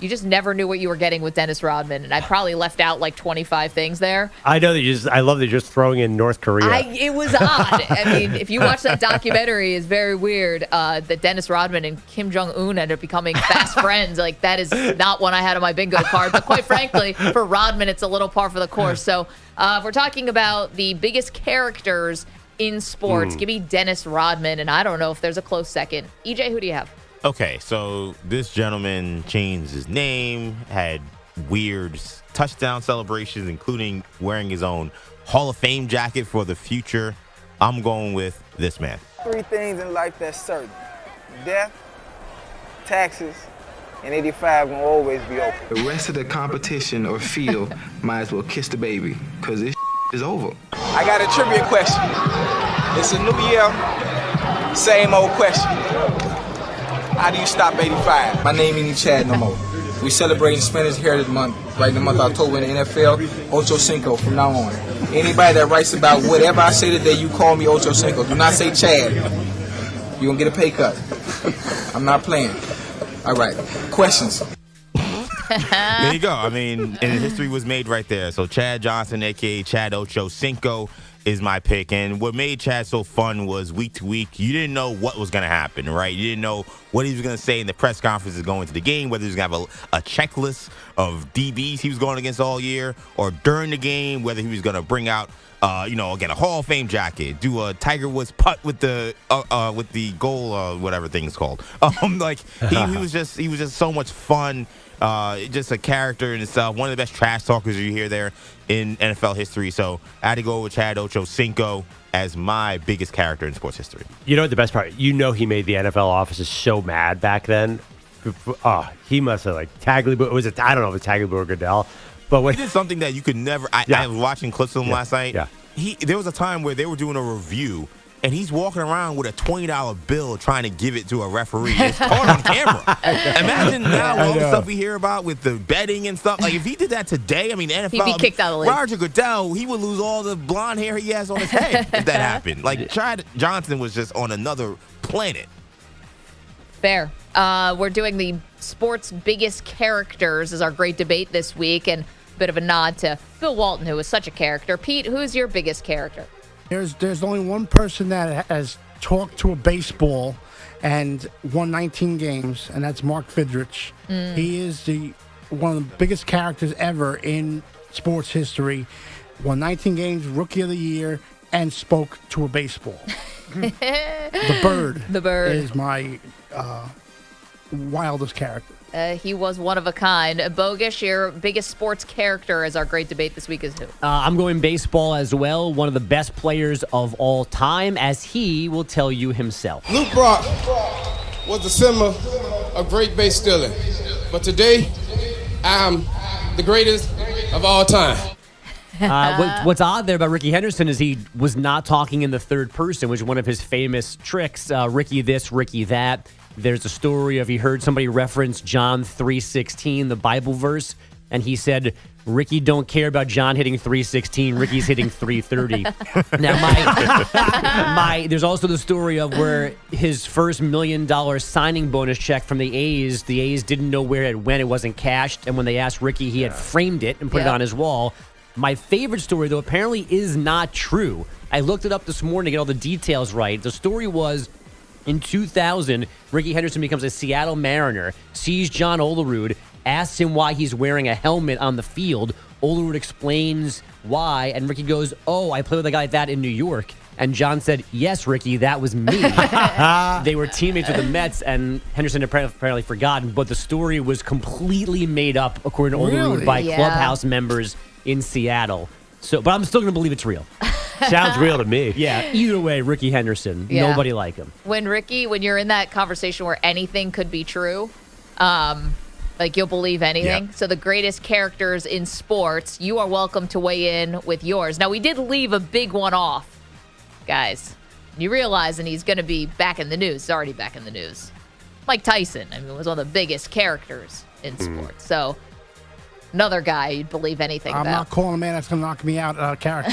you just never knew what you were getting with Dennis Rodman. And I probably left out 25 things there. I know that I love that you're just throwing in North Korea. It was odd. If you watch that documentary, it's very weird that Dennis Rodman and Kim Jong-un ended up becoming fast friends. That is not one I had on my bingo card. But quite frankly, for Rodman, it's a little par for the course. So if we're talking about the biggest characters in sports, give me Dennis Rodman. And I don't know if there's a close second. EJ, who do you have? Okay, so this gentleman changed his name, had weird touchdown celebrations, including wearing his own Hall of Fame jacket for the future. I'm going with this man. 3 things in life that's certain: death, taxes, and 85 will always be open. The rest of the competition or field might as well kiss the baby, because this is over. I got a trivia question. It's a new year, same old question. How do you stop 85? My name ain't Chad no more. We celebrating Spanish Heritage Month, right in the month of October in the NFL, Ocho Cinco from now on. Anybody that writes about whatever I say today, you call me Ocho Cinco. Do not say Chad. You're going to get a pay cut. I'm not playing. All right. Questions? There you go. And history was made right there. So Chad Johnson, a.k.a. Chad Ocho Cinco, is my pick. And what made Chad so fun was week to week, you didn't know what was going to happen, right? You didn't know what he was going to say in the press conferences going to the game, whether he was going to have a checklist of DBs he was going against all year, or during the game, whether he was going to bring out, again, a Hall of Fame jacket, do a Tiger Woods putt with the goal, whatever thing is called. He was just so much fun. Just a character in itself, one of the best trash talkers you hear there in NFL history. So I had to go with Chad Ocho Cinco as my biggest character in sports history. You know what the best part? He made the NFL offices so mad back then. He must have Tagliabue. I don't know if it's Tagliabue or Goodell, but he did something that you could never. I was watching clips of him last night. Yeah. There was a time where they were doing a review, and he's walking around with a $20 bill trying to give it to a referee. It's caught on camera. Imagine now all the stuff we hear about with the betting and stuff. If he did that today, the NFL, he'd be kicked out of the league. Roger Goodell, he would lose all the blonde hair he has on his head if that happened. Chad Johnson was just on another planet. Fair. We're doing the sports biggest characters as our great debate this week, and a bit of a nod to Bill Walton, who was such a character. Pete, who's your biggest character? There's only one person that has talked to a baseball and won 19 games, and that's Mark Fidrich. He is one of the biggest characters ever in sports history. Won 19 games, Rookie of the Year, and spoke to a baseball. The Bird. The Bird is my wildest character. He was one of a kind. Bogusch, your biggest sports character as our great debate this week is who? I'm going baseball as well. One of the best players of all time, as he will tell you himself. Luke Brock was the symbol of great base stealing. But today, I am the greatest of all time. What's odd there about Ricky Henderson is he was not talking in the third person, which is one of his famous tricks. Ricky this, Ricky that. There's a story of he heard somebody reference John 3:16, the Bible verse, and he said, Ricky don't care about John hitting 3:16. Ricky's hitting 3:30. Now, there's also the story of where his first $1 million signing bonus check from the A's didn't know where it went. It wasn't cashed. And when they asked Ricky, he had framed it and put it on his wall. My favorite story, though, apparently is not true. I looked it up this morning to get all the details right. The story was, in 2000, Ricky Henderson becomes a Seattle Mariner, sees John Olerud, asks him why he's wearing a helmet on the field. Olerud explains why, and Ricky goes, oh, I played with a guy like that in New York. And John said, yes, Ricky, that was me. They were teammates with the Mets, and Henderson had apparently forgotten, but the story was completely made up, according to Olerud, by clubhouse members in Seattle. So, but I'm still going to believe it's real. Sounds real to me. Yeah, either way, Ricky Henderson, nobody like him. When you're in that conversation where anything could be true, like you'll believe anything. Yeah. So the greatest characters in sports, you are welcome to weigh in with yours. Now, we did leave a big one off, guys. You realize, and he's going to be back in the news. He's already back in the news. Mike Tyson, was one of the biggest characters in sports. So another guy you'd believe anything about. I'm not calling a man that's going to knock me out character.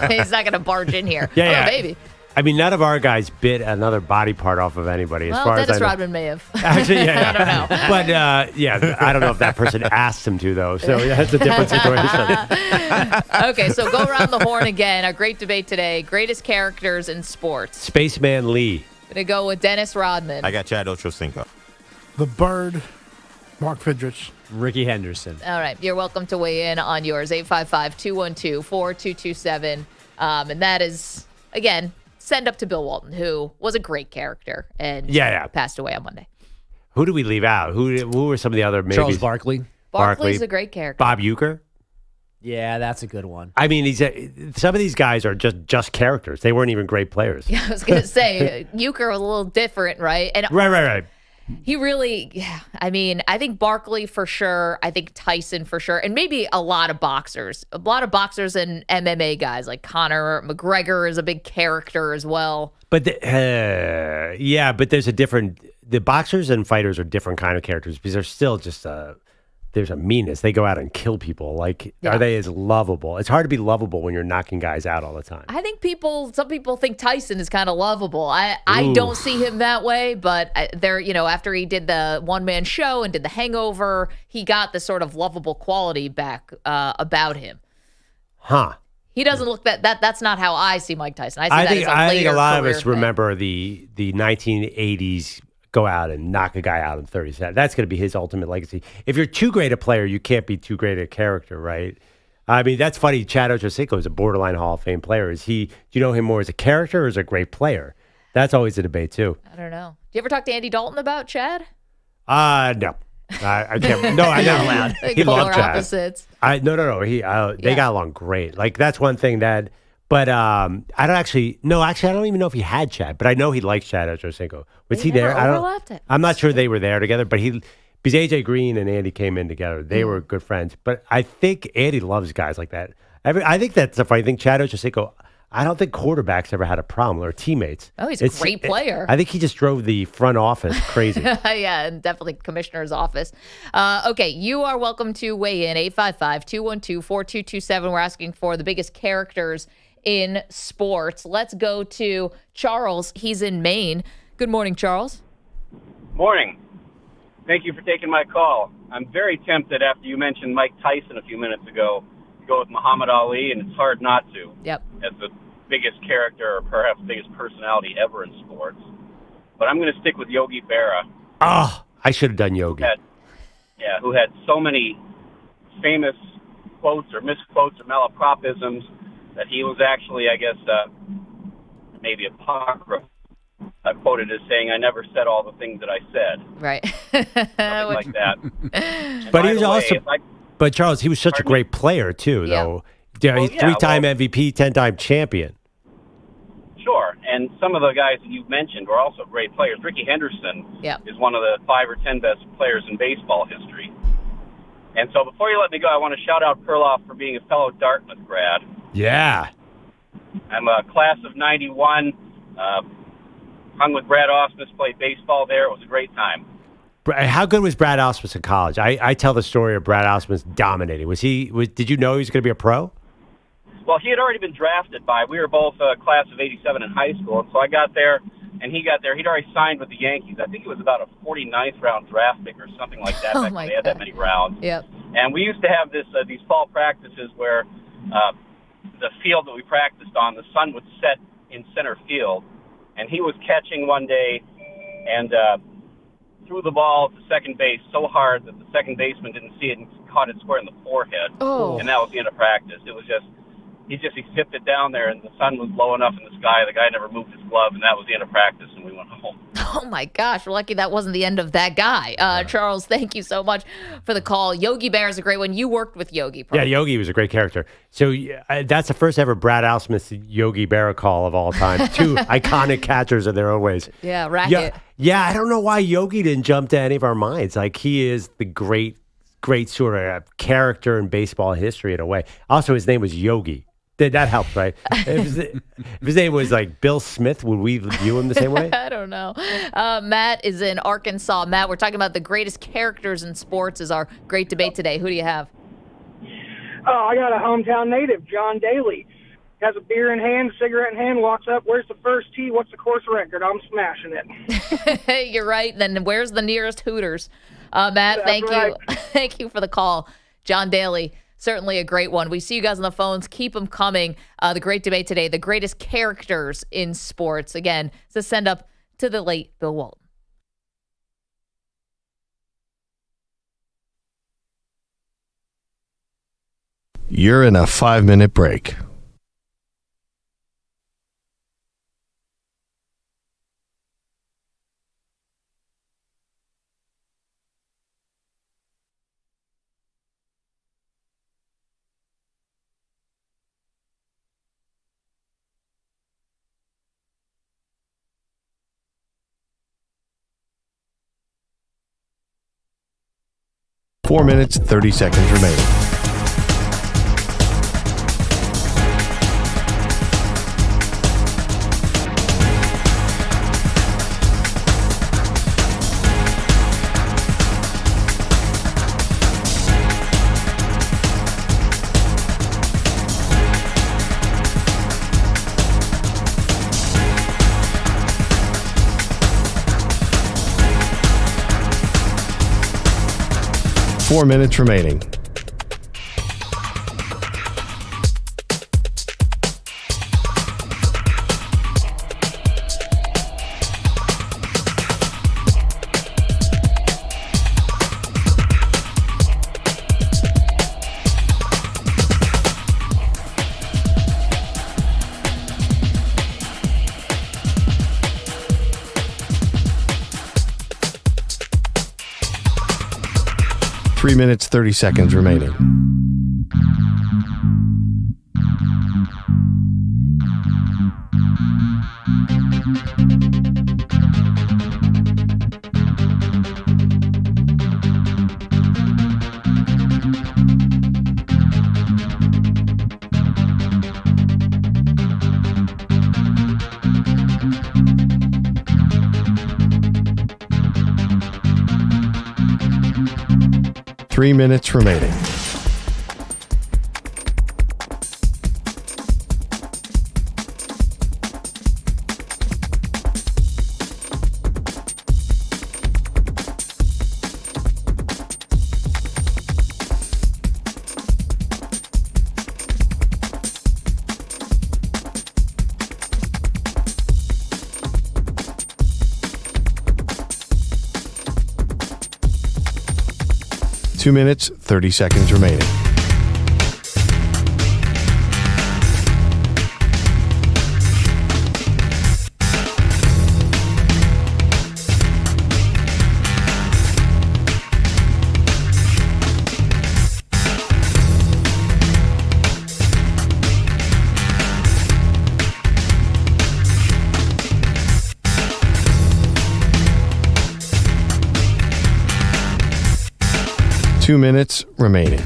He's not going to barge in here. Yeah. Baby. I mean, none of our guys bit another body part off of anybody. As far Dennis as I know. Rodman may have. Actually, yeah. I don't know. But, I don't know if that person asked him to, though. So, that's a different situation. Okay, so go around the horn again. Our great debate today. Greatest characters in sports. Spaceman Lee. Going to go with Dennis Rodman. I got Chad Ochocinco. The Bird, Mark Fidrich. Ricky Henderson. All right. You're welcome to weigh in on yours. 855-212-4227. And that is, again, send up to Bill Walton, who was a great character and passed away on Monday. Who do we leave out? Who were some of the other maybe? Charles Barkley. Barkley's a great character. Bob Uecker. Yeah, that's a good one. I mean, some of these guys are just characters. They weren't even great players. Yeah, I was going to say, Uecker was a little different, right? And Right. He really, I think Barkley for sure. I think Tyson for sure. And maybe a lot of boxers. A lot of boxers and MMA guys like Conor McGregor is a big character as well. But, but there's a different, the boxers and fighters are different kind of characters because they're still just there's a meanness. They go out and kill people. Like, are they as lovable? It's hard to be lovable when you're knocking guys out all the time. I think some people think Tyson is kind of lovable. I don't see him that way, but after he did the one-man show and did The Hangover, he got the sort of lovable quality back about him. Huh. He doesn't look that's not how I see Mike Tyson. I think a lot of us remember the 1980s go out and knock a guy out in 30 seconds. That's going to be his ultimate legacy. If you're too great a player, you can't be too great a character, right? I mean, that's funny. Chad Ochocinco is a borderline Hall of Fame player. Do you know him more as a character or as a great player? That's always a debate, too. I don't know. Do you ever talk to Andy Dalton about Chad? No. I can't. No, I never. He loved Chad. Opposites. No. They got along great. Like, that's one thing that... But I don't even know if he had Chad, but I know he likes Chad Ochocinco. Was he there? I'm not sure they were there together, but because AJ Green and Andy came in together. They were good friends. But I think Andy loves guys like that. I think that's the funny thing. Chad Ochocinco, I don't think quarterbacks ever had a problem or teammates. Oh, he's a great player. I think he just drove the front office crazy. Yeah, and definitely commissioner's office. Okay, you are welcome to weigh in. 855-212-4227. We're asking for the biggest characters in sports. Let's go to Charles. He's in Maine. Good morning, Charles. Morning. Thank you for taking my call. I'm very tempted after you mentioned Mike Tyson a few minutes ago to go with Muhammad Ali, and it's hard not to. Yep. As the biggest character or perhaps biggest personality ever in sports. But I'm going to stick with Yogi Berra. Oh, I should have done Yogi. Who had so many famous quotes or misquotes or malapropisms that he was actually, I guess, maybe apocryphal quoted as saying, "I never said all the things that I said." Right. Something like that. And But by he was the way, also, but Charles, he was such a great player too, though. Yeah, he's three-time MVP, 10-time champion. Sure, and some of the guys that you've mentioned were also great players. Ricky Henderson is one of the 5 or 10 best players in baseball history. And so before you let me go, I want to shout out Perloff for being a fellow Dartmouth grad. Yeah. I'm a class of 91, hung with Brad Ausmus, played baseball there. It was a great time. How good was Brad Ausmus in college? I tell the story of Brad Ausmus dominating. Did you know he was going to be a pro? Well, he had already been drafted we were both class of 87 in high school, and so I got there, and he got there. He'd already signed with the Yankees. I think it was about a 49th round draft pick or something like that. Back when they had that many rounds. Yep. And we used to have these fall practices where the field that we practiced on, the sun would set in center field, and he was catching one day and threw the ball to second base so hard that the second baseman didn't see it and caught it square in the forehead. Oh. And that was the end of practice. It was he tipped it down there, and the sun was low enough in the sky. The guy never moved his glove, and that was the end of practice, and we went home. Oh, my gosh. We're lucky that wasn't the end of that guy. Charles, thank you so much for the call. Yogi Bear is a great one. You worked with Yogi. Probably. Yeah, Yogi was a great character. So that's the first ever Brad Ausmus Yogi Berra call of all time. 2 iconic catchers in their own ways. Yeah, Racket. Yeah, I don't know why Yogi didn't jump to any of our minds. Like, he is the great sort of character in baseball history in a way. Also, his name was Yogi. That helps, right? If his name was like Bill Smith, would we view him the same way? I don't know. Matt is in Arkansas. Matt, we're talking about the greatest characters in sports is our great debate today. Who do you have? Oh, I got a hometown native, John Daly. Has a beer in hand, cigarette in hand, walks up, where's the first tee, what's the course record? I'm smashing it. You're right. Then where's the nearest Hooters? Matt, thank you. Thank you for the call. John Daly. Certainly a great one. We see you guys on the phones. Keep them coming. The great debate today, the greatest characters in sports. Again, it's a send up to the late Bill Walton. You're in a 5-minute break. Four minutes, 30 seconds remaining. Four minutes remaining. Three minutes, 30 seconds remaining. Three minutes remaining. Two minutes, 30 seconds remaining. 2 minutes remaining.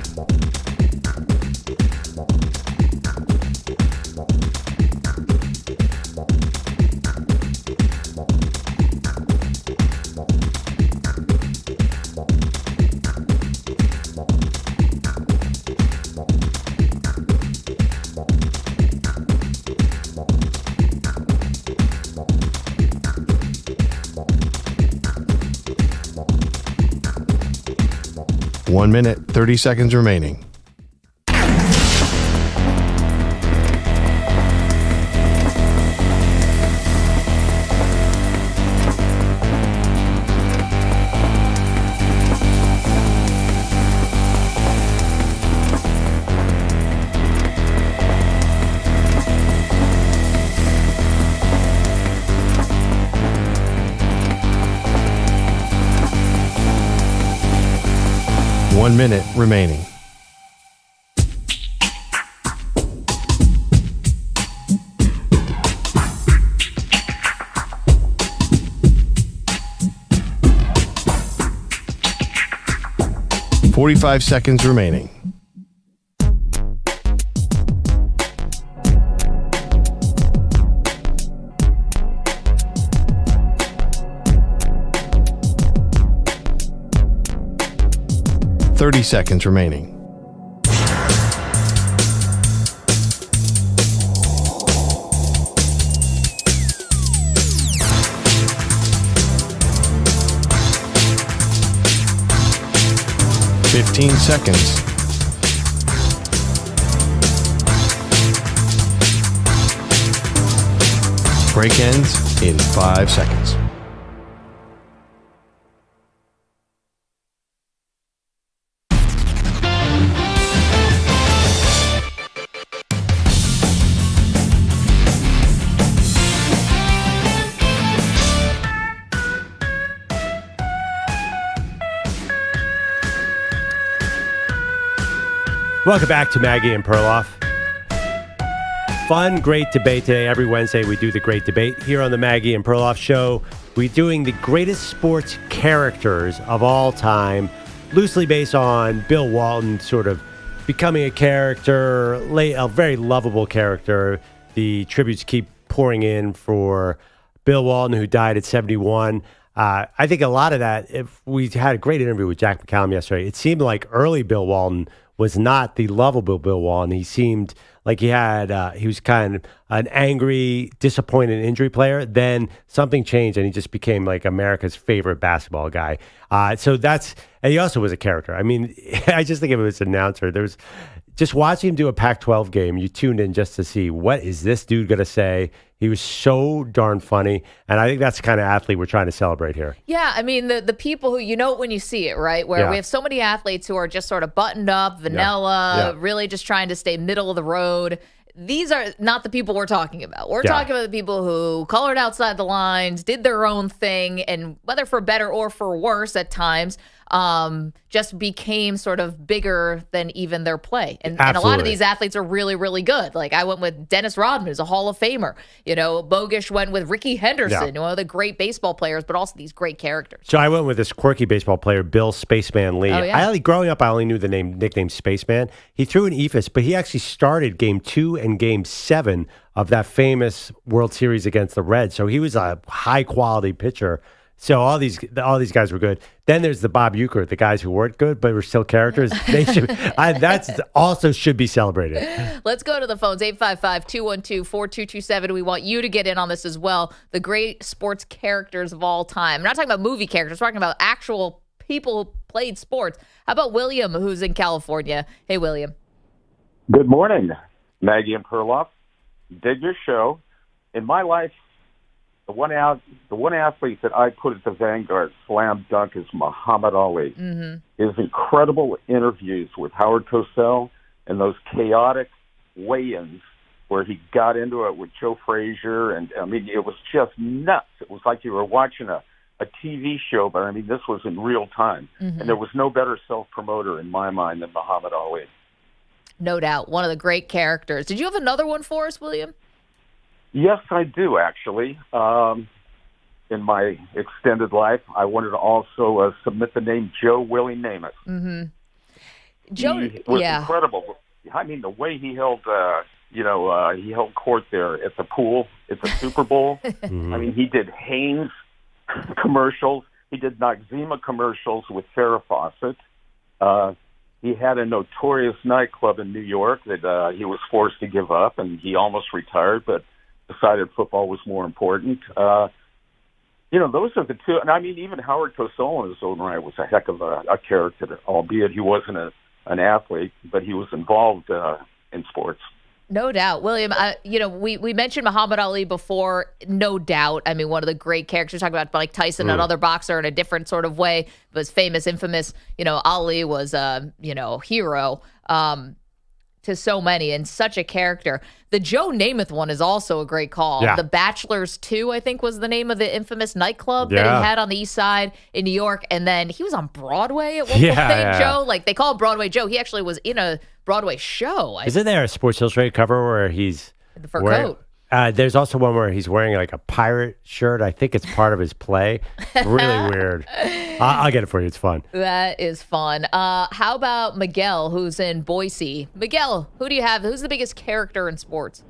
One minute, 30 seconds remaining. One minute remaining. .45 seconds remaining. .30 seconds remaining. .15 seconds. Break ends in 5 seconds. Welcome back to Maggie and Perloff. Fun, great debate today. Every Wednesday we do the great debate here on the Maggie and Perloff show. We're doing the greatest sports characters of all time, loosely based on Bill Walton sort of becoming a character, a very lovable character. The tributes keep pouring in for Bill Walton, who died at 71. I think a lot of that, if we had a great interview with Jack McCallum yesterday, it seemed like early Bill Walton was not the lovable Bill Walton. He seemed like he was kind of an angry, disappointed injury player. Then something changed and he just became like America's favorite basketball guy. And he also was a character. I mean, I just think of him as an announcer. There's just watching him do a Pac-12 game, you tuned in just to see what is this dude going to say. He was so darn funny, and I think that's the kind of athlete we're trying to celebrate here. Yeah, I mean, the people who, you know it when you see it, right? Where we have so many athletes who are just sort of buttoned up, vanilla, really just trying to stay middle of the road. These are not the people we're talking about. We're talking about the people who colored outside the lines, did their own thing, and whether for better or for worse at times, just became sort of bigger than even their play. And a lot of these athletes are really, really good. Like I went with Dennis Rodman, who's a Hall of Famer. You know, BOGUSCH went with Ricky Henderson, one of the great baseball players, but also these great characters. So I went with this quirky baseball player, Bill Spaceman Lee. Oh, yeah. Growing up, I only knew the nickname Spaceman. He threw an eephus, but he actually started Game 2 and Game 7 of that famous World Series against the Reds. So he was a high-quality pitcher. So all these guys were good. Then there's the Bob Uecker, the guys who weren't good but were still characters. They should also should be celebrated. Let's go to the phones, 855-212-4227. We want you to get in on this as well. The great sports characters of all time. I'm not talking about movie characters. We're talking about actual people who played sports. How about William, who's in California? Hey, William. Good morning, Maggie and Perloff. Dig your show. In my life, the one athlete that I put at the vanguard, slam dunk, is Muhammad Ali. Mm-hmm. His incredible interviews with Howard Cosell and those chaotic weigh-ins where he got into it with Joe Frazier, and I mean, it was just nuts. It was like you were watching a TV show, but I mean, this was in real time. Mm-hmm. And there was no better self-promoter in my mind than Muhammad Ali. No doubt. One of the great characters. Did you have another one for us, William? Yes, I do, actually. In my extended life, I wanted to also submit the name Joe Willie Namath. Mm-hmm. Joe, he was incredible. I mean, the way he held, he held court there at the pool at the Super Bowl. I mean, he did Hanes commercials. He did Noxzema commercials with Farrah Fawcett. He had a notorious nightclub in New York that he was forced to give up, and he almost retired, but decided football was more important. Those are the two. And I mean, even Howard Cosell in his own right was a heck of a character, albeit he wasn't an athlete, but he was involved in sports. No doubt. William, we mentioned Muhammad Ali before, no doubt. I mean, one of the great characters, talking about Mike Tyson, another boxer in a different sort of way, was famous, infamous. Ali was a, hero to so many and such a character. The Joe Namath one is also a great call. Yeah. The Bachelors 2, I think, was the name of the infamous nightclub that he had on the East Side in New York. And then he was on Broadway at one point, Joe. Like, they call him Broadway Joe. He actually was in a Broadway show. Isn't there a Sports Illustrated cover where he's the fur coat? There's also one where he's wearing like a pirate shirt. I think it's part of his play. Really weird. I'll get it for you. It's fun. That is fun. How about Miguel, who's in Boise? Miguel, who do you have? Who's the biggest character in sports?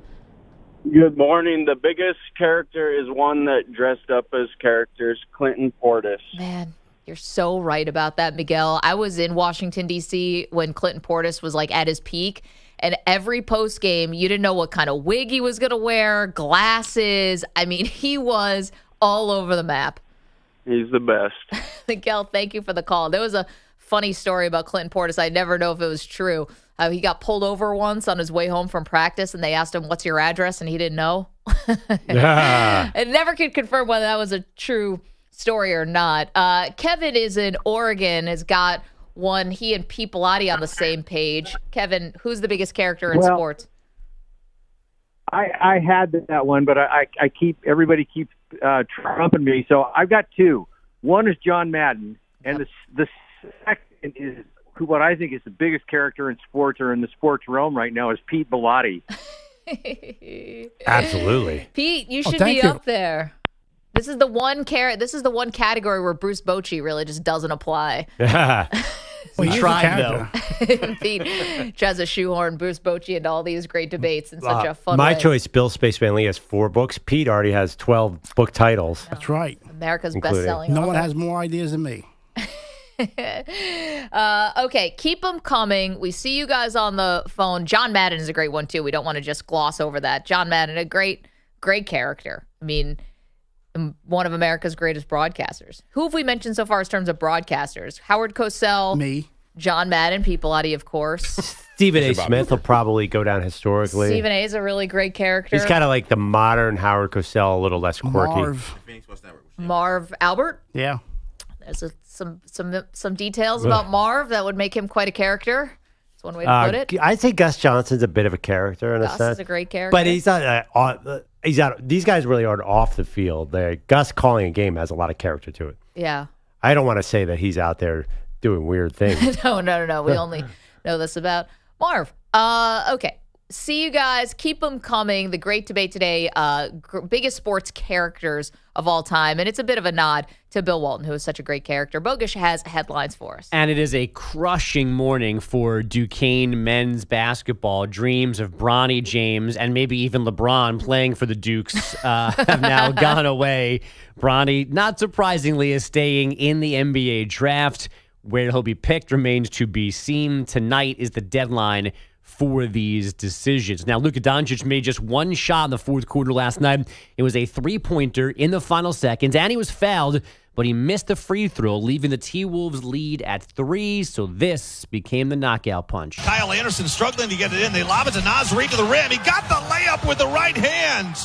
Good morning. The biggest character is one that dressed up as characters, Clinton Portis. Man, you're so right about that, Miguel. I was in Washington, D.C. when Clinton Portis was like at his peak. And every post game, you didn't know what kind of wig he was going to wear, glasses. I mean, he was all over the map. He's the best. Miguel, thank you for the call. There was a funny story about Clinton Portis. I never know if it was true. He got pulled over once on his way home from practice, and they asked him, "What's your address?" And he didn't know. And never could confirm whether that was a true story or not. Kevin is in Oregon, has got one, he and Pete Bellotti on the same page. Kevin, who's the biggest character in sports? I had that one, but everybody keeps trumping me. So I've got two. One is John Madden, and the second is what I think is the biggest character in sports or in the sports realm right now is Pete Bellotti. Absolutely. Pete, you should be up there. This is the one category where Bruce Bochy really just doesn't apply. Well, he tried, though. Pete tries to shoehorn Bruce Bochy into all these great debates in such a fun way. My choice, Bill Spaceman Lee, has 4 books. Pete already has 12 book titles. That's right. America's best-selling No author. one has more ideas than me. Okay, keep them coming. We see you guys on the phone. John Madden is a great one, too. We don't want to just gloss over that. John Madden, a great character. I mean, one of America's greatest broadcasters. Who have we mentioned so far in terms of broadcasters? Howard Cosell. Me. John Madden, Pete Bellotti, of course. Stephen A. Smith will probably go down historically. Stephen A. is a really great character. He's kind of like the modern Howard Cosell, a little less quirky. Marv Albert. Yeah. There's some details about Marv that would make him quite a character. That's one way to put it. I'd say Gus Johnson's a bit of a character in a Gus sense. is a great character. But he's not. These guys really aren't off the field. Gus calling a game has a lot of character to it. Yeah. I don't want to say that he's out there doing weird things. No. We only know this about Marv. Okay. See you guys. Keep them coming. The great debate today, biggest sports characters of all time. And it's a bit of a nod to Bill Walton, who is such a great character. Bogusch has headlines for us. And it is a crushing morning for Duquesne men's basketball. Dreams of Bronny James and maybe even LeBron playing for the Dukes have now gone away. Bronny, not surprisingly, is staying in the NBA draft. Where he'll be picked remains to be seen. Tonight is the deadline for these decisions. Now, Luka Doncic made just one shot in the fourth quarter last night. It was a three-pointer in the final seconds, and he was fouled, but he missed the free throw, leaving the T-Wolves lead at 3, so this became the knockout punch. Kyle Anderson struggling to get it in. They lob it to Naz Reid to the rim. He got the layup with the right hand.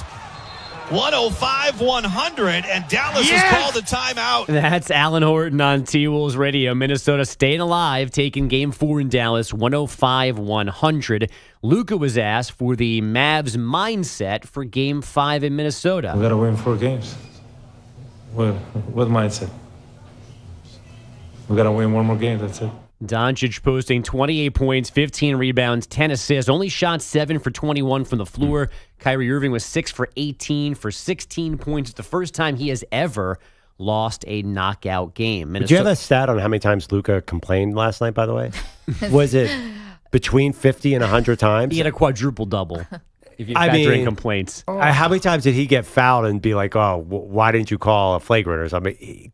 105-100, and Dallas has called a timeout. That's Alan Horton on T-Wolves Radio. Minnesota staying alive, taking Game 4 in Dallas, 105-100. Luka was asked for the Mavs mindset for Game 5 in Minnesota. We got to win 4 games. What mindset? We got to win one more game, that's it. Doncic posting 28 points, 15 rebounds, 10 assists, only shot 7 for 21 from the floor. Kyrie Irving was 6 for 18 for 16 points. It's the first time he has ever lost a knockout game. Do you have a stat on how many times Luka complained last night, by the way? Was it between 50 and 100 times? He had a quadruple double. If you factor in complaints. How many times did he get fouled and be like, oh, why didn't you call a flagrant or something?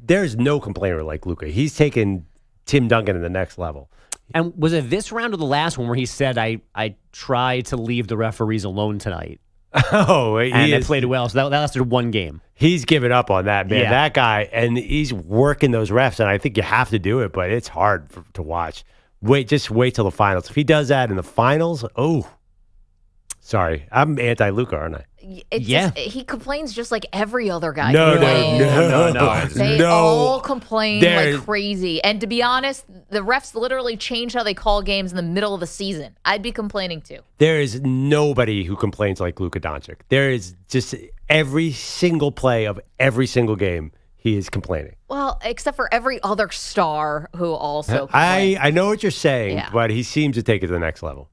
There's no complainer like Luka. He's taken Tim Duncan to the next level. And was it this round or the last one where he said, I tried to leave the referees alone tonight? And they played well. So that lasted one game. He's given up on that, man. Yeah. That guy, and he's working those refs, and I think you have to do it, but it's hard to watch. Just wait till the finals. If he does that in the finals, sorry, I'm anti-Luka, aren't I? Just, he complains just like every other guy. No. They all complain like crazy. And to be honest, the refs literally change how they call games in the middle of the season. I'd be complaining too. There is nobody who complains like Luka Doncic. There is just every single play of every single game, he is complaining. Well, except for every other star who also complains. I know what you're saying, but he seems to take it to the next level.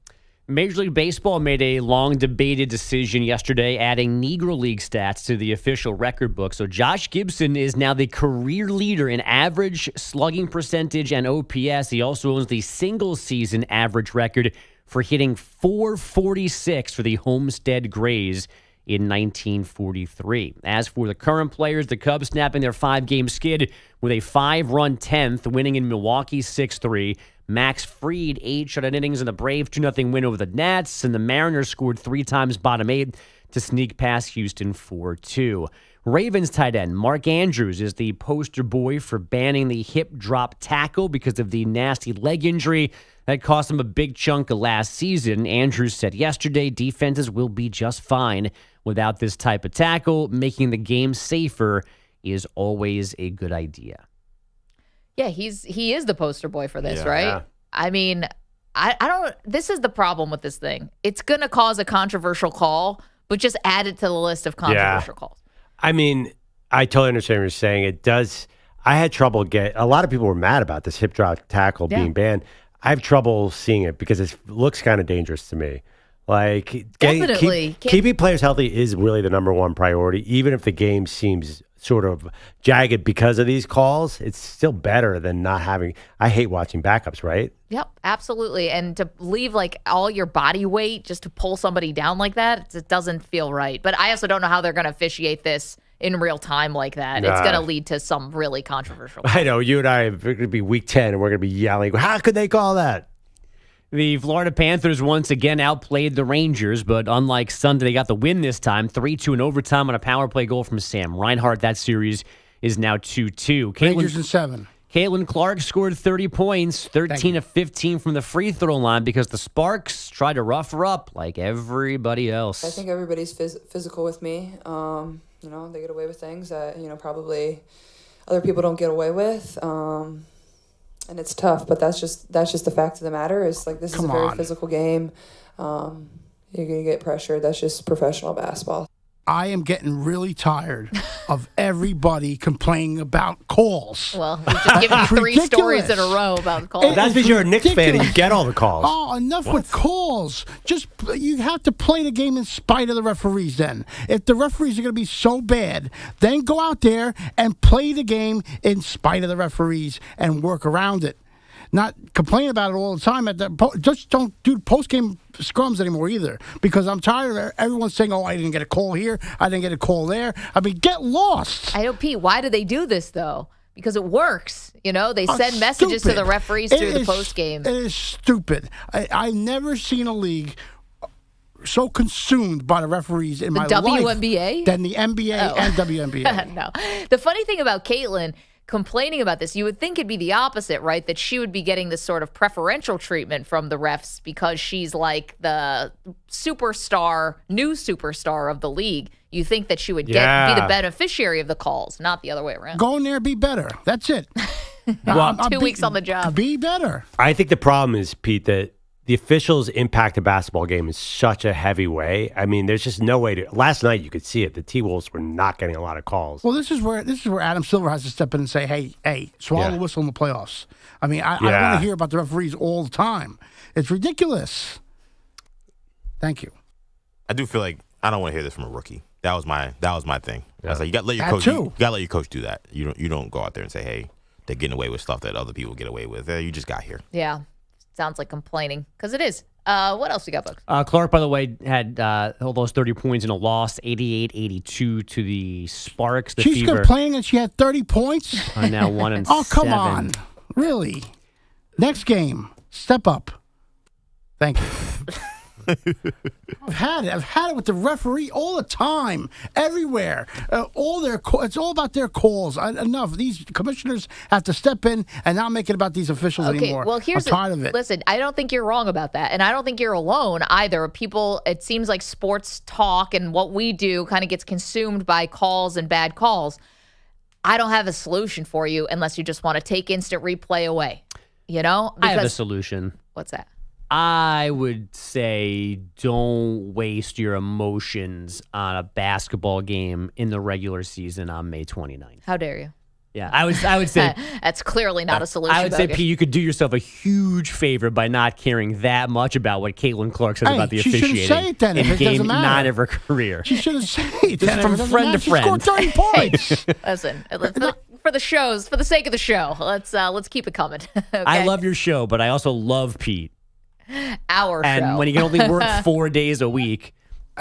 Major League Baseball made a long-debated decision yesterday, adding Negro League stats to the official record book. So Josh Gibson is now the career leader in average slugging percentage and OPS. He also owns the single-season average record for hitting .446 for the Homestead Grays in 1943. As for the current players, the Cubs snapping their 5-game skid with a 5-run 10th, winning in Milwaukee 6-3. Max Fried, 8 shutout innings in the Braves 2-0 win over the Nats, and the Mariners scored 3 times bottom 8 to sneak past Houston 4-2. Ravens tight end Mark Andrews is the poster boy for banning the hip drop tackle because of the nasty leg injury that cost him a big chunk of last season. Andrews said yesterday defenses will be just fine without this type of tackle. Making the game safer is always a good idea. Yeah, he is the poster boy for this, right? Yeah. I mean, I don't. This is the problem with this thing. It's going to cause a controversial call, but just add it to the list of controversial calls. I mean, I totally understand what you're saying. It does. I had trouble a lot of people were mad about this hip drop tackle being banned. I have trouble seeing it because it looks kind of dangerous to me. Like, keeping players healthy is really the number one priority, even if the game seems sort of jagged because of these calls. It's still better than not having. I hate watching backups, right? Yep, absolutely. And to leave like all your body weight just to pull somebody down like that, it doesn't feel right. But I also don't know how they're going to officiate this in real time like that. It's going to lead to some really controversial calls. I know. You and I are going to be week 10 and we're going to be yelling, how could they call that? The Florida Panthers once again outplayed the Rangers, but unlike Sunday, they got the win this time, 3-2 in overtime on a power play goal from Sam Reinhart. That series is now 2-2. Rangers in 7. Caitlin Clark scored 30 points, 13 of 15 from the free throw line because the Sparks tried to rough her up like everybody else. I think everybody's physical with me. They get away with things that, probably other people don't get away with. And it's tough, but that's just the fact of the matter. Is like this is a very physical game. You're gonna get pressured. That's just professional basketball. I am getting really tired of everybody complaining about calls. Well, we've just given you 3 stories in a row about calls. That's because you're a Knicks fan and you get all the calls. Oh, enough with calls. You have to play the game in spite of the referees then. If the referees are going to be so bad, then go out there and play the game in spite of the referees and work around it. Not complain about it all the time. Just don't do post-game scrums anymore either, because I'm tired of everyone saying, oh, I didn't get a call here, I didn't get a call there. I mean, get lost. I know, Pete, why do they do this, though? Because it works. They send messages to the referees through the post-game. It is stupid. I've never seen a league so consumed by the referees in my life. WNBA? Than the NBA and WNBA. No. The funny thing about Caitlin complaining about this, you would think it'd be the opposite, right? That she would be getting this sort of preferential treatment from the refs because she's like the new superstar of the league. You think that she would be the beneficiary of the calls, not the other way around. Go in there, be better. That's it. Well, 2 weeks on the job. Be better. I think the problem is, Pete, that the officials impact a basketball game in such a heavy way. I mean, there's just no way to. Last night you could see it. The T-Wolves were not getting a lot of calls. Well, this is where Adam Silver has to step in and say, "Hey, swallow the whistle in the playoffs." I mean, I don't want to hear about the referees all the time. It's ridiculous. Thank you. I do feel like I don't want to hear this from a rookie. That was my thing. I was like, you got to let your coach. You got to let your coach do that. You don't go out there and say, hey, they're getting away with stuff that other people get away with. You just got here. Yeah, sounds like complaining because it is. What else we got, folks? Clark, by the way, had all those 30 points in a loss, 88-82 to the Sparks. She's complaining and she had 30 points? Now 1-7. Oh, come on. Really? Next game. Step up. Thank you. I've had it with the referee all the time, everywhere. It's all about their calls. Enough. These commissioners have to step in and not make it about these officials anymore. Well, here's I'm tired of it. Listen, I don't think you're wrong about that, and I don't think you're alone either. People, it seems like sports talk and what we do kind of gets consumed by calls and bad calls. I don't have a solution for you unless you just want to take instant replay away. You know, I have a solution. What's that? I would say don't waste your emotions on a basketball game in the regular season on May 29th. How dare you? Yeah, I would say that's clearly not a solution. I would say, Pete, you could do yourself a huge favor by not caring that much about what Caitlin Clark says about the officiating she shouldn't say it then, in if it game doesn't matter. 9 of her career. She shouldn't say it Just then. from friend to friend. She scored 30 points. Listen, for the shows, for the sake of the show, let's keep it coming. Okay? I love your show, but I also love Pete. Our show. And when he can only work 4 days a week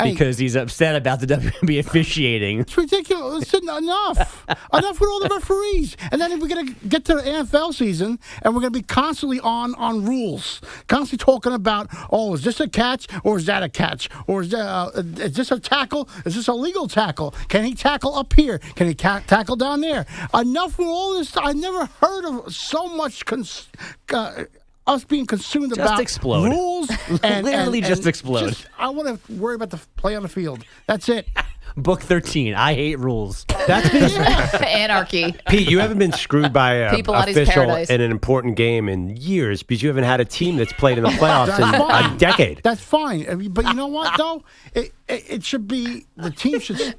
because he's upset about the WNBA officiating. It's ridiculous. It's enough. Enough with all the referees. And then we're going to get to the NFL season, and we're going to be constantly on rules. Constantly talking about, is this a catch or is that a catch? Or is this a tackle? Is this a legal tackle? Can he tackle up here? Can he tackle down there? Enough with all this. I never heard of so much us being consumed about rules and literally just explode. I want to worry about the play on the field. That's it. Book 13. I hate rules. That's anarchy. Pete, you haven't been screwed by an official paradise. in an important game in years because you haven't had a team that's played in the playoffs in a decade. That's fine. But you know what, though? It should be, the team should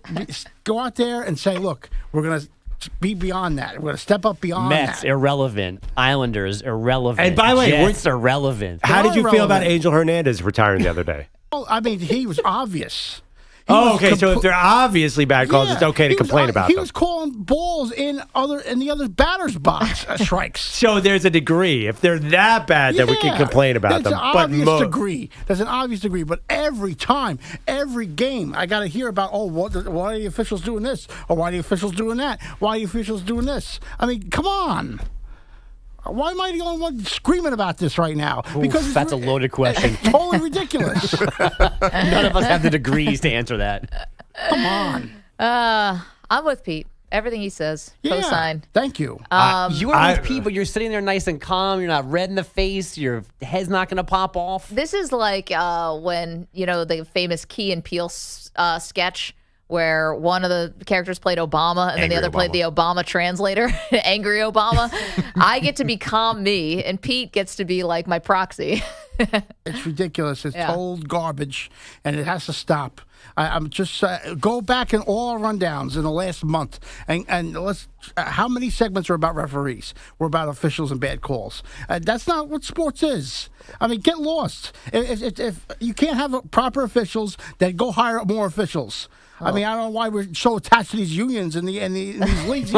go out there and say, look, we're going to be beyond that. We're going to step up beyond Mets, that. irrelevant. Islanders, irrelevant. And by the way, Jets, irrelevant. How did you feel about Angel Hernandez retiring the other day? Well, I mean, he was obvious. Okay. So if they're obviously bad calls, it's okay to complain about them. He was calling balls in the other batter's box strikes. So there's a degree. If they're that bad, then we can complain about them. There's an obvious degree. There's an obvious degree. But every time, every game, I got to hear about, why are the officials doing this? Or why are the officials doing that? Why are the officials doing this? I mean, come on. Why am I the only one screaming about this right now? Because that's a loaded question. It's totally ridiculous. None of us have the degrees to answer that. Come on. I'm with Pete. Everything he says. Cosign. Thank you. You are with Pete, but you're sitting there nice and calm. You're not red in the face. Your head's not going to pop off. This is like when, the famous Key and Peele sketch where one of the characters played Obama and then the other played the Obama translator, Angry Obama. I get to be calm me, and Pete gets to be like my proxy. It's ridiculous. It's total garbage, and it has to stop. I'm just go back in all our rundowns in the last month, and let's. How many segments are about referees? We're about officials and bad calls. That's not what sports is. I mean, get lost. If you can't have proper officials, then go hire more officials. I mean, I don't know why we're so attached to these unions and these leagues.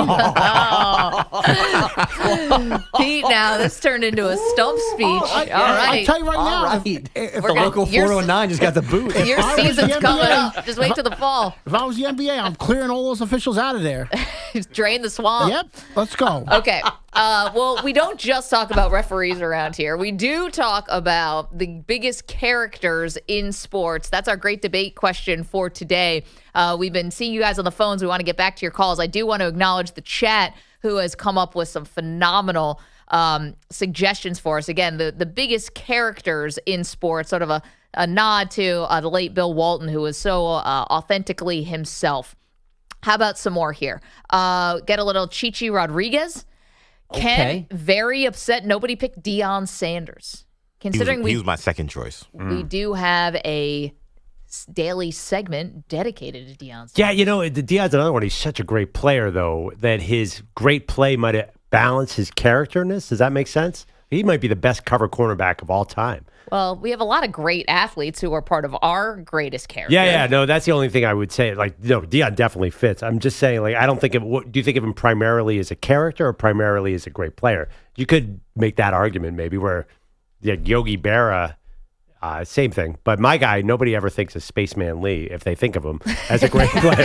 Pete, now this turned into a stump speech. All right. I'll tell you right now. Right. If the local 409 just got the boot. Your season's coming up. Just wait till the fall. If I was the NBA, I'm clearing all those officials out of there. Drain the swamp. Yep. Let's go. Okay. Well, we don't just talk about referees around here. We do talk about the biggest characters in sports. That's our great debate question for today. We've been seeing you guys on the phones. We want to get back to your calls. I do want to acknowledge the chat who has come up with some phenomenal suggestions for us. Again, the biggest characters in sports, sort of a nod to the late Bill Walton, who was so authentically himself. How about some more here? Get a little Chichi Rodriguez. Ken, very upset nobody picked Deion Sanders. Considering he was my second choice. We do have a daily segment dedicated to Deion Sanders. Yeah, Deion's another one. He's such a great player, though, that his great play might have balanced his characterness. Does that make sense? He might be the best cover cornerback of all time. Well, we have a lot of great athletes who are part of our greatest character. Yeah. No, that's the only thing I would say. Like, no, Deion definitely fits. I'm just saying, like, I don't think of do you think of him primarily as a character or primarily as a great player? You could make that argument maybe where Yogi Berra, same thing. But my guy, nobody ever thinks of Spaceman Lee if they think of him as a great player.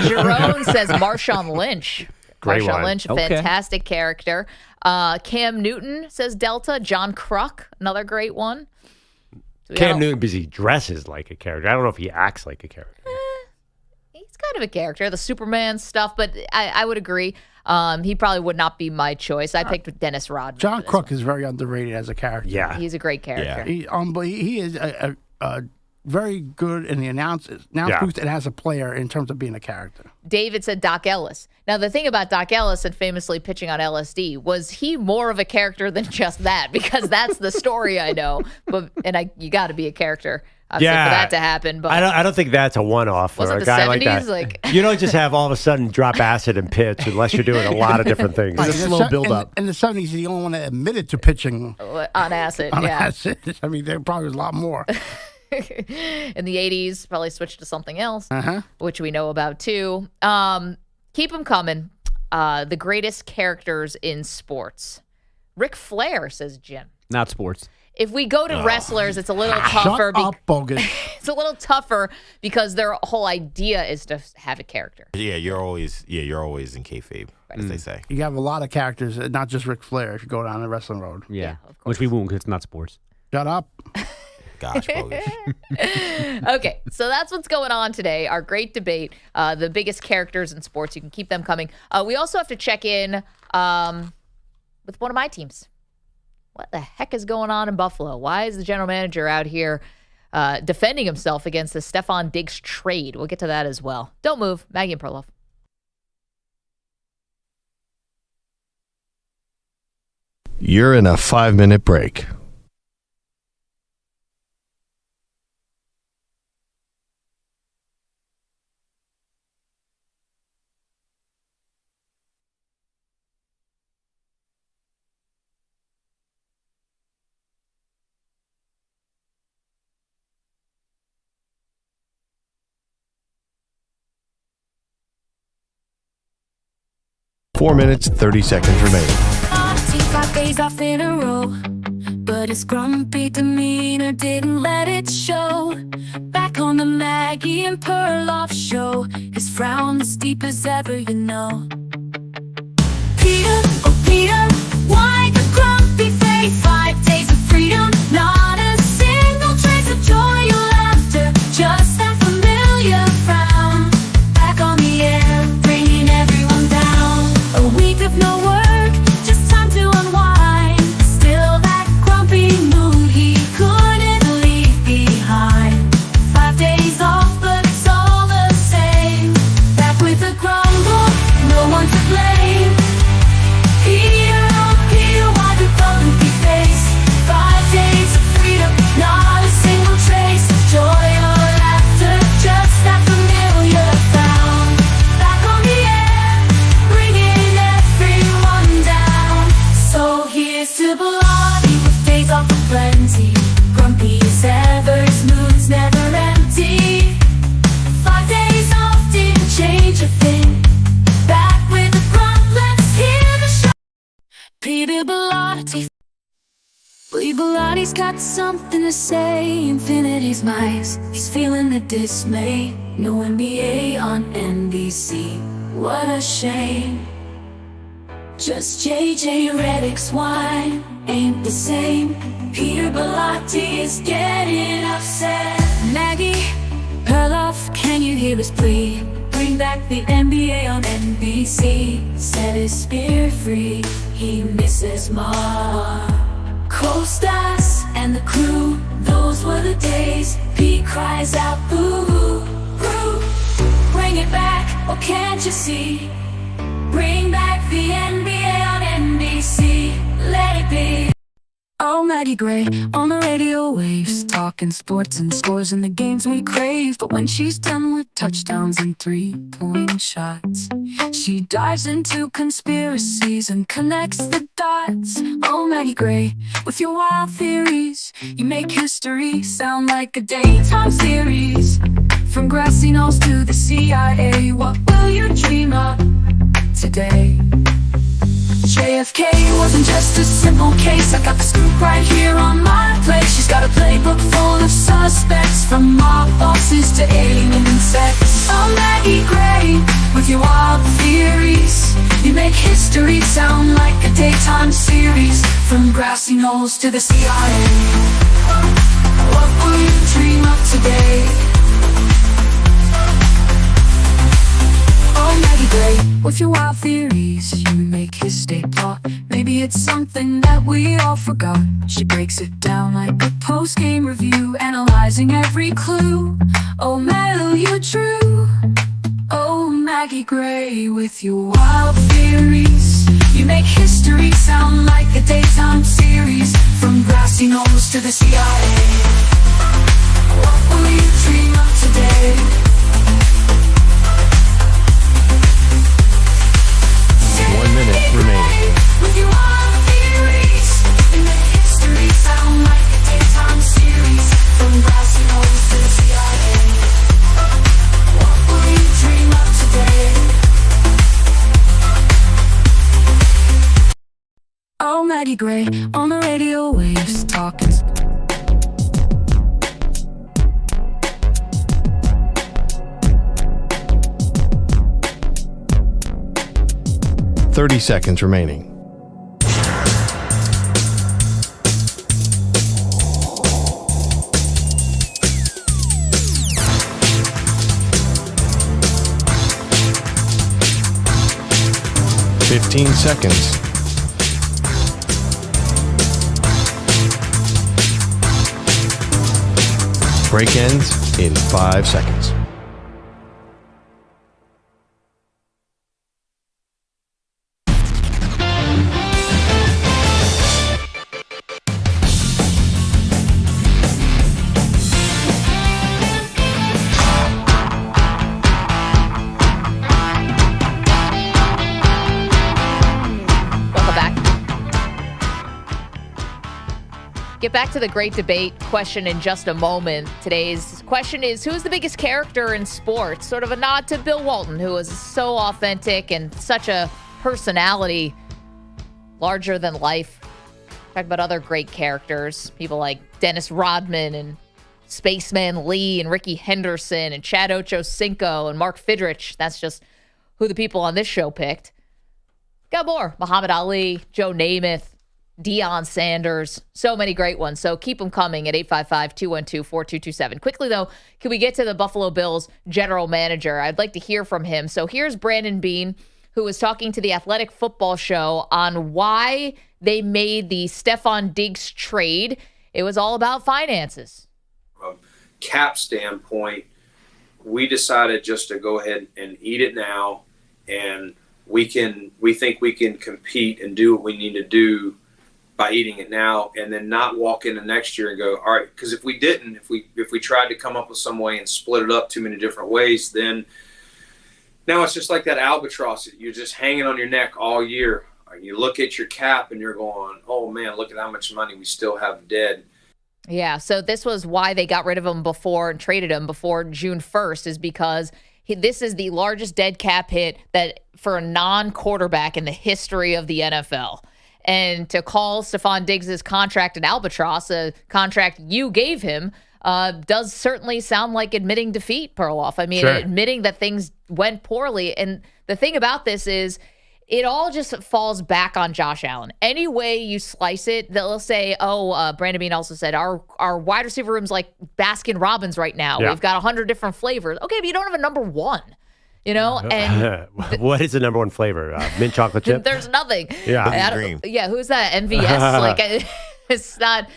Jerome says Marshawn Lynch. Great Marshawn one. Lynch, a Okay. fantastic character. Cam Newton says Delta. John Kruk, another great one. Cam Newton, because he dresses like a character. I don't know if he acts like a character. He's kind of a character, the Superman stuff, but I would agree. He probably would not be my choice. I picked Dennis Rodman. John Crook is very underrated as a character. Yeah. He's a great character. He is a very good in the announce booth and as a player in terms of being a character. David said Doc Ellis. Now, the thing about Doc Ellis and famously pitching on LSD, was he more of a character than just that? Because that's the story I know. You got to be a character for that to happen. But I don't think that's a one-off for Was it a the guy like 70s? that. Like- You don't just have all of a sudden drop acid and pitch unless you're doing a lot of different things. Right, in the 70s, he's the only one that admitted to pitching on acid, on yeah. acid. I mean, there probably was a lot more. In the 80s, probably switched to something else, which we know about too. Keep them coming. The greatest characters in sports. Ric Flair, says Jim. Not sports. If we go to wrestlers, it's a little tougher. Shut up, bogus. It's a little tougher because their whole idea is to have a character. Yeah, you're always in kayfabe, as they say. You have a lot of characters, not just Ric Flair, if you go down the wrestling road. Yeah, which we won't because it's not sports. Shut up. Gosh, bogus. Okay, so that's what's going on today. Our great debate, the biggest characters in sports. You can keep them coming. We also have to check in with one of my teams. What the heck is going on in Buffalo? Why is the general manager out here defending himself against the Stefon Diggs trade? We'll get to that as well. Don't move. Maggie and Perloff. You're in a 5-minute break. Four minutes, 30 seconds remaining. 5 days off in a row, but his grumpy demeanor didn't let it show. Back on the Maggie and Perloff show, his frown as deep as ever, you know. Peter, oh Peter, why the grumpy face? 5 days of freedom, not a single trace of joy or laughter, just that familiar frown. Back on the air, bringing everyone down. A week of no work, just time to unwind. Still that grumpy mood he couldn't leave behind. 5 days off, but it's all the same. Back with a grumble, no one to blame. Peter, oh Peter, why the grumpy face? 5 days of freedom, not a single trace of joy or laughter, just that familiar sound. Back on the air, bringing everyone down. So here's to Bronny with days off of plenty. Grumpy as ever, his mood's never empty. 5 days off didn't change a thing. Back with a grunt, let's hear the show. Peter Bellotti. Believe Belotti's got something to say. Infinity's mice. He's feeling the dismay. No NBA on NBC. What a shame. Just JJ Redick's wine ain't the same. Peter Bellotti is getting upset. Maggie Perloff, can you hear his plea? Bring back the NBA on NBC. Set his spirit free. He misses Costas and the crew. Those were the days. Pete cries out boo, boo. Bring it back, oh can't you see? Bring back the NBA on NBC. Let it be. Oh Maggie Gray on the radio waves, talking sports and scores and the games we crave. But when she's done with touchdowns and three-point shots, she dives into conspiracies and connects the dots. Oh, Maggie Gray, with your wild theories, you make history sound like a daytime series. From grassy knolls to the CIA, what will you dream of today? JFK wasn't just a simple case. I got the scoop right here on my plate. She's got a playbook full of suspects, from mob bosses to alien insects. Oh, Maggie Gray, with your wild theories, you make history sound like a daytime series. From grassy knolls to the CIA, what will you dream of today? Oh, Maggie Gray, with your wild theories, you make his day plot. Maybe it's something that we all forgot. She breaks it down like a post-game review, analyzing every clue. Oh, Mel, you're true. Oh, Maggie Gray, with your wild theories, you make history sound like a daytime series. From grassy knolls to the CIA, what will you dream of today? 1 minute remaining. With your wild theories, you make history sound like a daytime series. From grassy knolls to the CIA, what will you dream of today? Oh, Maggie Gray on the radio waves, talking. 30 seconds remaining. Fifteen seconds. Break ends in 5 seconds. Get back to the great debate question in just a moment. Today's question is, who's the biggest character in sports? Sort of a nod to Bill Walton, who was so authentic and such a personality, larger than life. Talk about other great characters, people like Dennis Rodman and Spaceman Lee and Ricky Henderson and Chad Ochocinco and Mark Fidrich. That's just who the people on this show picked. Got more. Muhammad Ali, Joe Namath, Deion Sanders, so many great ones. So keep them coming at 855-212-4227. Quickly, though, can we get to the Buffalo Bills general manager? I'd like to hear from him. So here's Brandon Beane, who was talking to the Athletic Football Show on why they made the Stefon Diggs trade. It was all about finances. From a cap standpoint, we decided just to go ahead and eat it now, and we think we can compete and do what we need to do by eating it now, and then not walk into next year and go, all right, because if we didn't, if we tried to come up with some way and split it up too many different ways, then now it's just like that albatross. You're just hanging on your neck all year. You look at your cap and you're going, oh man, look at how much money we still have dead. Yeah, so this was why they got rid of him before and traded him before June 1st, is because this is the largest dead cap hit that for a non-quarterback in the history of the NFL. And to call Stefon Diggs' contract an albatross, a contract you gave him, does certainly sound like admitting defeat, Perloff. I mean, admitting that things went poorly. And the thing about this is it all just falls back on Josh Allen. Any way you slice it, they'll say, Brandon Beane also said, our wide receiver room's like Baskin Robbins right now. Yeah. We've got 100 different flavors. Okay, but you don't have a number one. You know, and what is the number one flavor? Mint chocolate chip? There's nothing. Yeah, yeah. Who's that? MVS? Like, it's not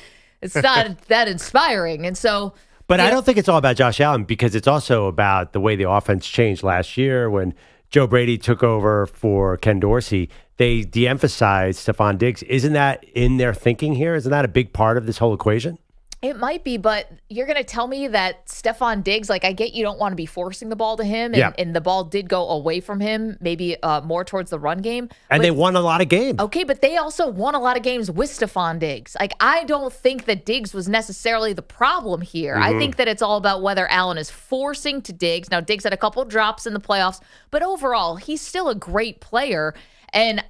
that inspiring. And so, but I don't think it's all about Josh Allen, because it's also about the way the offense changed last year when Joe Brady took over for Ken Dorsey. they de-emphasize Stefon Diggs. Isn't that in their thinking here? Isn't that a big part of this whole equation? It might be, but you're going to tell me that Stefon Diggs, like I get you don't want to be forcing the ball to him, and the ball did go away from him, maybe more towards the run game. And they won a lot of games. Okay, but they also won a lot of games with Stefon Diggs. Like, I don't think that Diggs was necessarily the problem here. I think that it's all about whether Allen is forcing to Diggs. Now, Diggs had a couple drops in the playoffs, but overall, he's still a great player. And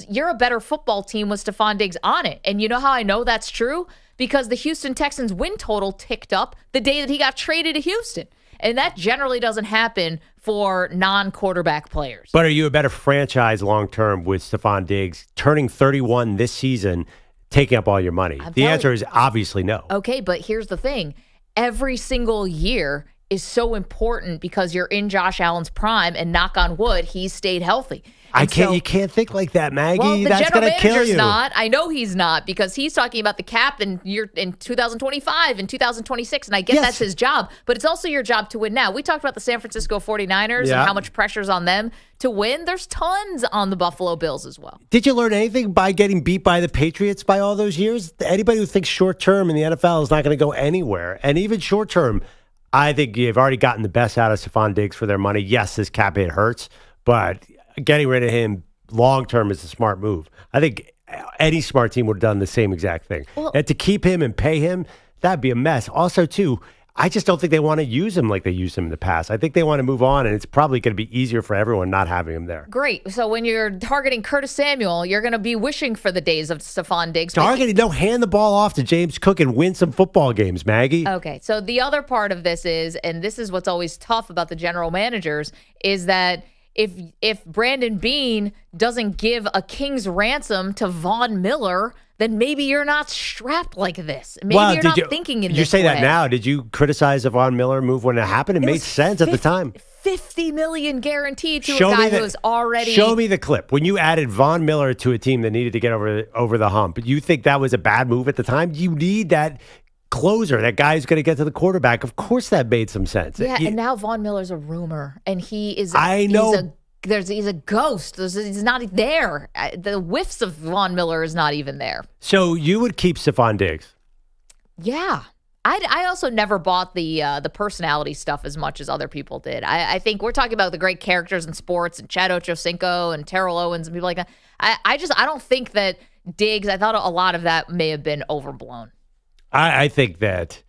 you're a better football team with Stefon Diggs on it. And you know how I know that's true? Because the Houston Texans win total ticked up the day that he got traded to Houston. And that generally doesn't happen for non-quarterback players. But are you a better franchise long-term with Stefon Diggs turning 31 this season, taking up all your money? The answer is obviously no. Okay, but here's the thing. Every single year is so important because you're in Josh Allen's prime, and knock on wood, he's stayed healthy. You can't think like that, Maggie. Well, the That's general going to kill manager's you. not. I know he's not, because he's talking about the cap in 2025 and 2026, and I get that's his job, but it's also your job to win now. We talked about the San Francisco 49ers and how much pressure's on them to win. There's tons on the Buffalo Bills as well. Did you learn anything by getting beat by the Patriots by all those years? Anybody who thinks short-term in the NFL is not going to go anywhere, and even short-term, I think you've already gotten the best out of Stefon Diggs for their money. Yes, this cap hit hurts, but getting rid of him long-term is a smart move. I think any smart team would have done the same exact thing. And to keep him and pay him, that'd be a mess. Also, too, I just don't think they want to use him like they used him in the past. I think they want to move on, and it's probably going to be easier for everyone not having him there. Great. So when you're targeting Curtis Samuel, you're going to be wishing for the days of Stefon Diggs. Hand the ball off to James Cook and win some football games, Maggie. Okay. So the other part of this is, and this is what's always tough about the general managers, is that if Brandon Beane doesn't give a king's ransom to Von Miller, then maybe you're not strapped like this. Maybe you're not thinking in this way. You say that now. Did you criticize the Von Miller move when it happened? It made sense at the time. $50 million guaranteed to a guy who was already... Show me the clip. When you added Von Miller to a team that needed to get over the hump, you think that was a bad move at the time? You need that closer, that guy's going to get to the quarterback. Of course that made some sense. Yeah, and now Von Miller's a rumor, and he is... I know. He's a ghost. He's not there. The whiffs of Von Miller is not even there. So you would keep Stefon Diggs? Yeah. I also never bought the personality stuff as much as other people did. I think we're talking about the great characters in sports and Chad Ochocinco and Terrell Owens and people like that. I don't think that Diggs, I thought a lot of that may have been overblown. I think that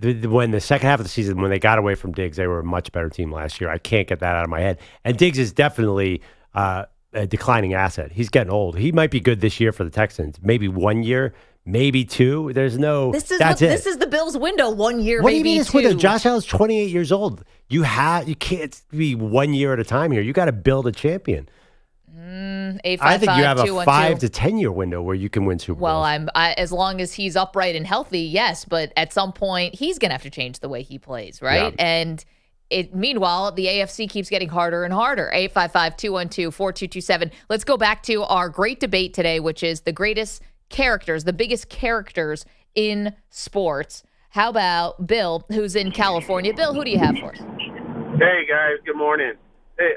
when the second half of the season, when they got away from Diggs, they were a much better team last year. I can't get that out of my head. And Diggs is definitely a declining asset. He's getting old. He might be good this year for the Texans. Maybe 1 year, maybe two. There's no. This is the Bills' window. 1 year, what maybe do you mean this two. window? Josh Allen's 28 years old. You can't be 1 year at a time here. You got to build a champion. 855-212. I think you have a 5 to 10 year window where you can win Super Bowls. Well, as long as he's upright and healthy, yes. But at some point, he's going to have to change the way he plays, right? Yeah. And meanwhile, the AFC keeps getting harder and harder. 855-212-4227. Let's go back to our great debate today, which is the greatest characters, the biggest characters in sports. How about Bill, who's in California? Bill, who do you have for us? Hey, guys. Good morning. Hey,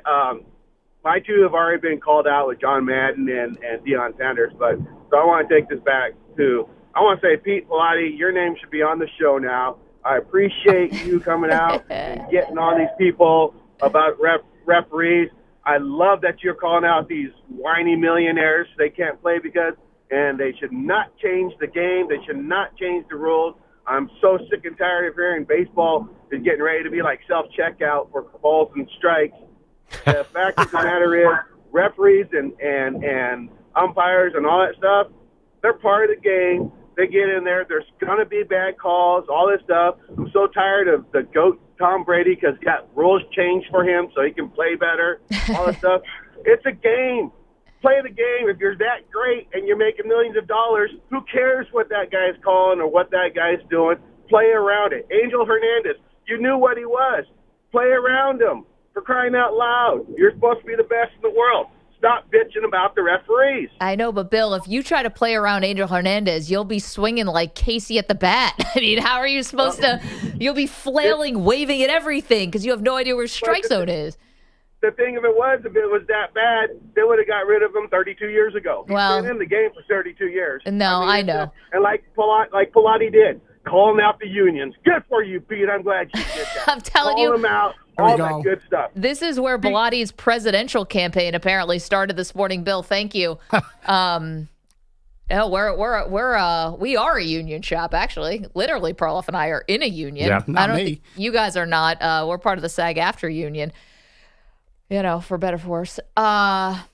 my two have already been called out with John Madden and Deion Sanders, but so I want to take this back to, I want to say, Pete Pilati, your name should be on the show now. I appreciate you coming out and getting on these people about referees. I love that you're calling out these whiny millionaires. They can't play and they should not change the game. They should not change the rules. I'm so sick and tired of hearing baseball is getting ready to be like self-checkout for balls and strikes. The fact of the matter is, referees and umpires and all that stuff, they're part of the game. They get in there. There's going to be bad calls, all this stuff. I'm so tired of the GOAT Tom Brady because he got rules changed for him so he can play better, all this stuff. It's a game. Play the game. If you're that great and you're making millions of dollars, who cares what that guy's calling or what that guy's doing? Play around it. Angel Hernandez, you knew what he was. Play around him. For crying out loud. You're supposed to be the best in the world. Stop bitching about the referees. I know, but Bill, if you try to play around Angel Hernandez, you'll be swinging like Casey at the bat. I mean, how are you supposed to? You'll be flailing, waving at everything because you have no idea where strike zone is. the thing of it was, if it was that bad, they would have got rid of him 32 years ago. He's been in the game for 32 years. No, I know. And like Pilati did, calling out the unions. Good for you, Pete. I'm glad you did that. I'm telling you. Call them out. All that good stuff. This is where Pilati's presidential campaign apparently started this morning, Bill. Thank you. No, we are a union shop, actually. Literally, Perloff and I are in a union. Yeah, not me. Think you guys are not. We're part of the SAG-AFTRA union. You know, for better or for worse. I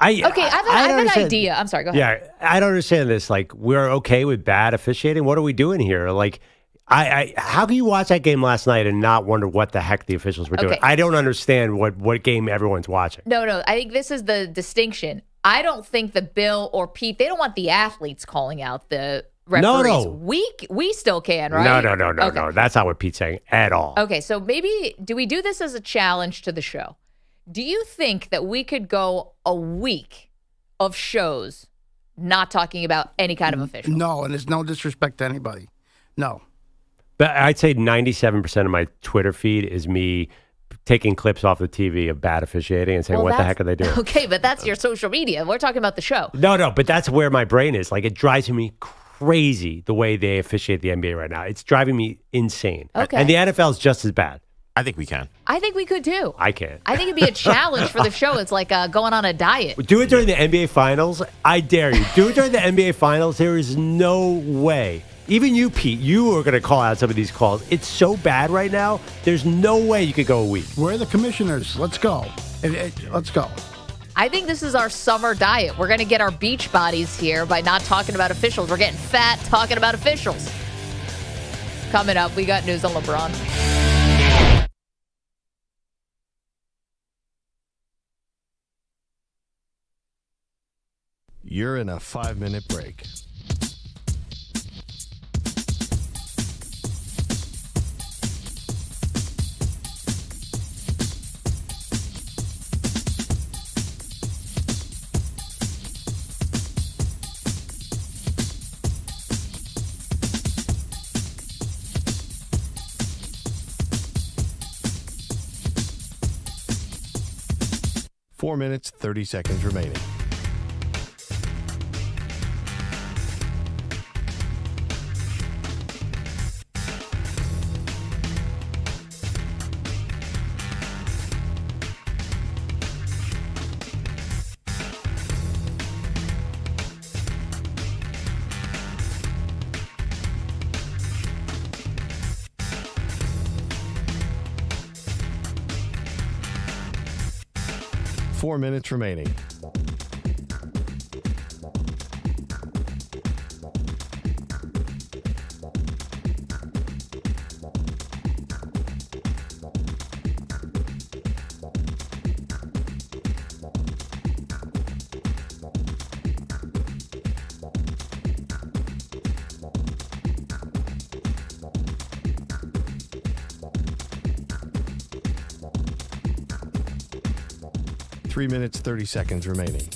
have an idea. I'm sorry, go ahead. Yeah, I don't understand this. Like, we're okay with bad officiating? What are we doing here? Like, how can you watch that game last night and not wonder what the heck the officials were doing? Okay. I don't understand what game everyone's watching. No. I think this is the distinction. I don't think that Bill or Pete, they don't want the athletes calling out the referees. No. We still can, right? No. That's not what Pete's saying at all. Okay, so maybe, do we do this as a challenge to the show? Do you think that we could go a week of shows not talking about any kind of official? No, and there's no disrespect to anybody. No. But I'd say 97% of my Twitter feed is me taking clips off the TV of bad officiating and saying, what the heck are they doing? Okay, but that's your social media. We're talking about the show. No, but that's where my brain is. Like, it drives me crazy the way they officiate the NBA right now. It's driving me insane. Okay. And the NFL is just as bad. I think we can. I think we could too. I can't. I think it'd be a challenge for the show. It's like going on a diet. Do it during the NBA Finals. I dare you. Do it during the NBA Finals. There is no way. Even you, Pete, you are going to call out some of these calls. It's so bad right now. There's no way you could go a week. We're the commissioners. Let's go. Let's go. I think this is our summer diet. We're going to get our beach bodies here by not talking about officials. We're getting fat talking about officials. Coming up, we got news on LeBron. You're in a 5-minute break. Four minutes, 30 seconds remaining. Four minutes remaining. Three minutes, 30 seconds remaining.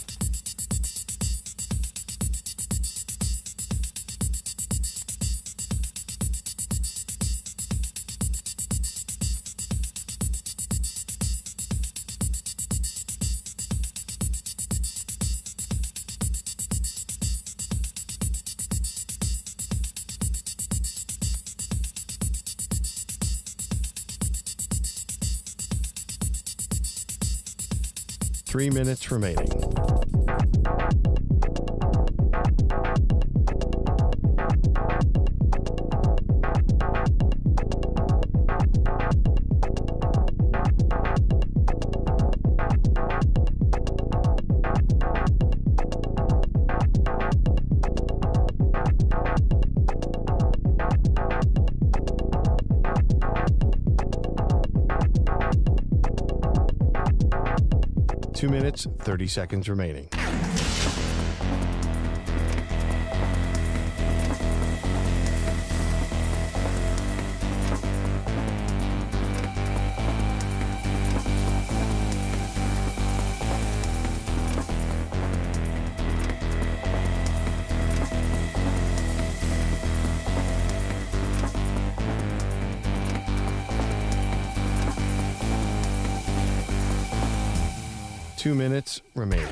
Three minutes remaining. Two minutes, 30 seconds remaining. 2 minutes remaining.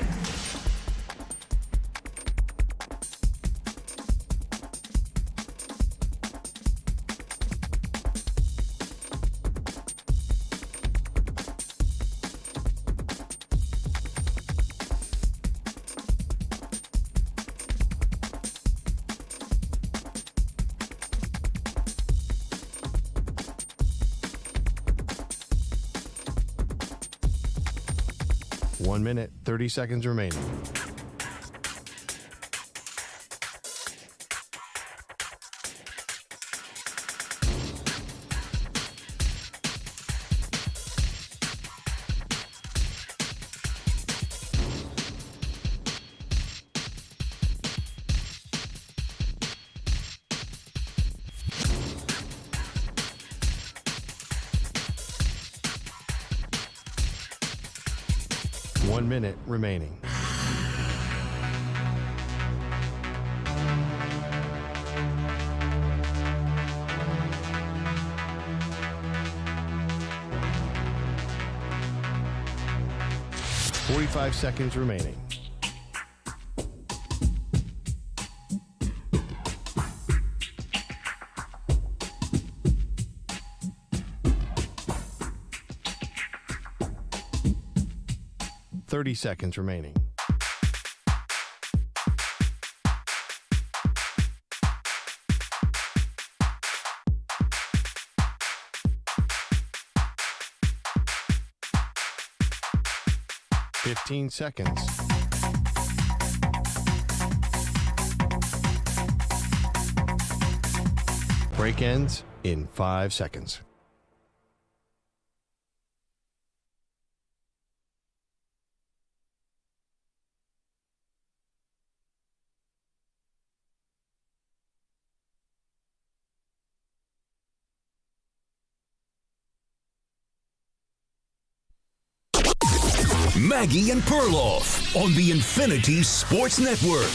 One minute, 30 seconds remaining. One minute remaining. Forty-five seconds remaining. Seconds remaining. Fifteen seconds. Break ends in 5 seconds. Maggie and Perloff on the Infinity Sports Network.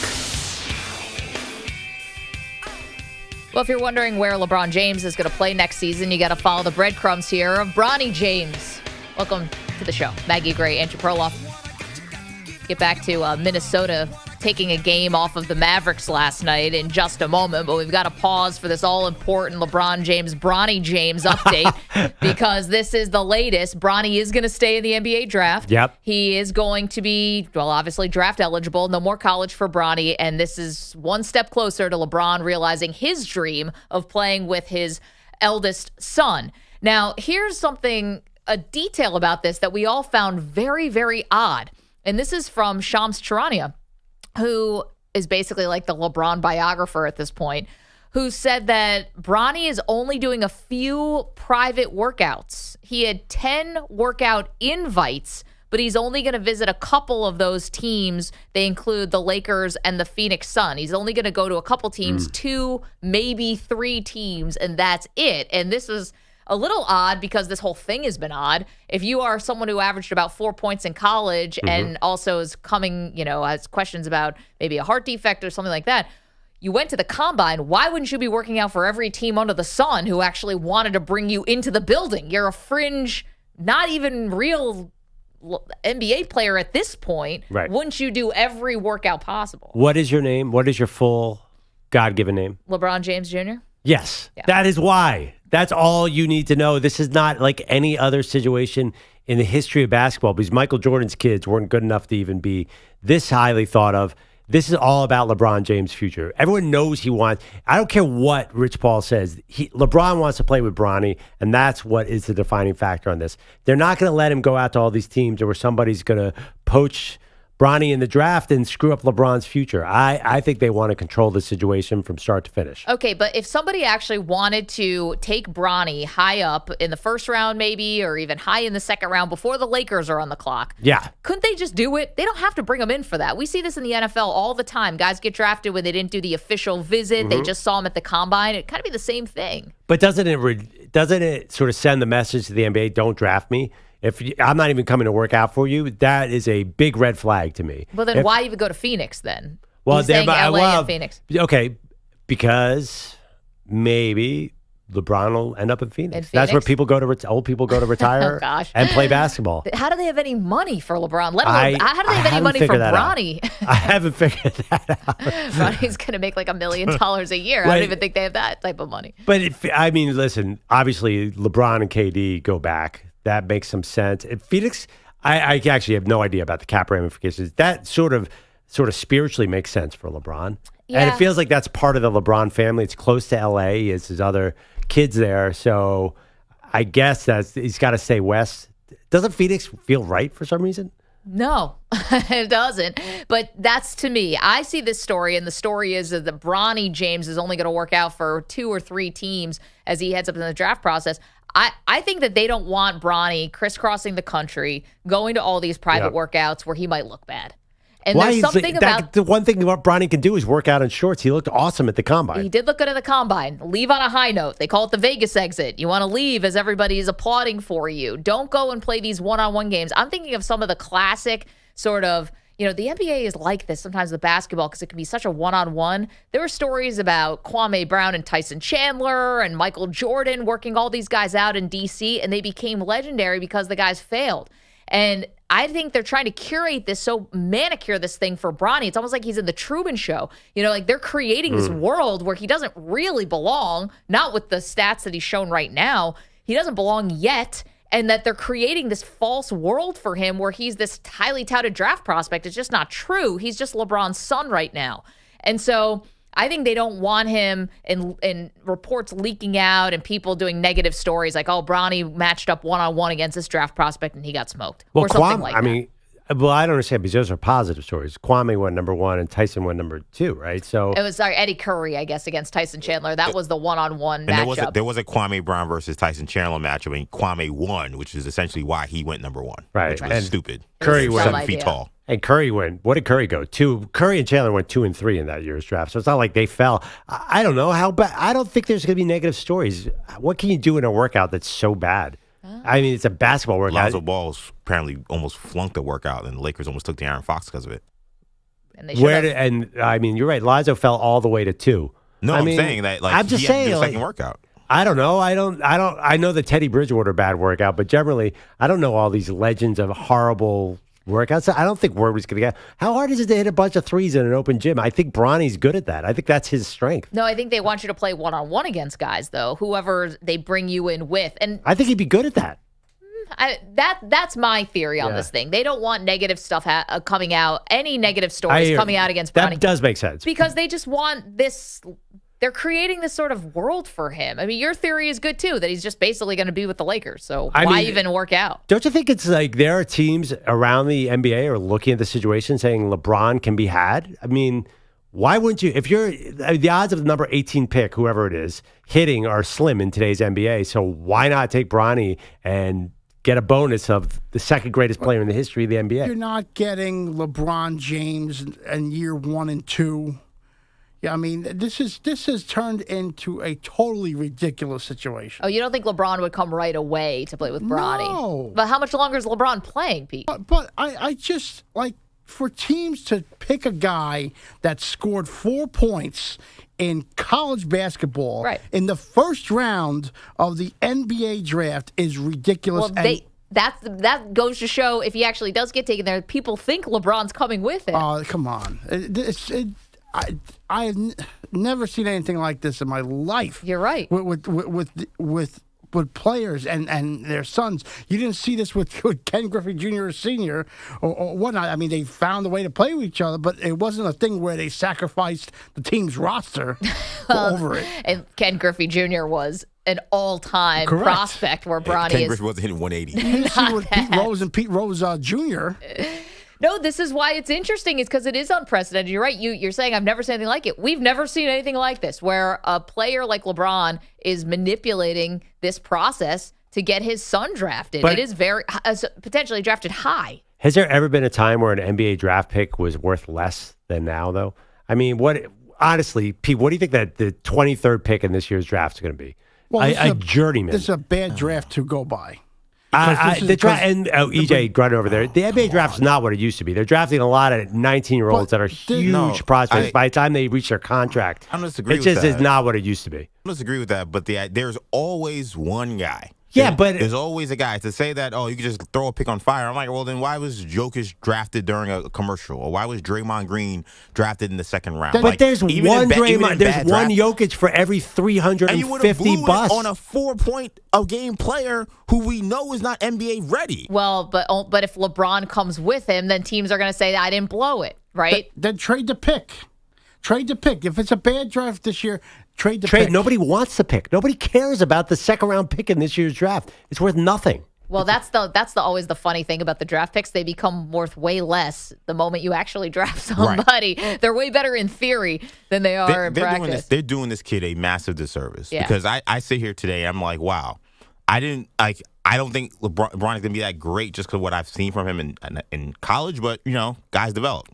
Well, if you're wondering where LeBron James is going to play next season, you got to follow the breadcrumbs here of Bronny James. Welcome to the show. Maggie Gray, Andrew Perloff. Get back to Minnesota taking a game off of the Mavericks last night in just a moment, but we've got to pause for this all-important LeBron James, Bronny James update because this is the latest. Bronny is going to stay in the NBA draft. Yep. He is going to be, well, obviously draft eligible. No more college for Bronny, and this is one step closer to LeBron realizing his dream of playing with his eldest son. Now, here's something, a detail about this that we all found very, very odd, and this is from Shams Charania, who is basically like the LeBron biographer at this point, who said that Bronny is only doing a few private workouts. He had 10 workout invites, but he's only going to visit a couple of those teams. They include the Lakers and the Phoenix Sun. He's only going to go to a couple teams, 2, maybe 3 teams, and that's it. And this is a little odd because this whole thing has been odd. If you are someone who averaged about 4 points in college and also is coming, has questions about maybe a heart defect or something like that, you went to the combine. Why wouldn't you be working out for every team under the sun who actually wanted to bring you into the building? You're a fringe, not even real NBA player at this point. Right. Wouldn't you do every workout possible? What is your name? What is your full God-given name? LeBron James Jr.? Yes. Yeah. That is why. That's all you need to know. This is not like any other situation in the history of basketball because Michael Jordan's kids weren't good enough to even be this highly thought of. This is all about LeBron James' future. Everyone knows he wants. I don't care what Rich Paul says. LeBron wants to play with Bronny, and that's what is the defining factor on this. They're not going to let him go out to all these teams where somebody's going to poach Bronny in the draft and screw up LeBron's future. I think they want to control the situation from start to finish. Okay, but if somebody actually wanted to take Bronny high up in the first round maybe, or even high in the second round before the Lakers are on the clock, couldn't they just do it? They don't have to bring him in for that. We see this in the NFL all the time. Guys get drafted when they didn't do the official visit. They just saw him at the combine. It kind of be the same thing. But doesn't it sort of send the message to the NBA, don't draft me? If I'm not even coming to work out for you, that is a big red flag to me. Well, then why even go to Phoenix then? Well, he's saying LA and Phoenix. Okay, because maybe LeBron will end up in Phoenix. In That's where Phoenix? people go to old people go to retire Oh, gosh. and play basketball. How do they have any money for LeBron? Let alone, how do they have any money for Bronny? I haven't figured that out. Bronny's going to make like $1 million a year. I don't even think they have that type of money. But listen, obviously LeBron and KD go back. That makes some sense. In Phoenix, I actually have no idea about the cap ramifications. That sort of spiritually makes sense for LeBron. Yeah. And it feels like that's part of the LeBron family. It's close to LA. It's his other kids there. So I guess he's got to stay west. Doesn't Phoenix feel right for some reason? No, it doesn't. But that's to me. I see this story, and the story is that Bronny James is only going to work out for 2 or 3 teams as he heads up in the draft process. I think that they don't want Bronny crisscrossing the country, going to all these private workouts where he might look bad. And there's something about the one thing what Bronny can do is work out in shorts. He looked awesome at the combine. He did look good at the combine. Leave on a high note. They call it the Vegas exit. You want to leave as everybody is applauding for you. Don't go and play these one-on-one games. I'm thinking of some of the classic sort of, the NBA is like this sometimes with basketball because it can be such a one-on-one. There were stories about Kwame Brown and Tyson Chandler and Michael Jordan working all these guys out in D.C., and they became legendary because the guys failed. And I think they're trying to manicure this thing for Bronny. It's almost like he's in the Truman Show. Like they're creating this world where he doesn't really belong, not with the stats that he's shown right now. He doesn't belong yet. And that they're creating this false world for him where he's this highly touted draft prospect. It's just not true. He's just LeBron's son right now. And so I think they don't want him in reports leaking out and people doing negative stories like, oh, Bronny matched up one-on-one against this draft prospect and he got smoked. Well, or something like that. I don't understand because those are positive stories. Kwame went number 1 and Tyson went number 2, right? So it was Eddie Curry, I guess, against Tyson Chandler. That was the one-on-one matchup. There was a Kwame Brown versus Tyson Chandler matchup, and Kwame won, which is essentially why he went number 1. Right. Which was stupid. Curry went 7 feet tall. And Curry went. What did Curry go? 2. Curry and Chandler went 2 and 3 in that year's draft. So it's not like they fell. I don't know how bad. I don't think there's going to be negative stories. What can you do in a workout that's so bad? I mean, it's a basketball workout. Lonzo Ball apparently almost flunked the workout, and the Lakers almost took De'Aaron Fox because of it. And you're right. Lonzo fell all the way to 2. No, I'm saying that. I'm just saying, the second workout. I don't know. I know the Teddy Bridgewater bad workout, but generally, I don't know all these legends of horrible workouts. I don't think word was going to get. How hard is it to hit a bunch of threes in an open gym? I think Bronny's good at that. I think that's his strength. No, I think they want you to play one-on-one against guys, though, whoever they bring you in with. And I think he'd be good at that. That's my theory on this thing. They don't want negative stuff coming out, any negative stories coming out against Bronny. That does make sense. Because they just want this. They're creating this sort of world for him. I mean, your theory is good, too, that he's just basically going to be with the Lakers. So why even work out? Don't you think it's like there are teams around the NBA are looking at the situation saying LeBron can be had? I mean, why wouldn't you? If you're the odds of the number 18 pick, whoever it is, hitting are slim in today's NBA. So why not take Bronny and get a bonus of the second greatest player in the history of the NBA? You're not getting LeBron James in year 1 and 2. Yeah, I mean, this has turned into a totally ridiculous situation. Oh, you don't think LeBron would come right away to play with Bronny? No. But how much longer is LeBron playing, Pete? But I just, like, for teams to pick a guy that scored 4 points in college basketball in the first round of the NBA draft is ridiculous. Well, that goes to show if he actually does get taken there, people think LeBron's coming with him. Oh, come on. I've never seen anything like this in my life. You're right. With players and their sons. You didn't see this with Ken Griffey Jr. Sr. or whatnot. I mean, they found a way to play with each other, but it wasn't a thing where they sacrificed the team's roster over it. And Ken Griffey Jr. was an all-time prospect where Bronny Ken Griffey wasn't hitting 180. You didn't see with Pete Rose and Pete Rose Jr. No, this is why it's interesting, is because it is unprecedented. You're right. You're saying I've never seen anything like it. We've never seen anything like this, where a player like LeBron is manipulating this process to get his son drafted. But it is potentially drafted high. Has there ever been a time where an NBA draft pick was worth less than now, though? I mean, honestly, Pete, what do you think that the 23rd pick in this year's draft is going to be? Well, a journeyman. This is a bad draft to go by. EJ Grunt over there. The NBA draft's not what it used to be. They're drafting a lot of 19-year-olds that are huge prospects by the time they reach their contract. I don't disagree it with just that. is not what it used to be. I don't disagree with that, but there's always one guy. Yeah, but there's always a guy. To say that, you could just throw a pick on fire, I'm like, well, then why was Jokic drafted during a commercial? Or why was Draymond Green drafted in the second round? But there's one Draymond, there's one Jokic for every 350 and you would have blew bucks. It on a 4-point-a-game player who we know is not NBA ready. Well, but if LeBron comes with him, then teams are going to say, I didn't blow it, right? Then trade the pick. Trade the pick. If it's a bad draft this year, trade the pick. Nobody wants the pick. Nobody cares about the second-round pick in this year's draft. It's worth nothing. Well, that's always the funny thing about the draft picks. They become worth way less the moment you actually draft somebody. Right. They're way better in theory than they are in practice. They're doing this kid a massive disservice because I sit here today. I'm like, wow, I don't think LeBron is going to be that great just because what I've seen from him in college. But guys develop.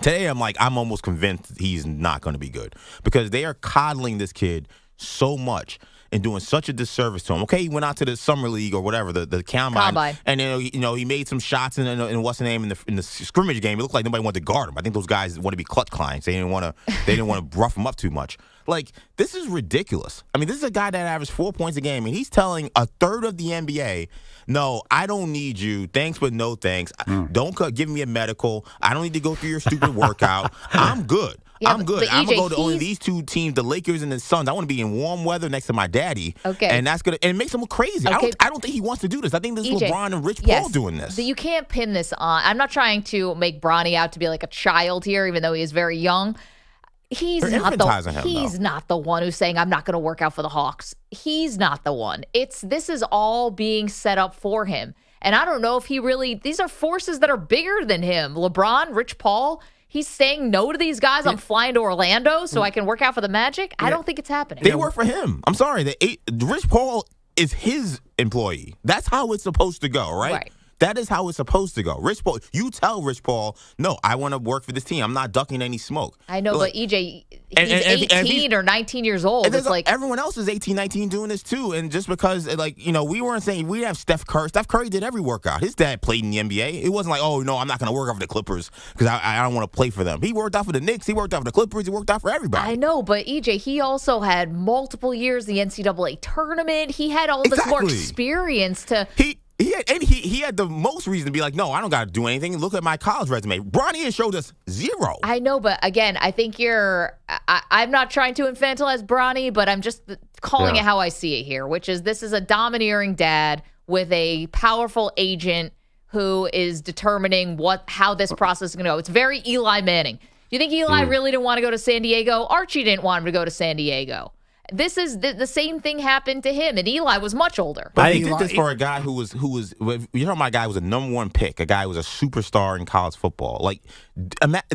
Today, I'm almost convinced he's not going to be good because they are coddling this kid so much and doing such a disservice to him. Okay, he went out to the summer league or whatever, the combine. And he made some shots in what's the name in the scrimmage game. It looked like nobody wanted to guard him. I think those guys want to be clutch clients. They didn't want to rough him up too much. Like, this is ridiculous. I mean, this is a guy that averaged 4 points a game, and he's telling a third of the NBA, no, I don't need you. Thanks, but no thanks. Don't give me a medical. I don't need to go through your stupid workout. I'm good. Yeah, I'm good. I'm going to go to only these two teams, the Lakers and the Suns. I want to be in warm weather next to my daddy. Okay. And that's going to, and it makes him look crazy. Okay. I don't think he wants to do this. I think this is LeBron and Rich Paul doing this. You can't pin this on. I'm not trying to make Bronny out to be like a child here, even though he is very young. He's not the one who's saying, I'm not going to work out for the Hawks. He's not the one. This is all being set up for him. And I don't know if these are forces that are bigger than him. LeBron, Rich Paul, he's saying no to these guys. I'm flying to Orlando so I can work out for the Magic. I don't think it's happening. They work for him. I'm sorry. Rich Paul is his employee. That's how it's supposed to go, right? That is how it's supposed to go. Rich Paul, you tell Rich Paul, no, I want to work for this team. I'm not ducking any smoke. I know, but EJ, he's 18 or 19 years old. It's like everyone else is 18, 19 doing this too. And just because, we weren't saying we have Steph Curry. Steph Curry did every workout. His dad played in the NBA. It wasn't like, oh, no, I'm not going to work out for the Clippers because I don't want to play for them. He worked out for the Knicks. He worked out for the Clippers. He worked out for everybody. I know, but EJ, he also had multiple years in the NCAA tournament. He had all this more experience to... He had the most reason to be like, no, I don't got to do anything. Look at my college resume. Bronny has showed us zero. I know, but again, I think I'm not trying to infantilize Bronny, but I'm just calling it how I see it here, which is this is a domineering dad with a powerful agent who is determining how this process is going to go. It's very Eli Manning. Do you think Eli really didn't want to go to San Diego? Archie didn't want him to go to San Diego. This is the same thing happened to him, and Eli was much older. But he did this for a guy who was you're talking about a guy who was a number one pick, a guy who was a superstar in college football. Like,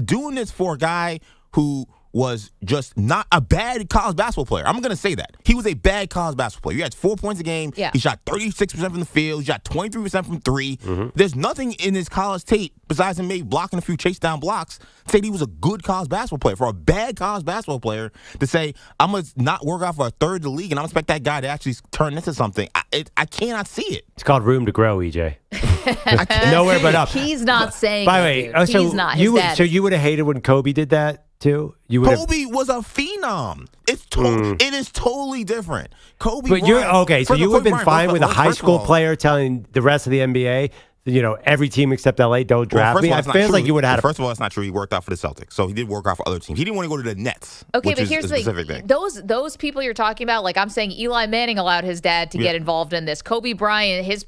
doing this for a guy who was just not a bad college basketball player. I'm going to say that. He was a bad college basketball player. He had 4 points a game. Yeah. He shot 36% from the field. He shot 23% from three. There's nothing in his college tape besides him maybe blocking a few chase down blocks to say he was a good college basketball player. For a bad college basketball player to say, I'm going to not work out for a third of the league and I'm going to expect that guy to actually turn into something. I cannot see it. It's called room to grow, EJ. Nowhere but up. He's not saying By the way, he's not. So you would have hated when Kobe did that? Too, Kobe was a phenom. It is totally different. Kobe, but you're okay. So you would have been fine with a high school player telling the rest of the NBA, every team except LA don't draft me. I feel like you would have. First of all, it's not true. He worked out for the Celtics, so he did work out for other teams. He didn't want to go to the Nets. Okay, but here's the thing. Those people you're talking about, like I'm saying, Eli Manning allowed his dad to get involved in this. Kobe Bryant, his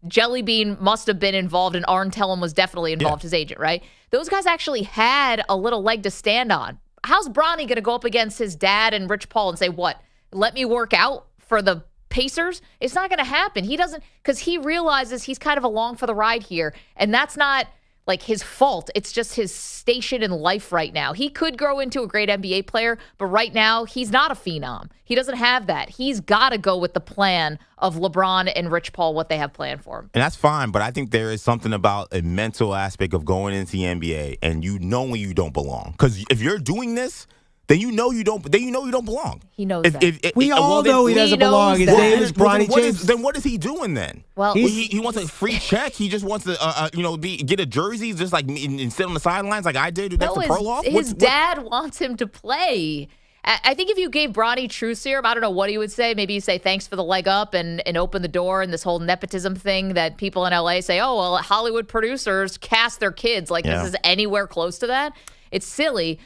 Jelly Bean must have been involved, and Arn Tellem was definitely involved, his agent, right? Those guys actually had a little leg to stand on. How's Bronny going to go up against his dad and Rich Paul and say, what, let me work out for the Pacers? It's not going to happen. He doesn't, because he realizes he's kind of along for the ride here, and that's not like his fault. It's just his station in life right now. He could grow into a great NBA player, but right now he's not a phenom. He doesn't have that. He's got to go with the plan of LeBron and Rich Paul, what they have planned for him. And that's fine, but I think there is something about a mental aspect of going into the NBA and when you don't belong. Because if you're doing this, then you know you don't belong. He knows that. We all know he doesn't belong. His name is Bronny James. Then what is he doing then? Well, he wants a free check. He just wants to get a jersey just like and sit on the sidelines like I did. That's the Perloff. His dad wants him to play. I think if you gave Bronny truth serum, I don't know what he would say. Maybe you say thanks for the leg up and open the door and this whole nepotism thing that people in LA say, oh, well, Hollywood producers cast their kids. Like this is anywhere close to that. It's silly.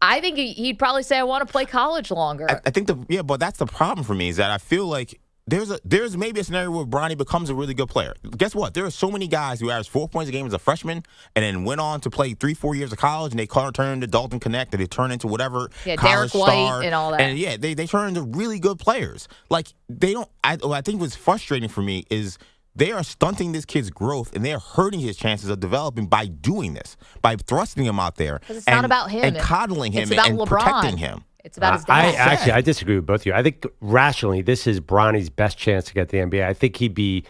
I think he'd probably say, I want to play college longer. I think but that's the problem for me is that I feel like there's maybe a scenario where Bronny becomes a really good player. Guess what? There are so many guys who averaged 4 points a game as a freshman and then went on to play 3-4 years of college and they turn into Dalton Connect and they turn into whatever college Derek White star. And all that. And they turn into really good players. Like they don't. I think what's frustrating for me is they are stunting this kid's growth and they're hurting his chances of developing by doing this, by thrusting him out there. Because it's not about him. And coddling him it's about and LeBron. protecting him. It's about his dad. I disagree with both of you. I think rationally, this is Bronny's best chance to get the NBA. I think he'd be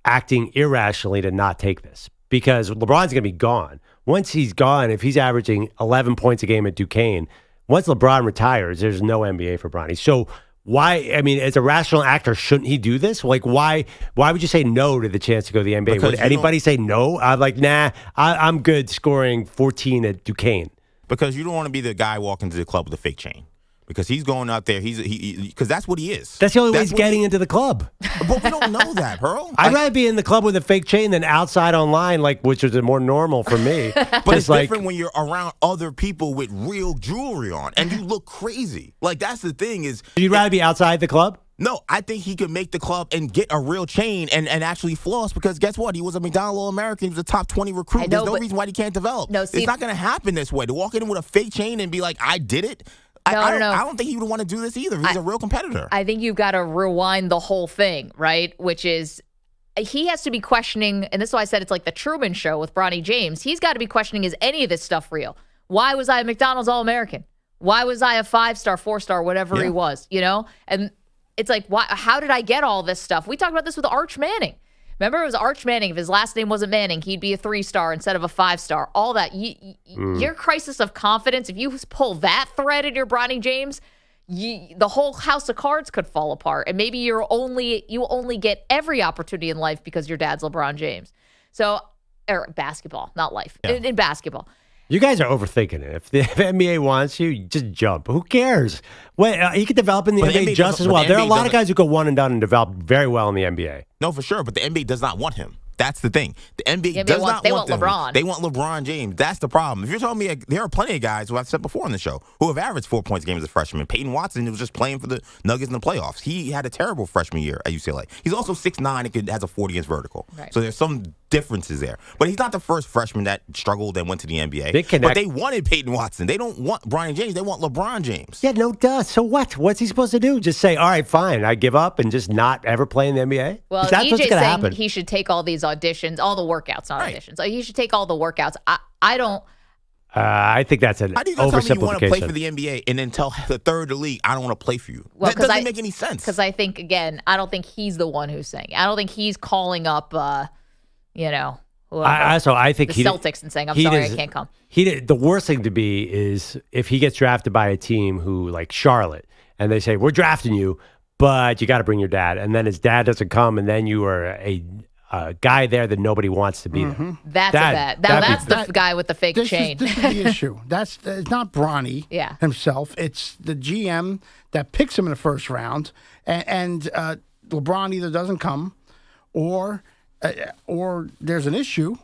acting irrationally to not take this because LeBron's going to be gone. Once he's gone, if he's averaging 11 points a game at Duquesne, once LeBron retires, there's no NBA for Bronny. So why, I mean, as a rational actor, shouldn't he do this? Like, why would you say no to the chance to go to the NBA? Because would anybody say no? I'm like, nah, I'm good scoring 14 at Duquesne. Because you don't want to be the guy walking to the club with a fake chain. Because he's going out there, because that's what he is. That's the only way he's getting into the club. But we don't know that, Pearl. I'd rather be in the club with a fake chain than outside online, which is more normal for me. But it's different when you're around other people with real jewelry on, and you look crazy. Like, that's the thing is... You'd rather be outside the club? No, I think he could make the club and get a real chain and actually floss because guess what? He was a McDonald All-American. He was a top 20 recruit. There's no reason why he can't develop. No, it's not going to happen this way. To walk in with a fake chain and be like, I did it? No. I don't think he would want to do this either. He's a real competitor. I think you've got to rewind the whole thing, right? Which is he has to be questioning, and this is why I said it's like the Truman Show with Bronny James. He's got to be questioning, is any of this stuff real? Why was I a McDonald's All-American? Why was I a 5-star, 4-star, whatever he was, you know? And it's like, why? How did I get all this stuff? We talked about this with Arch Manning. Remember, it was Arch Manning. If his last name wasn't Manning, he'd be a 3-star instead of a 5-star. All that. Your crisis of confidence, if you pull that thread in your Bronny James, the whole house of cards could fall apart. And maybe you only get every opportunity in life because your dad's LeBron James. So, or basketball, not life. Yeah. In basketball. You guys are overthinking it. If the NBA wants you, just jump. Who cares? Well, he could develop in the NBA just as well. There are a lot of guys who go one and done and develop very well in the NBA. No, for sure. But the NBA does not want him. That's the thing. The NBA does not want them. LeBron. They want LeBron James. That's the problem. If you're telling me there are plenty of guys who I've said before on the show who have averaged 4 points a game as a freshman. Peyton Watson was just playing for the Nuggets in the playoffs. He had a terrible freshman year at UCLA. He's also 6'9" and has a 40-inch vertical. Right. So there's some differences there. But he's not the first freshman that struggled and went to the NBA. But they wanted Peyton Watson. They don't want Bronny James. They want LeBron James. Yeah, no duh. So what? What's he supposed to do? Just say, all right, fine, I give up and just not ever play in the NBA? Well, that's what's going to happen. He should take all these auditions, all the workouts, not auditions. He should take all the workouts. I don't. I think that's an oversimplification. How do you tell me you want to play for the NBA and then tell the third of the league, I don't want to play for you? Well, that doesn't make any sense. Because I think, again, I don't think he's the one who's saying it. I don't think he's calling up, I think the Celtics and saying, I'm sorry, I can't come. The worst thing to be is if he gets drafted by a team who, like Charlotte, and they say, we're drafting you, but you got to bring your dad. And then his dad doesn't come, and then you are a guy there that nobody wants to be there. That's the guy with the fake chain. This is the issue. It's not Bronny himself. It's the GM that picks him in the first round, and LeBron either doesn't come or there's an issue.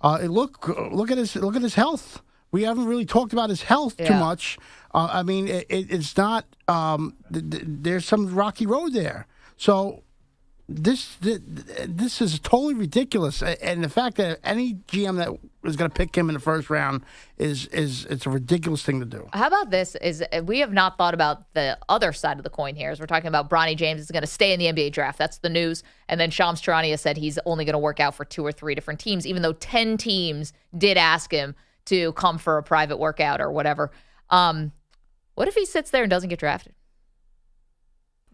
Look at his health. We haven't really talked about his health too much. I mean, it's not. There's some rocky road there. So this is totally ridiculous. And the fact that any GM that is going to pick him in the first round it's a ridiculous thing to do. How about this? Is we have not thought about the other side of the coin here. As we're talking about Bronny James is going to stay in the NBA draft. That's the news. And then Shams Charania said he's only going to work out for 2 or 3 different teams, even though 10 teams did ask him to come for a private workout or whatever. What if he sits there and doesn't get drafted?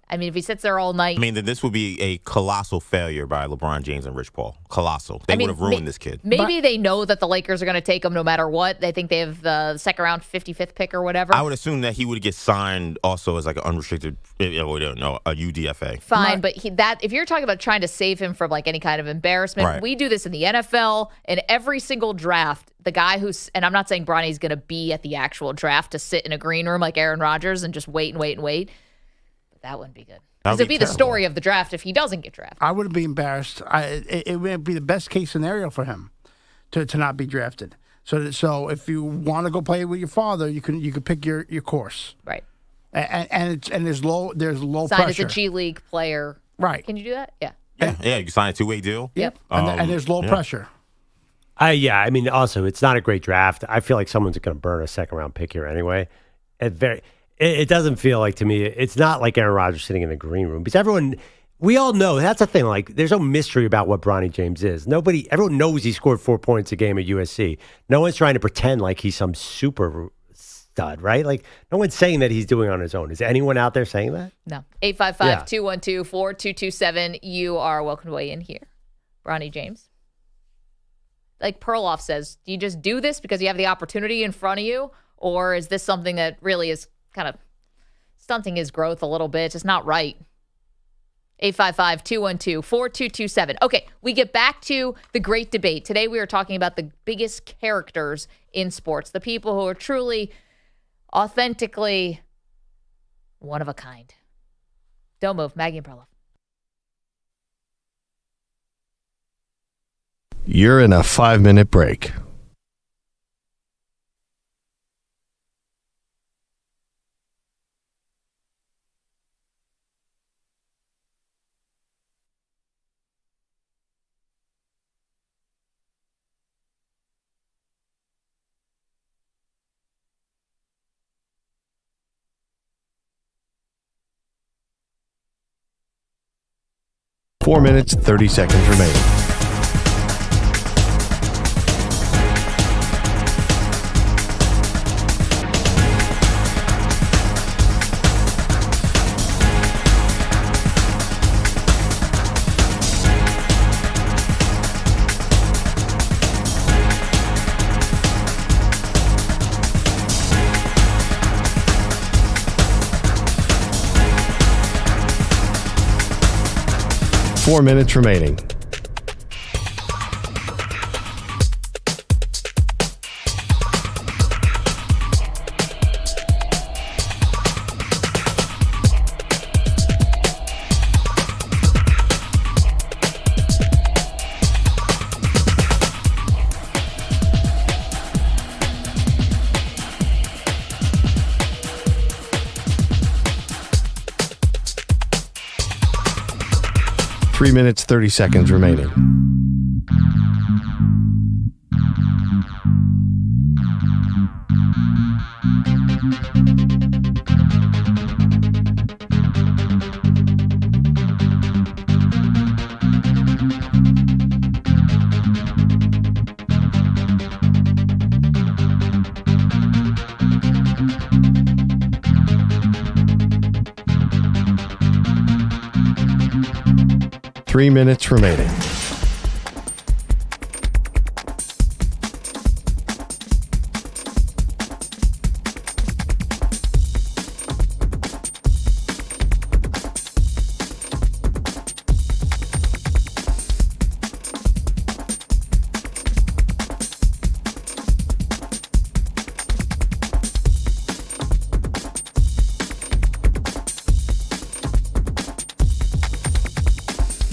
I mean, if he sits there all night. I mean, then this would be a colossal failure by LeBron James and Rich Paul. Colossal. They would have ruined this kid. Maybe they know that the Lakers are going to take him no matter what. They think they have the second round 55th pick or whatever. I would assume that he would get signed also as like an unrestricted, we don't know, a UDFA. Fine, but if you're talking about trying to save him from like any kind of embarrassment, Right. we do this in the NFL and every single draft. The guy and I'm not saying Bronny's going to be at the actual draft to sit in a green room like Aaron Rodgers and just wait and wait and wait. But that wouldn't be good. Because it'd be the story of the draft if he doesn't get drafted. I wouldn't be embarrassed. It would be the best case scenario for him to not be drafted. So if you want to go play with your father, you can pick your course. Right. And there's low Signed pressure. as a G League player. Right. Can you do that? Yeah. Yeah, you can sign a 2-way deal. Yep. And there's low pressure. Yeah, I mean, also, it's not a great draft. I feel like someone's going to burn a second-round pick here anyway. It doesn't feel like, to me, it's not like Aaron Rodgers sitting in the green room. Because we all know, that's the thing, like, there's no mystery about what Bronny James is. Everyone knows he scored 4 points a game at USC. No one's trying to pretend like he's some super stud, right? Like, no one's saying that he's doing on his own. Is anyone out there saying that? No. 855-212-4227. You are welcome to weigh in here. Bronny James. Like Perloff says, do you just do this because you have the opportunity in front of you? Or is this something that really is kind of stunting his growth a little bit? It's just not right. 855-212-4227. Okay, we get back to the great debate. Today we are talking about the biggest characters in sports, the people who are truly, authentically one of a kind. Don't move. Maggie and Perloff. You're in a 5-minute break. Four minutes, 30 seconds remaining. Four minutes remaining. Three minutes, 30 seconds remaining. Three minutes remaining.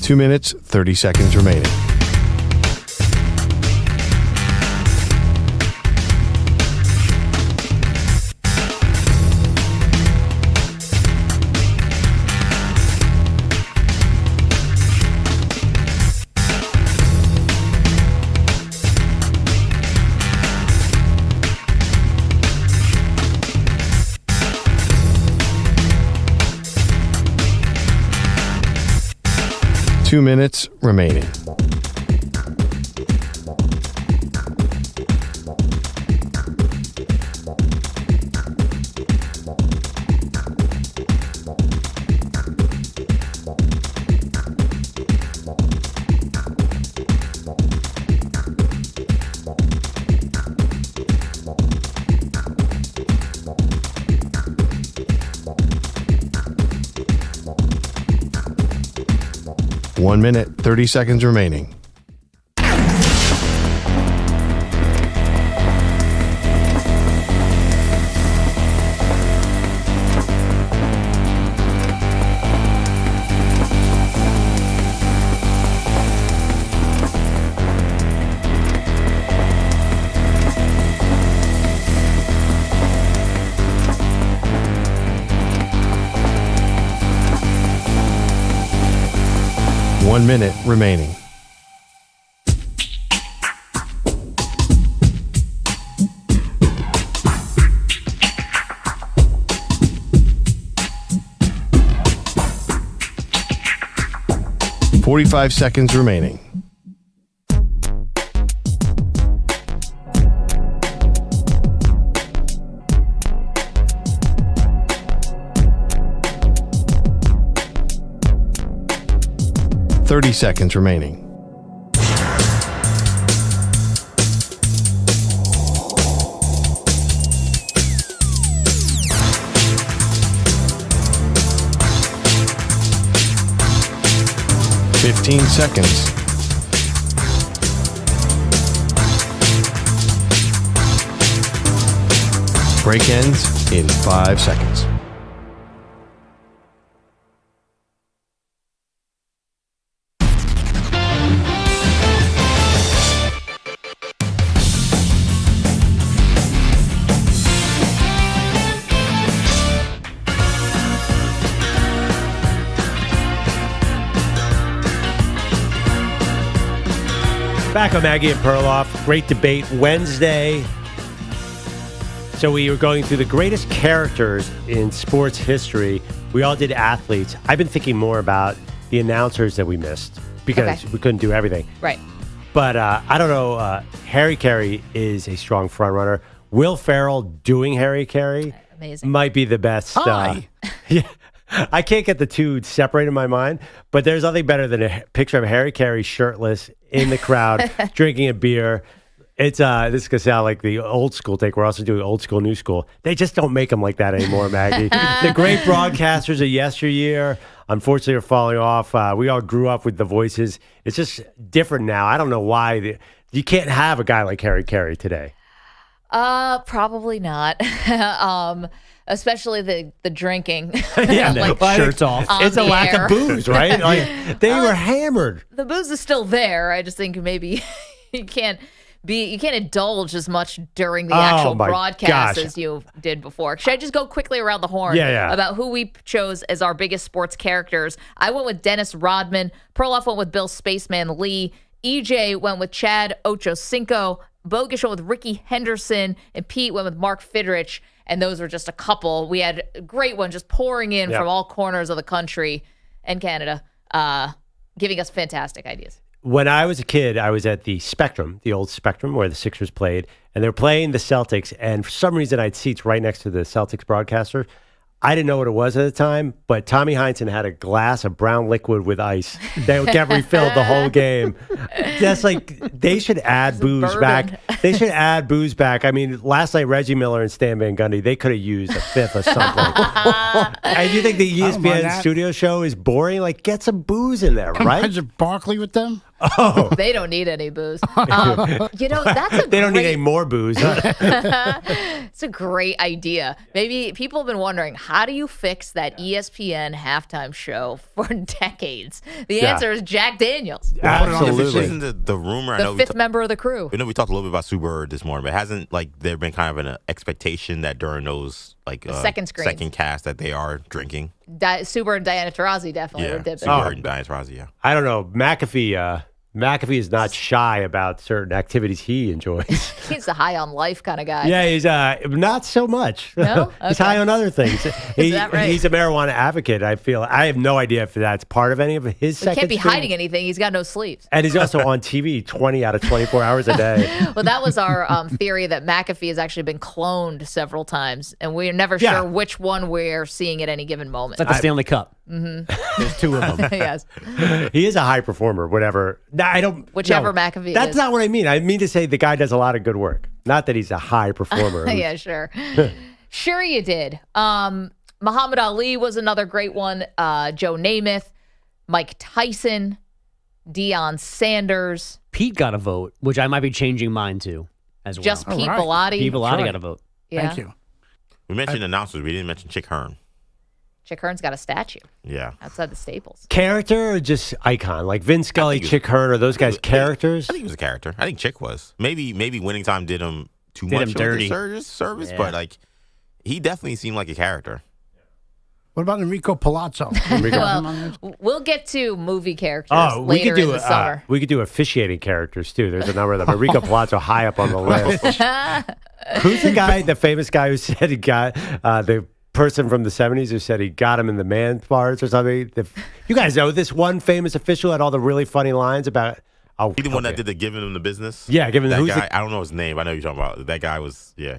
Two minutes, 30 seconds remaining. Two minutes remaining. 1 minute, 30 seconds remaining. One minute remaining. "45 seconds remaining. "30 seconds remaining. "15 seconds. Break ends in 5 seconds. Back on Maggie and Perloff. Great debate Wednesday. So we were going through the greatest characters in sports history. We all did athletes. I've been thinking more about the announcers that we missed because we couldn't do everything. Right. But I don't know. Harry Carey is a strong front runner. Will Ferrell doing Harry Carey Amazing. might be the best. Hi. Yeah. I can't get the two separate in my mind, but there's nothing better than a picture of Harry Carey shirtless in the crowd drinking a beer. It's this is gonna sound like the old school take. We're also doing old school, new school. They just don't make them like that anymore, Maggie. The great broadcasters of yesteryear, unfortunately, are falling off. We all grew up with the voices. It's just different now. I don't know why you can't have a guy like Harry Carey today. Probably not. Especially the drinking. Yeah, like, shirts off. It's a lack of booze, right? Like they were hammered. The booze is still there. I just think maybe you can't indulge as much during the actual broadcast as you did before. Should I just go quickly around the horn about who we chose as our biggest sports characters? I went with Dennis Rodman. Perloff went with Bill Spaceman Lee. EJ went with Chad Ochocinco. Bogusch went with Ricky Henderson. And Pete went with Mark Fidrich. And those were just a couple. We had a great one just pouring in from all corners of the country and Canada, giving us fantastic ideas. When I was a kid, I was at the Spectrum, the old Spectrum where the Sixers played, and they were playing the Celtics. And for some reason, I had seats right next to the Celtics broadcaster. I didn't know what it was at the time, but Tommy Heinsohn had a glass of brown liquid with ice that kept refilled the whole game. That's like, they should add booze back. They should add booze back. I mean, last night, Reggie Miller and Stan Van Gundy, they could have used a fifth or something. And you think the ESPN studio show is boring? Like, get some booze in there, right? Imagine Barkley with them. Oh, they don't need any booze. That's they don't need any more booze. It's a great idea. Maybe people have been wondering, how do you fix that ESPN halftime show for decades? The answer is Jack Daniels. Absolutely. Isn't the rumor? The fifth member of the crew. I know we talked a little bit about Sue Bird this morning, but hasn't there been kind of an expectation that during those second cast that they are drinking? Sue Bird and Diana Taurasi definitely were dipping. Sue Bird and Diana Taurasi, yeah. I don't know. McAfee is not shy about certain activities he enjoys. He's a high on life kind of guy. Yeah, he's not so much. No? Okay. He's high on other things. Is that right? He's a marijuana advocate. I have no idea if that's part of any of his He can't be hiding anything. He's got no sleeves. And he's also on TV 20 out of 24 hours a day. Well, that was our theory that McAfee has actually been cloned several times, and we're never sure which one we're seeing at any given moment. It's like the Stanley Cup. Mm-hmm. There's two of them. Yes. He is a high performer, whatever. Whichever McAfee That's is. not what I mean. I mean to say the guy does a lot of good work. Not that he's a high performer. Yeah, sure. Sure you did. Muhammad Ali was another great one. Joe Namath, Mike Tyson, Deion Sanders. Pete got a vote, which I might be changing mine to as well. Just Pete Bellotti. Pete Bellotti got a vote. Yeah. Thank you. We mentioned announcers. We didn't mention Chick Hearn. Chick Hearn's got a statue. Yeah. Outside the Staples. Character or just icon? Like Vince Scully, Chick Hearn, are those guys characters? I think he was a character. I think Chick was. Maybe Winning Time did him too much him dirty. Service, but like he definitely seemed like a character. What about Enrico Palazzo? Well, we'll get to movie characters later in the summer. We could do officiating characters too. There's a number of them. Enrico Palazzo high up on the list. Who's the guy, the famous guy who said he got the person from the 70s who said he got him in the man parts or something? You guys know this one famous official had all the really funny lines about. Oh, He the one that did the giving him the business? Yeah, giving that who's guy. the- I don't know his name. I know you're talking about. That guy was, Yeah.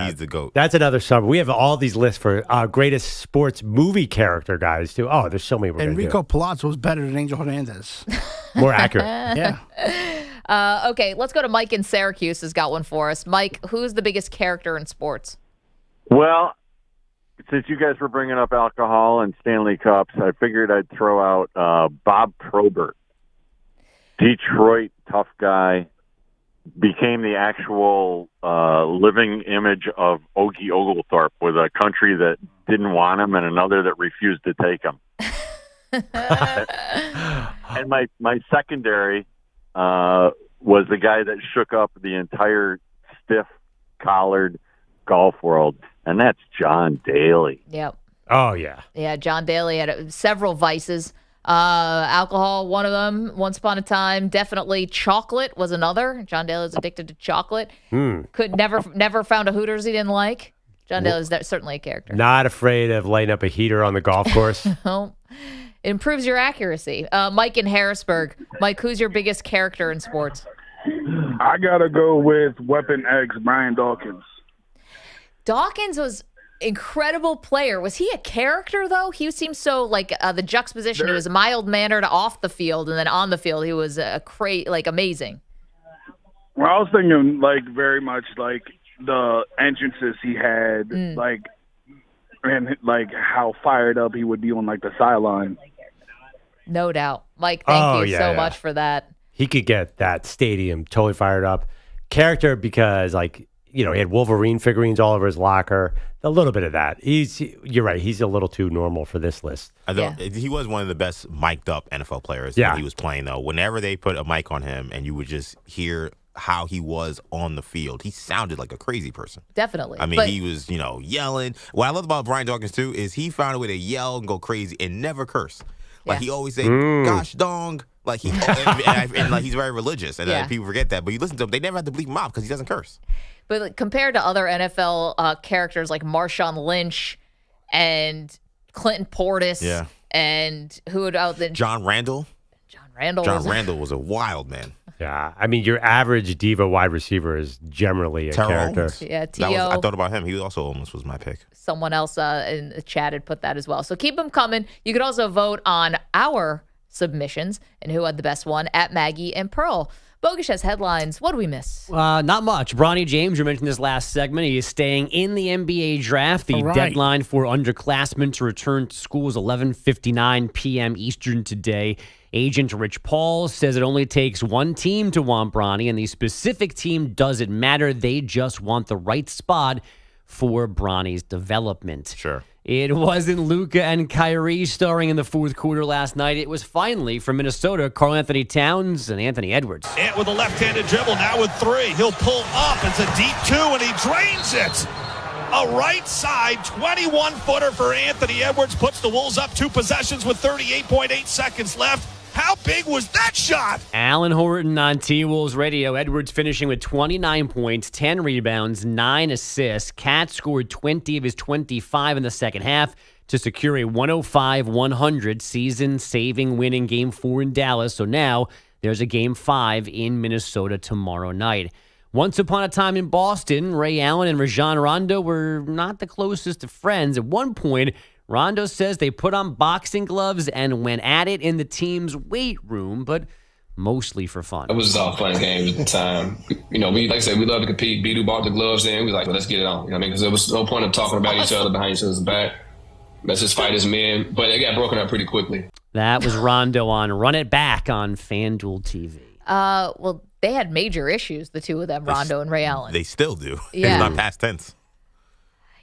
He's the GOAT. That's another summer. We have all these lists for greatest sports movie character guys too. Oh, there's so many. We're Enrico Palazzo was better than Angel Hernandez. More accurate. Yeah. Okay, let's go to Mike in Syracuse has got one for us. Mike, who's the biggest character in sports? Well, since you guys were bringing up alcohol and Stanley Cups, I figured I'd throw out Bob Probert. Detroit tough guy, became the actual living image of Ogie Oglethorpe with a country that didn't want him and another that refused to take him. And my secondary was the guy that shook up the entire stiff-collared golf world, and that's John Daly. Yep. Oh, yeah. Yeah, John Daly had several vices. Alcohol, one of them, once upon a time. Definitely chocolate was another. John Daly was addicted to chocolate. Could never found a Hooters he didn't like. John Daly is certainly a character. Not afraid of lighting up a heater on the golf course. Well, it improves your accuracy. Mike in Harrisburg. Mike, who's your biggest character in sports? I gotta go with Weapon X, Brian Dawkins. Dawkins was incredible player. Was he a character though? He seemed so like the juxtaposition. He was mild mannered off the field, and then on the field he was amazing. Well, I was thinking like very much like the entrances he had, like, and like how fired up he would be on like the sideline. No doubt, Mike. Thank you so much for that. He could get that stadium totally fired up. Character because he had Wolverine figurines all over his locker. A little bit of that. You're right. He's a little too normal for this list. He was one of the best mic'd up NFL players when he was playing, though. Whenever they put a mic on him and you would just hear how he was on the field, he sounded like a crazy person. Definitely. I mean, he was, yelling. What I love about Brian Dawkins, too, is he found a way to yell and go crazy and never curse. Like, he always say, gosh, dong. Like, and he's very religious, and people forget that. But you listen to him, they never have to bleep him out because he doesn't curse. But compared to other NFL characters like Marshawn Lynch and Clinton Portis, and who would out then John Randall. John Randall was a wild man. Yeah, I mean your average diva wide receiver is generally a character. Owens. Yeah, T.O. I thought about him. He also almost was my pick. Someone else in the chat had put that as well. So keep them coming. You could also vote on our submissions and who had the best one at Maggie and Pearl. Bogusch has headlines. What do we miss? Not much. Bronny James, you mentioned this last segment. He is staying in the NBA draft. The deadline for underclassmen to return to school is 11:59 p.m. Eastern today. Agent Rich Paul says it only takes one team to want Bronny, and the specific team doesn't matter. They just want the right spot for Bronny's development. Sure. It wasn't Luka and Kyrie starring in the fourth quarter last night. It was finally from Minnesota, Karl Anthony Towns and Anthony Edwards. And with a left-handed dribble, now with three. He'll pull up. It's a deep two, and he drains it. A right side 21-footer for Anthony Edwards puts the Wolves up 2 possessions with 38.8 seconds left. How big was that shot? Alan Horton on T-Wolves Radio. Edwards finishing with 29 points, 10 rebounds, 9 assists. Cat scored 20 of his 25 in the second half to secure a 105-100 season-saving win in Game 4 in Dallas. So now there's a Game 5 in Minnesota tomorrow night. Once upon a time in Boston, Ray Allen and Rajon Rondo were not the closest of friends. At one point, Rondo says they put on boxing gloves and went at it in the team's weight room, but mostly for fun. It was all fun games at the time. We like I said, we love to compete. B2 bought the gloves in. We was like, well, let's get it on. You know what I mean? Because there was no point of talking about each other behind each other's back. Let's just fight as men. But it got broken up pretty quickly. That was Rondo on Run It Back on FanDuel TV. Well, they had major issues, the two of them, Rondo and Ray Allen. They still do. Yeah. It's not past tense.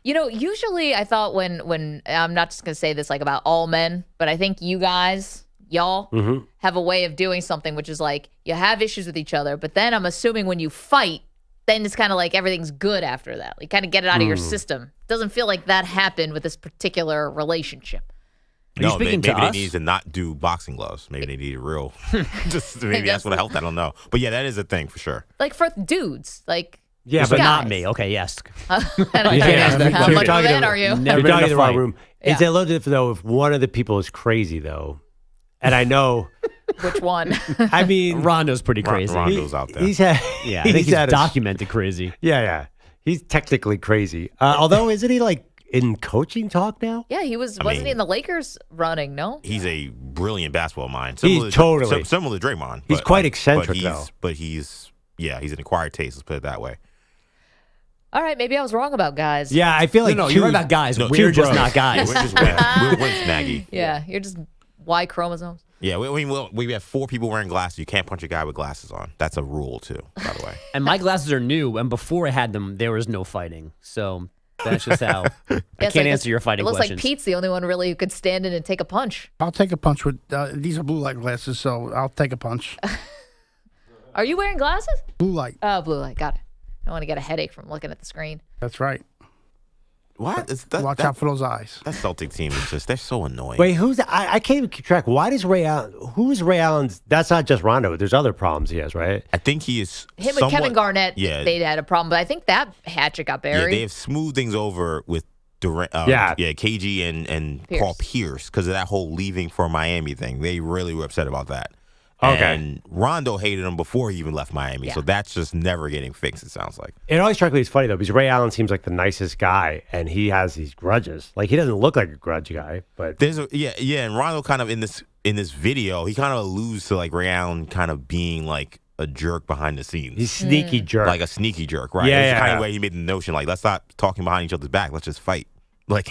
You know, usually I thought when I'm not just going to say this like about all men, but I think you guys, y'all, have a way of doing something, which is like you have issues with each other, but then I'm assuming when you fight, then it's kind of like everything's good after that. You kind of get it out of your system. Doesn't feel like that happened with this particular relationship. No, maybe they need to not do boxing gloves. Maybe they need real. Just maybe that's what helped. I don't know. But yeah, that is a thing for sure. Like for dudes, like yeah, but guys. not me. Okay, yes. How much of a man are you? Never You're been talking in in the a wrong fight. room. Yeah. It's a little different, though, if one of the people is crazy, though. And I know. Which one? I mean, Rondo's pretty crazy. Rondo's out there. He's had. Yeah, I think he's documented crazy. Yeah. He's technically crazy. Although, isn't he like in coaching talk now? Yeah, he wasn't he in the Lakers running, no? He's a brilliant basketball mind. He's totally. Similar to Draymond. He's quite eccentric, though. But he's an acquired taste, let's put it that way. All right, maybe I was wrong about guys. Yeah, I feel like no, you're right about guys. No, we're just bros. not guys. Yeah, we're wimps, Maggie. Yeah, you're just Y chromosomes. Yeah, we have 4 people wearing glasses. You can't punch a guy with glasses on. That's a rule, too, by the way. And my glasses are new, and before I had them, there was no fighting. So that's just how I can't answer your fighting It looks questions. like Pete's the only one really who could stand in and take a punch. I'll take a punch with these are blue light glasses, so I'll take a punch. Are you wearing glasses? Blue light. Oh, blue light. Got it. I don't want to get a headache from looking at the screen. That's right. What? Watch out for those eyes. That Celtic team is they're so annoying. Wait, I can't even keep track. Why does Ray Allen? Who's Ray Allen's? That's not just Rondo. There's other problems he has, right? I think he is. Him and Kevin Garnett, they had a problem, but I think that hatchet got buried. Yeah, they have smoothed things over with Durant, KG and Paul Pierce because of that whole leaving for Miami thing. They really were upset about that. Okay. And Rondo hated him before he even left Miami, so that's just never getting fixed, it sounds like. It always struck me as funny, though, because Ray Allen seems like the nicest guy, and he has these grudges. Like, he doesn't look like a grudge guy, but... And Rondo kind of in this video, he kind of alludes to, like, Ray Allen kind of being, like, a jerk behind the scenes. He's sneaky jerk. Like a sneaky jerk, right? Yeah, It's the kind of way he made the notion, like, let's stop talking behind each other's back, let's just fight. Like,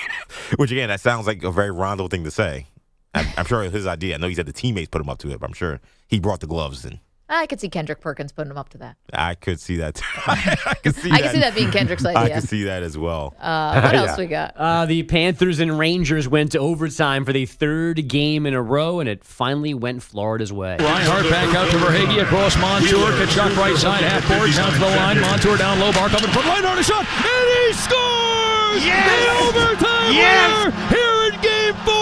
which, again, that sounds like a very Rondo thing to say. I'm sure it was his idea. I know he said the teammates put him up to it, but I'm sure he brought the gloves in. I could see Kendrick Perkins putting him up to that. I could see that. I could see that being Kendrick's idea. I could see that as well. What else we got? The Panthers and Rangers went to overtime for the 3rd game in a row, and it finally went Florida's way. Reinhardt back out to Verhage across Montour. Kachuk right side half court. Down to the line. Montour down low. Bark up and put right on a shot. And he scores! Yes! The overtime winner here in Game 4.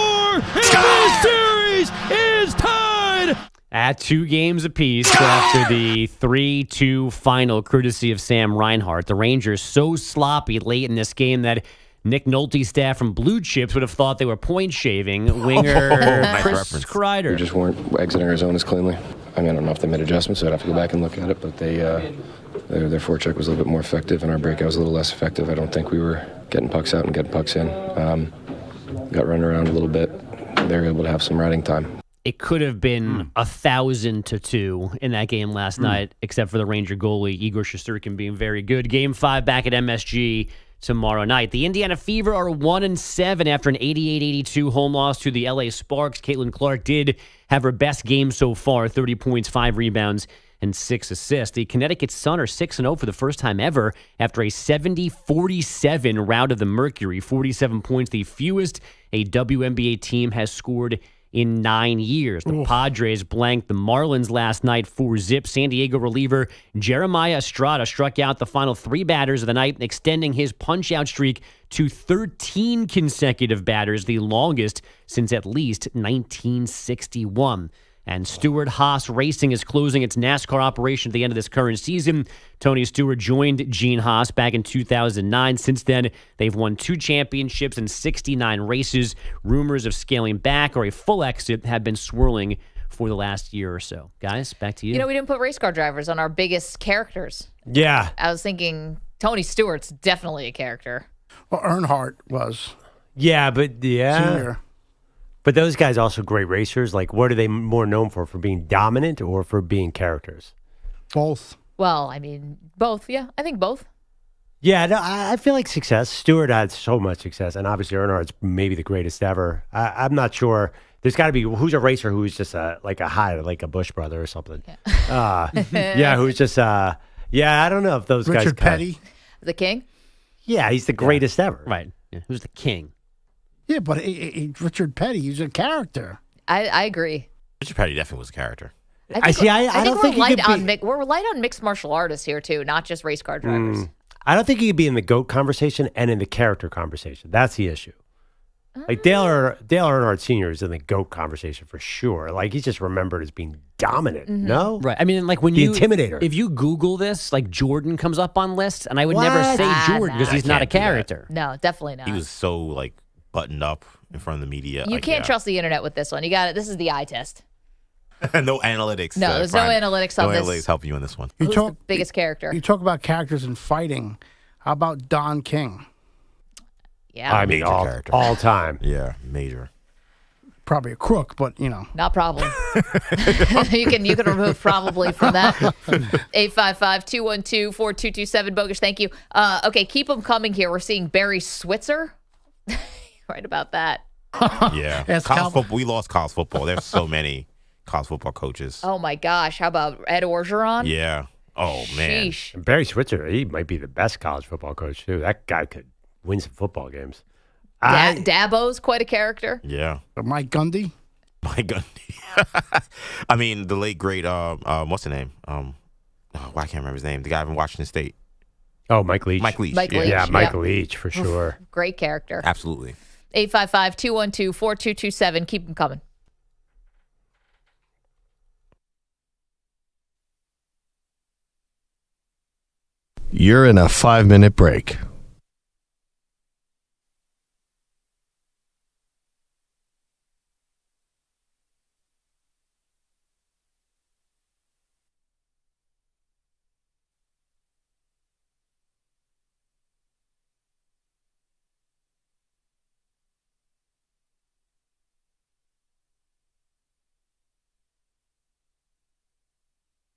And this series is tied. At 2 games apiece after the 3-2 final, courtesy of Sam Reinhart. The Rangers so sloppy late in this game that Nick Nolte's staff from Blue Chips would have thought they were point shaving winger Chris Kreider. We just weren't exiting our zone as cleanly. I mean, I don't know if they made adjustments, so I'd have to go back and look at it, but their forecheck was a little bit more effective and our breakout was a little less effective. I don't think we were getting pucks out and getting pucks in. Got run around a little bit. They were able to have some riding time. It could have been 1,000-2 in that game last night, except for the Ranger goalie, Igor Shesterkin, being very good. Game 5 back at MSG tomorrow night. The Indiana Fever are 1-7 after an 88-82 home loss to the LA Sparks. Caitlin Clark did have her best game so far, 30 points, 5 rebounds, and 6 assists. The Connecticut Sun are 6-0 for the first time ever after a 70-47 rout of the Mercury. 47 points, the fewest a WNBA team has scored in 9 years. The Padres blanked the Marlins last night 4-0. San Diego reliever Jeremiah Estrada struck out the final 3 batters of the night, extending his punch-out streak to 13 consecutive batters, the longest since at least 1961. And Stewart Haas Racing is closing its NASCAR operation at the end of this current season. Tony Stewart joined Gene Haas back in 2009. Since then, they've won 2 championships and 69 races. Rumors of scaling back or a full exit have been swirling for the last year or so. Guys, back to you. You know, we didn't put race car drivers on our biggest characters. Yeah. I was thinking Tony Stewart's definitely a character. Well, Earnhardt was. Yeah, but Senior. But those guys also great racers. Like, what are they more known for being dominant or for being characters? Both. Well, I mean, both. Yeah, I think both. Yeah, no, I feel like success. Stewart had so much success, and obviously Earnhardt's maybe the greatest ever. I'm not sure There's got to be who's a racer who's just like a Bush brother or something. Yeah, who's just I don't know if those guys. Richard Petty, the king. Yeah, he's the greatest ever. Right. Yeah. Who's the king? Yeah, but Richard Petty, he's a character. I agree. Richard Petty definitely was a character. I don't think we're light on mixed martial artists here too, not just race car drivers. I don't think you could be in the GOAT conversation and in the character conversation. That's the issue. Like Dale Earnhardt Sr. is in the GOAT conversation for sure. Like he's just remembered as being dominant. No, right? I mean, like when the you Intimidator. If you Google this, like Jordan comes up on lists, and I would never say Jordan because he's not a character. No, definitely not. He was so like buttoned up in front of the media. You can't trust the internet with this one. You got it. This is the eye test. No analytics. No, there's no analytics on this. No analytics help you in this one. You Who's talk the biggest character. You talk about characters in fighting. How about Don King? Yeah, I mean, all time. Yeah, major. Probably a crook, but not probably. you can remove probably from that. 855-212-4227 Bogusch. Thank you. Okay, keep them coming here. We're seeing Barry Switzer. Right about that. Yeah, college football. We lost college football. There's so many college football coaches. Oh my gosh, how about Ed Orgeron? Yeah. Oh man. Sheesh. And Barry Switzer, he might be the best college football coach too. That guy could win some football games. Dabo's quite a character. Yeah. Mike Gundy. Mike Gundy. I mean, the late great. What's the name? I can't remember his name. The guy from Washington State. Oh, Mike Leach. Mike Leach. Yeah, Mike Leach for sure. Great character. Absolutely. 855-212-4227. Keep them coming. You're in a 5-minute break.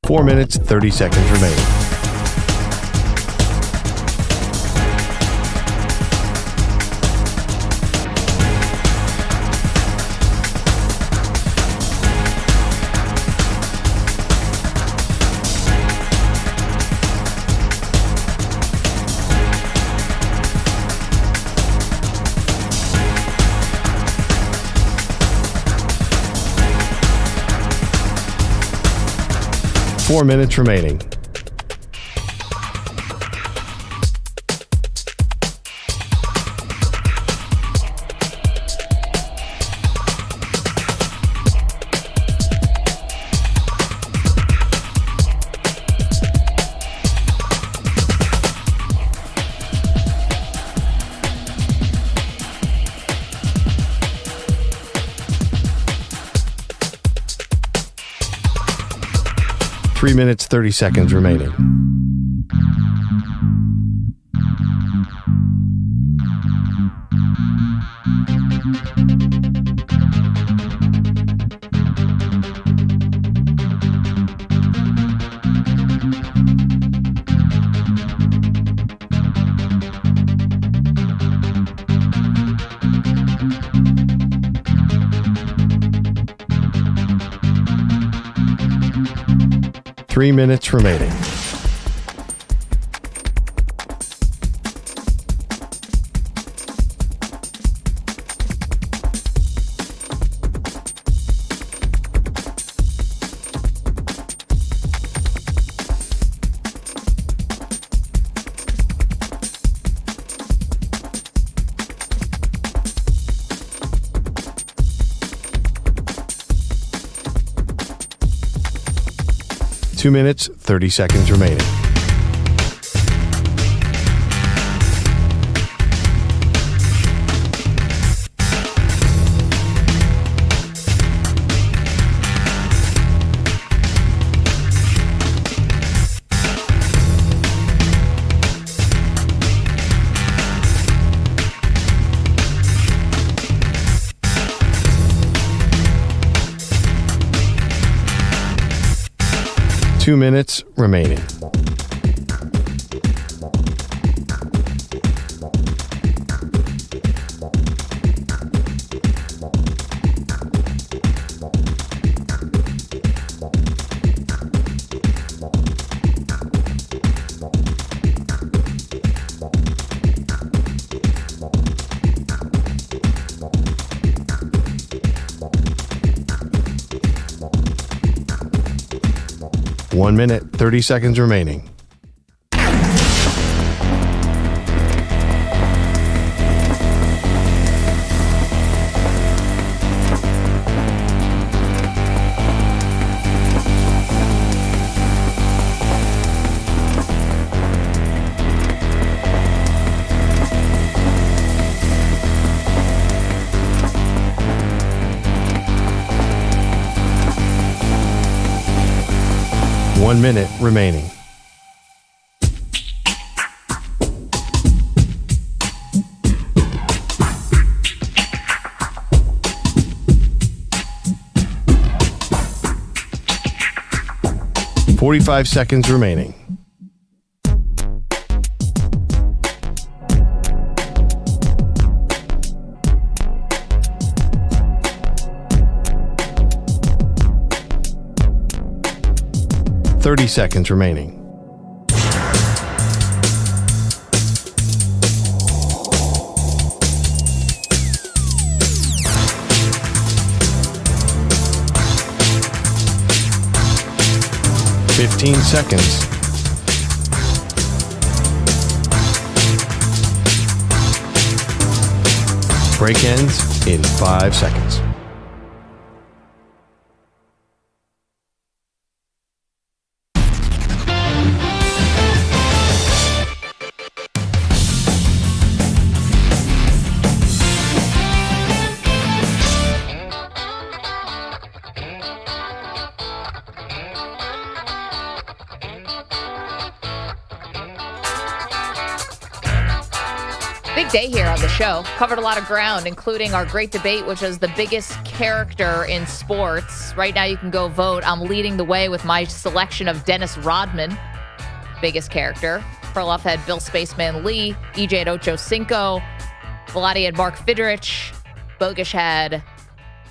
Four minutes, 30 seconds remaining. Four minutes remaining. Three minutes, 30 seconds remaining. Three minutes remaining. Two minutes, 30 seconds remaining. Two minutes remaining. 1 minute, 30 seconds remaining. One minute remaining. "45 seconds remaining. "30 seconds remaining. "15 seconds. Break ends in 5 seconds. Big day here on the show. Covered a lot of ground, including our great debate, which is the biggest character in sports. Right now, you can go vote. I'm leading the way with my selection of Dennis Rodman, biggest character. Perloff had Bill Spaceman Lee, EJ had Ocho Cinco, Vladi had Mark Fidrich, Bogusch had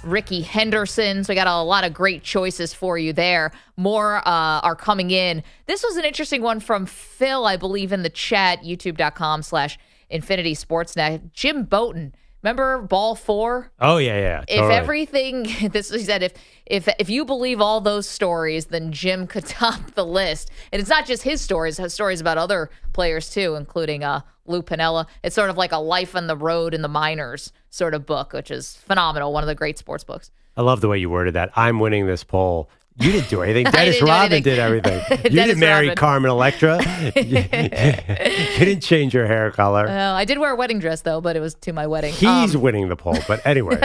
Ricky Henderson. So we got a lot of great choices for you there. More are coming in. This was an interesting one from Phil, I believe, in the chat, youtube.com/Infinity Sportsnet. Jim Boughton, remember Ball 4? Oh, yeah. If totally. everything, he said, if you believe all those stories, then Jim could top the list. And it's not just his stories, it has stories about other players too, including Lou Piniella. It's sort of like a life on the road in the minors sort of book, which is phenomenal. One of the great sports books. I love the way you worded that. I'm winning this poll. You didn't do anything. Dennis Rodman did everything. You didn't marry Rodman. Carmen Electra. You didn't change your hair color. I did wear a wedding dress, though, but it was to my wedding. He's winning the poll. But anyway,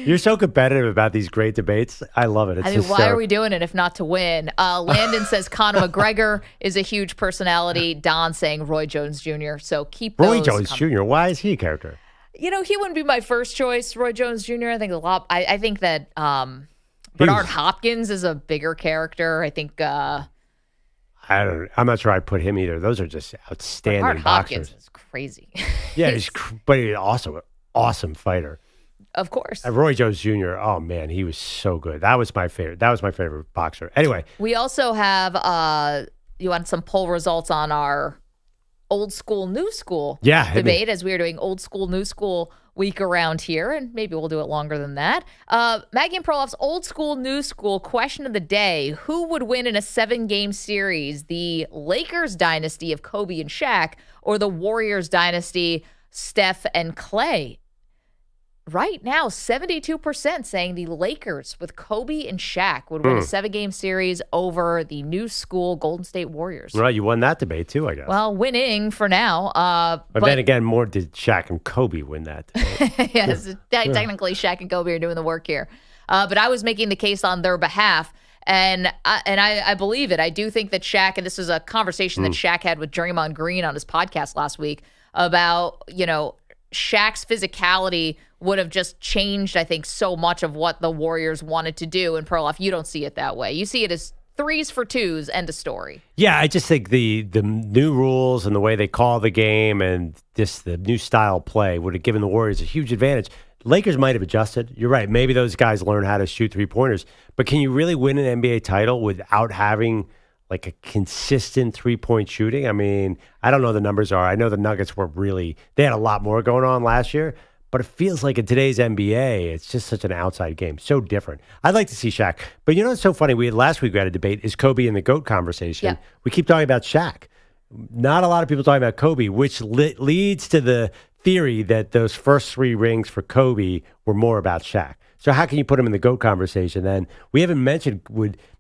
you're so competitive about these great debates. I love it. It's why are we doing it if not to win? Landon says Conor McGregor is a huge personality. Don saying Roy Jones Jr. So keep those Roy Jones Jr. Why is he a character? You know, he wouldn't be my first choice, Roy Jones Jr. I think a lot. I think that Bernard Hopkins is a bigger character. I think. I'm not sure I'd put him either. Those are just outstanding Bernard boxers. Hopkins is crazy. Yeah, but he's also an awesome fighter. Of course. Roy Jones Jr. Oh man, he was so good. That was my favorite. That was my favorite boxer. Anyway, we also have. You want some poll results on our old school, new school debate, as we are doing old school, new school week around here, and maybe we'll do it longer than that. Maggie and Perloff's old school, new school question of the day: who would win in a 7-game series, the Lakers dynasty of Kobe and Shaq, or the Warriors dynasty, Steph and Clay? Right now, 72% saying the Lakers with Kobe and Shaq would win a 7-game series over the new school Golden State Warriors. Well, you won that debate too, I guess. Well, winning for now. But then again, more did Shaq and Kobe win that debate. Yes, technically Shaq and Kobe are doing the work here. But I was making the case on their behalf, and I believe it. I do think that Shaq, and this was a conversation that Shaq had with Draymond Green on his podcast last week about, Shaq's physicality would have just changed, I think, so much of what the Warriors wanted to do. And Perloff, you don't see it that way. You see it as 3s for 2s, end of story. Yeah, I just think the new rules and the way they call the game and the new style play would have given the Warriors a huge advantage. Lakers might have adjusted. You're right. Maybe those guys learn how to shoot 3-pointers. But can you really win an NBA title without having like a consistent 3-point shooting? I mean, I don't know the numbers are. I know the Nuggets were they had a lot more going on last year. But it feels like in today's NBA, it's just such an outside game. So different. I'd like to see Shaq. But you know what's so funny? Last week we had a debate, is Kobe in the GOAT conversation? Yeah. We keep talking about Shaq. Not a lot of people talking about Kobe, which leads to the theory that those first 3 rings for Kobe were more about Shaq. So how can you put him in the GOAT conversation then? We haven't mentioned,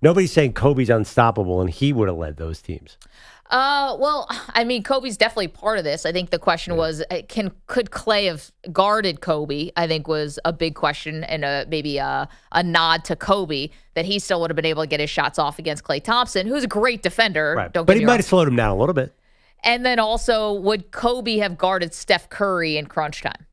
nobody's saying Kobe's unstoppable and he would have led those teams. Well, I mean, Kobe's definitely part of this. I think the question was, could Clay have guarded Kobe? I think was a big question, and maybe a nod to Kobe that he still would have been able to get his shots off against Klay Thompson, who's a great defender. Right. Don't but get he me might wrong. have slowed him down a little bit. And then also, would Kobe have guarded Steph Curry in crunch time?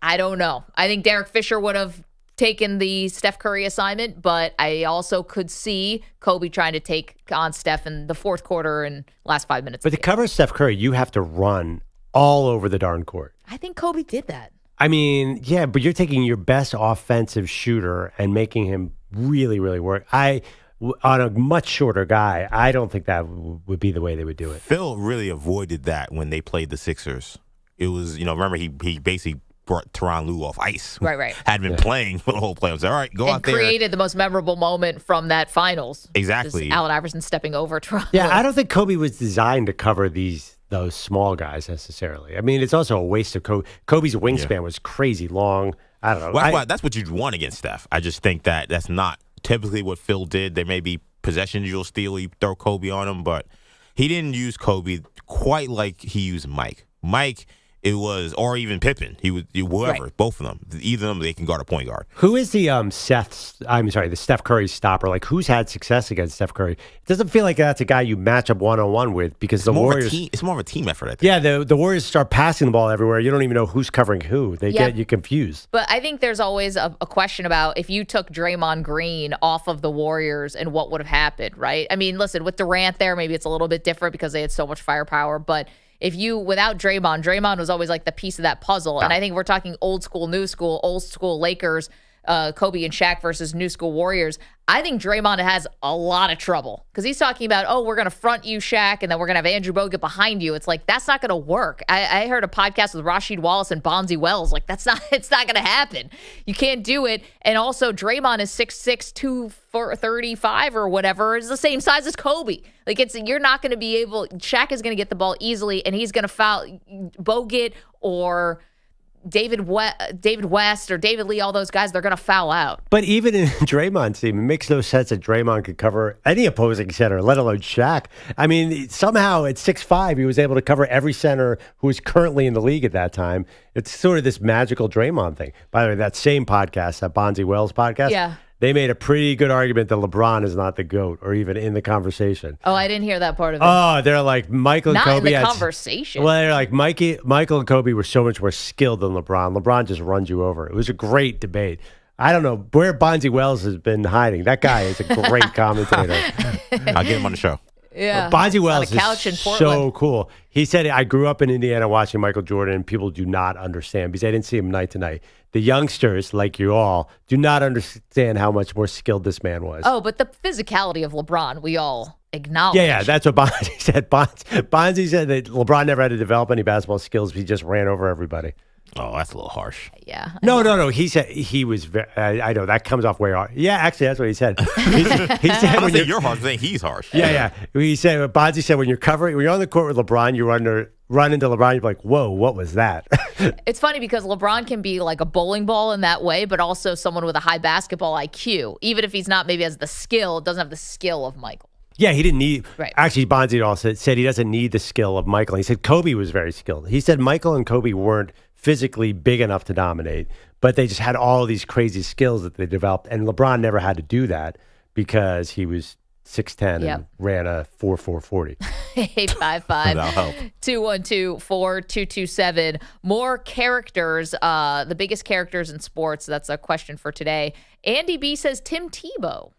I don't know. I think Derek Fisher would have taken the Steph Curry assignment, but I also could see Kobe trying to take on Steph in the fourth quarter and last 5 minutes. But to cover Steph Curry, you have to run all over the darn court. I think Kobe did that. I mean, yeah, but you're taking your best offensive shooter and making him really, really work. On a much shorter guy, I don't think that would be the way they would do it. Phil really avoided that when they played the Sixers. It was, remember he basically brought Tyronn Lue off ice. Right. Had been playing for the whole playoffs. All right, go out there. And created the most memorable moment from that finals. Exactly. Allen Iverson stepping over Tyronn. Yeah, I don't think Kobe was designed to cover those small guys necessarily. I mean, it's also a waste of Kobe. Kobe's wingspan was crazy long. I don't know. Well, that's what you'd want against Steph. I just think that's not typically what Phil did. There may be possessions you'll steal, you throw Kobe on him, but he didn't use Kobe quite like he used Mike. It was, or even Pippen. He would, whoever, both of them. Either of them, they can guard a point guard. Who is the the Steph Curry stopper? Like, who's had success against Steph Curry? It doesn't feel like that's a guy you match up one-on-one with because the Warriors. It's more of a team effort, I think. Yeah, the Warriors start passing the ball everywhere. You don't even know who's covering who. They get you confused. But I think there's always a question about if you took Draymond Green off of the Warriors and what would have happened, right? I mean, listen, with Durant there, maybe it's a little bit different because they had so much firepower, but if you, without Draymond was always like the piece of that puzzle. And I think we're talking old school, new school, old school Lakers, Kobe and Shaq versus new school Warriors. I think Draymond has a lot of trouble because he's talking about, we're going to front you, Shaq, and then we're going to have Andrew Bogut behind you. It's like, that's not going to work. I heard a podcast with Rasheed Wallace and Bonzi Wells. Like, it's not going to happen. You can't do it. And also, Draymond is 6'6", 235 or whatever. Is the same size as Kobe. Like, you're not going to be able, Shaq is going to get the ball easily, and he's going to foul Bogut or David West or David Lee, all those guys, they're going to foul out. But even in Draymond's team, it makes no sense that Draymond could cover any opposing center, let alone Shaq. I mean, somehow at 6'5", he was able to cover every center who is currently in the league at that time. It's sort of this magical Draymond thing. By the way, that same podcast, that Bonzi Wells podcast, they made a pretty good argument that LeBron is not the GOAT or even in the conversation. Oh, I didn't hear that part of it. Oh, they're like Michael and not Kobe. Not in the conversation. Well, they're like Michael and Kobe were so much more skilled than LeBron. LeBron just runs you over. It was a great debate. I don't know where Bonzi Wells has been hiding. That guy is a great commentator. I'll get him on the show. Yeah, Bonzi Wells on a couch in is Portland. so cool. He said, I grew up in Indiana watching Michael Jordan, and people do not understand because I didn't see him night to night. The youngsters, like you all, do not understand how much more skilled this man was. Oh, but the physicality of LeBron, we all acknowledge. Yeah, that's what Bonzi said. Bonzi said that LeBron never had to develop any basketball skills. He just ran over everybody. Oh, that's a little harsh. Yeah. No. He said he was. I know that comes off way harsh. Yeah, actually, that's what he said. He said I don't think you're harsh. I think he's harsh. Yeah. He said. Bonzi said when you're on the court with LeBron, you run into LeBron. You're like, whoa, what was that? It's funny because LeBron can be like a bowling ball in that way, but also someone with a high basketball IQ. Even if he's not maybe has the skill, doesn't have the skill of Michael. Yeah, he didn't need. Right. Actually, Bonzi also said he doesn't need the skill of Michael. He said Kobe was very skilled. He said Michael and Kobe weren't physically big enough to dominate, but they just had all these crazy skills that they developed. And LeBron never had to do that because he was 6'10" and ran a 4.40. 855-212-4227. More characters, the biggest characters in sports. That's a question for today. Andy B says Tim Tebow.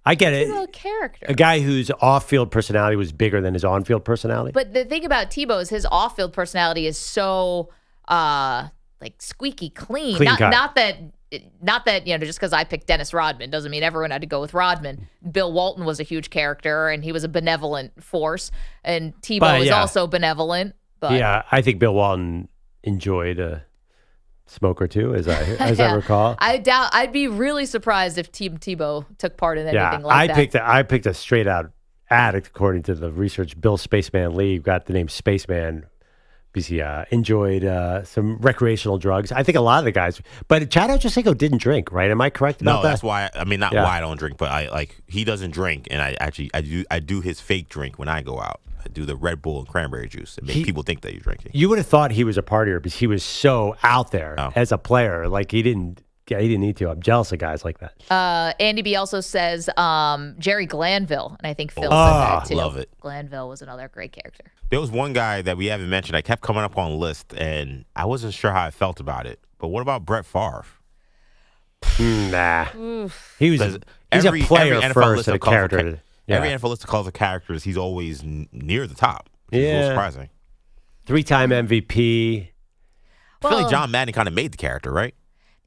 I get it. He's a character. A guy whose off-field personality was bigger than his on-field personality. But the thing about Tebow is his off-field personality is so like squeaky clean. Not that just because I picked Dennis Rodman doesn't mean everyone had to go with Rodman. Bill Walton was a huge character and he was a benevolent force, and Tebow is also benevolent. But yeah, I think Bill Walton enjoyed a smoke or two, as I recall. I'd be really surprised if Team Tebow took part in anything like that. I picked a straight out addict, according to the research. Bill Spaceman Lee got the name Spaceman because he enjoyed some recreational drugs. I think a lot of the guys, but Chad Ochocinco didn't drink, right? Am I correct about that? No, that's why. I mean, not why I don't drink, but he doesn't drink, and I do his fake drink when I go out. I do the Red Bull and cranberry juice and make people think that you're drinking. You would have thought he was a partier because he was so out there as a player. Like he didn't need to. I'm jealous of guys like that. Andy B also says Jerry Glanville, and I think Phil said that too. Love it. Glanville was another great character. There was one guy that we haven't mentioned. I kept coming up on the list, and I wasn't sure how I felt about it. But what about Brett Favre? Nah. Oof. He's a player first and a character. Every NFL list of calls of characters, he's always near the top. Which is a little surprising. 3-time MVP. I feel like John Madden kind of made the character, right?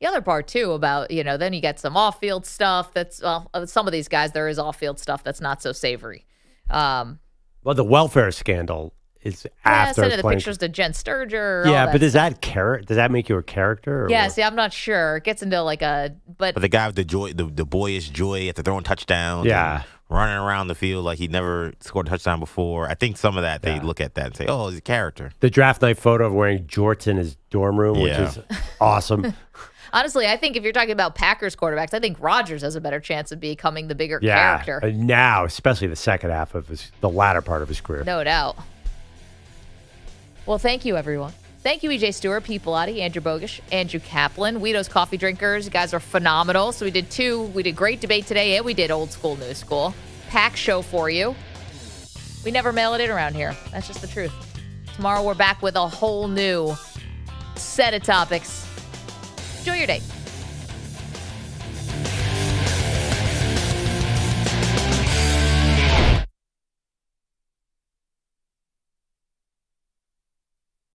The other part, too, about, then you get some off-field stuff that's, some of these guys, there is off-field stuff that's not so savory. Well, the welfare scandal is after. Sending the pictures to Jen Sturger. Yeah, but does that make you a character? Yeah, see, I'm not sure. It gets into like a, but the guy with the joy, the boyish joy after throwing touchdowns. Yeah. Running around the field like he never scored a touchdown before. I think some of that, they look at that and say, oh, he's a character. The draft night photo of wearing jorts in his dorm room, which is awesome. Honestly, I think if you're talking about Packers quarterbacks, I think Rodgers has a better chance of becoming the bigger character. Now, especially the second half of the latter part of his career. No doubt. Well, thank you, everyone. Thank you, EJ Stewart, Pete Pilati, Andrew Bogusch, Andrew Kaplan, Weedo's Coffee Drinkers. You guys are phenomenal. So we did two. We did great debate today, and we did old school, new school. Pack show for you. We never mail it in around here. That's just the truth. Tomorrow we're back with a whole new set of topics. Enjoy your day.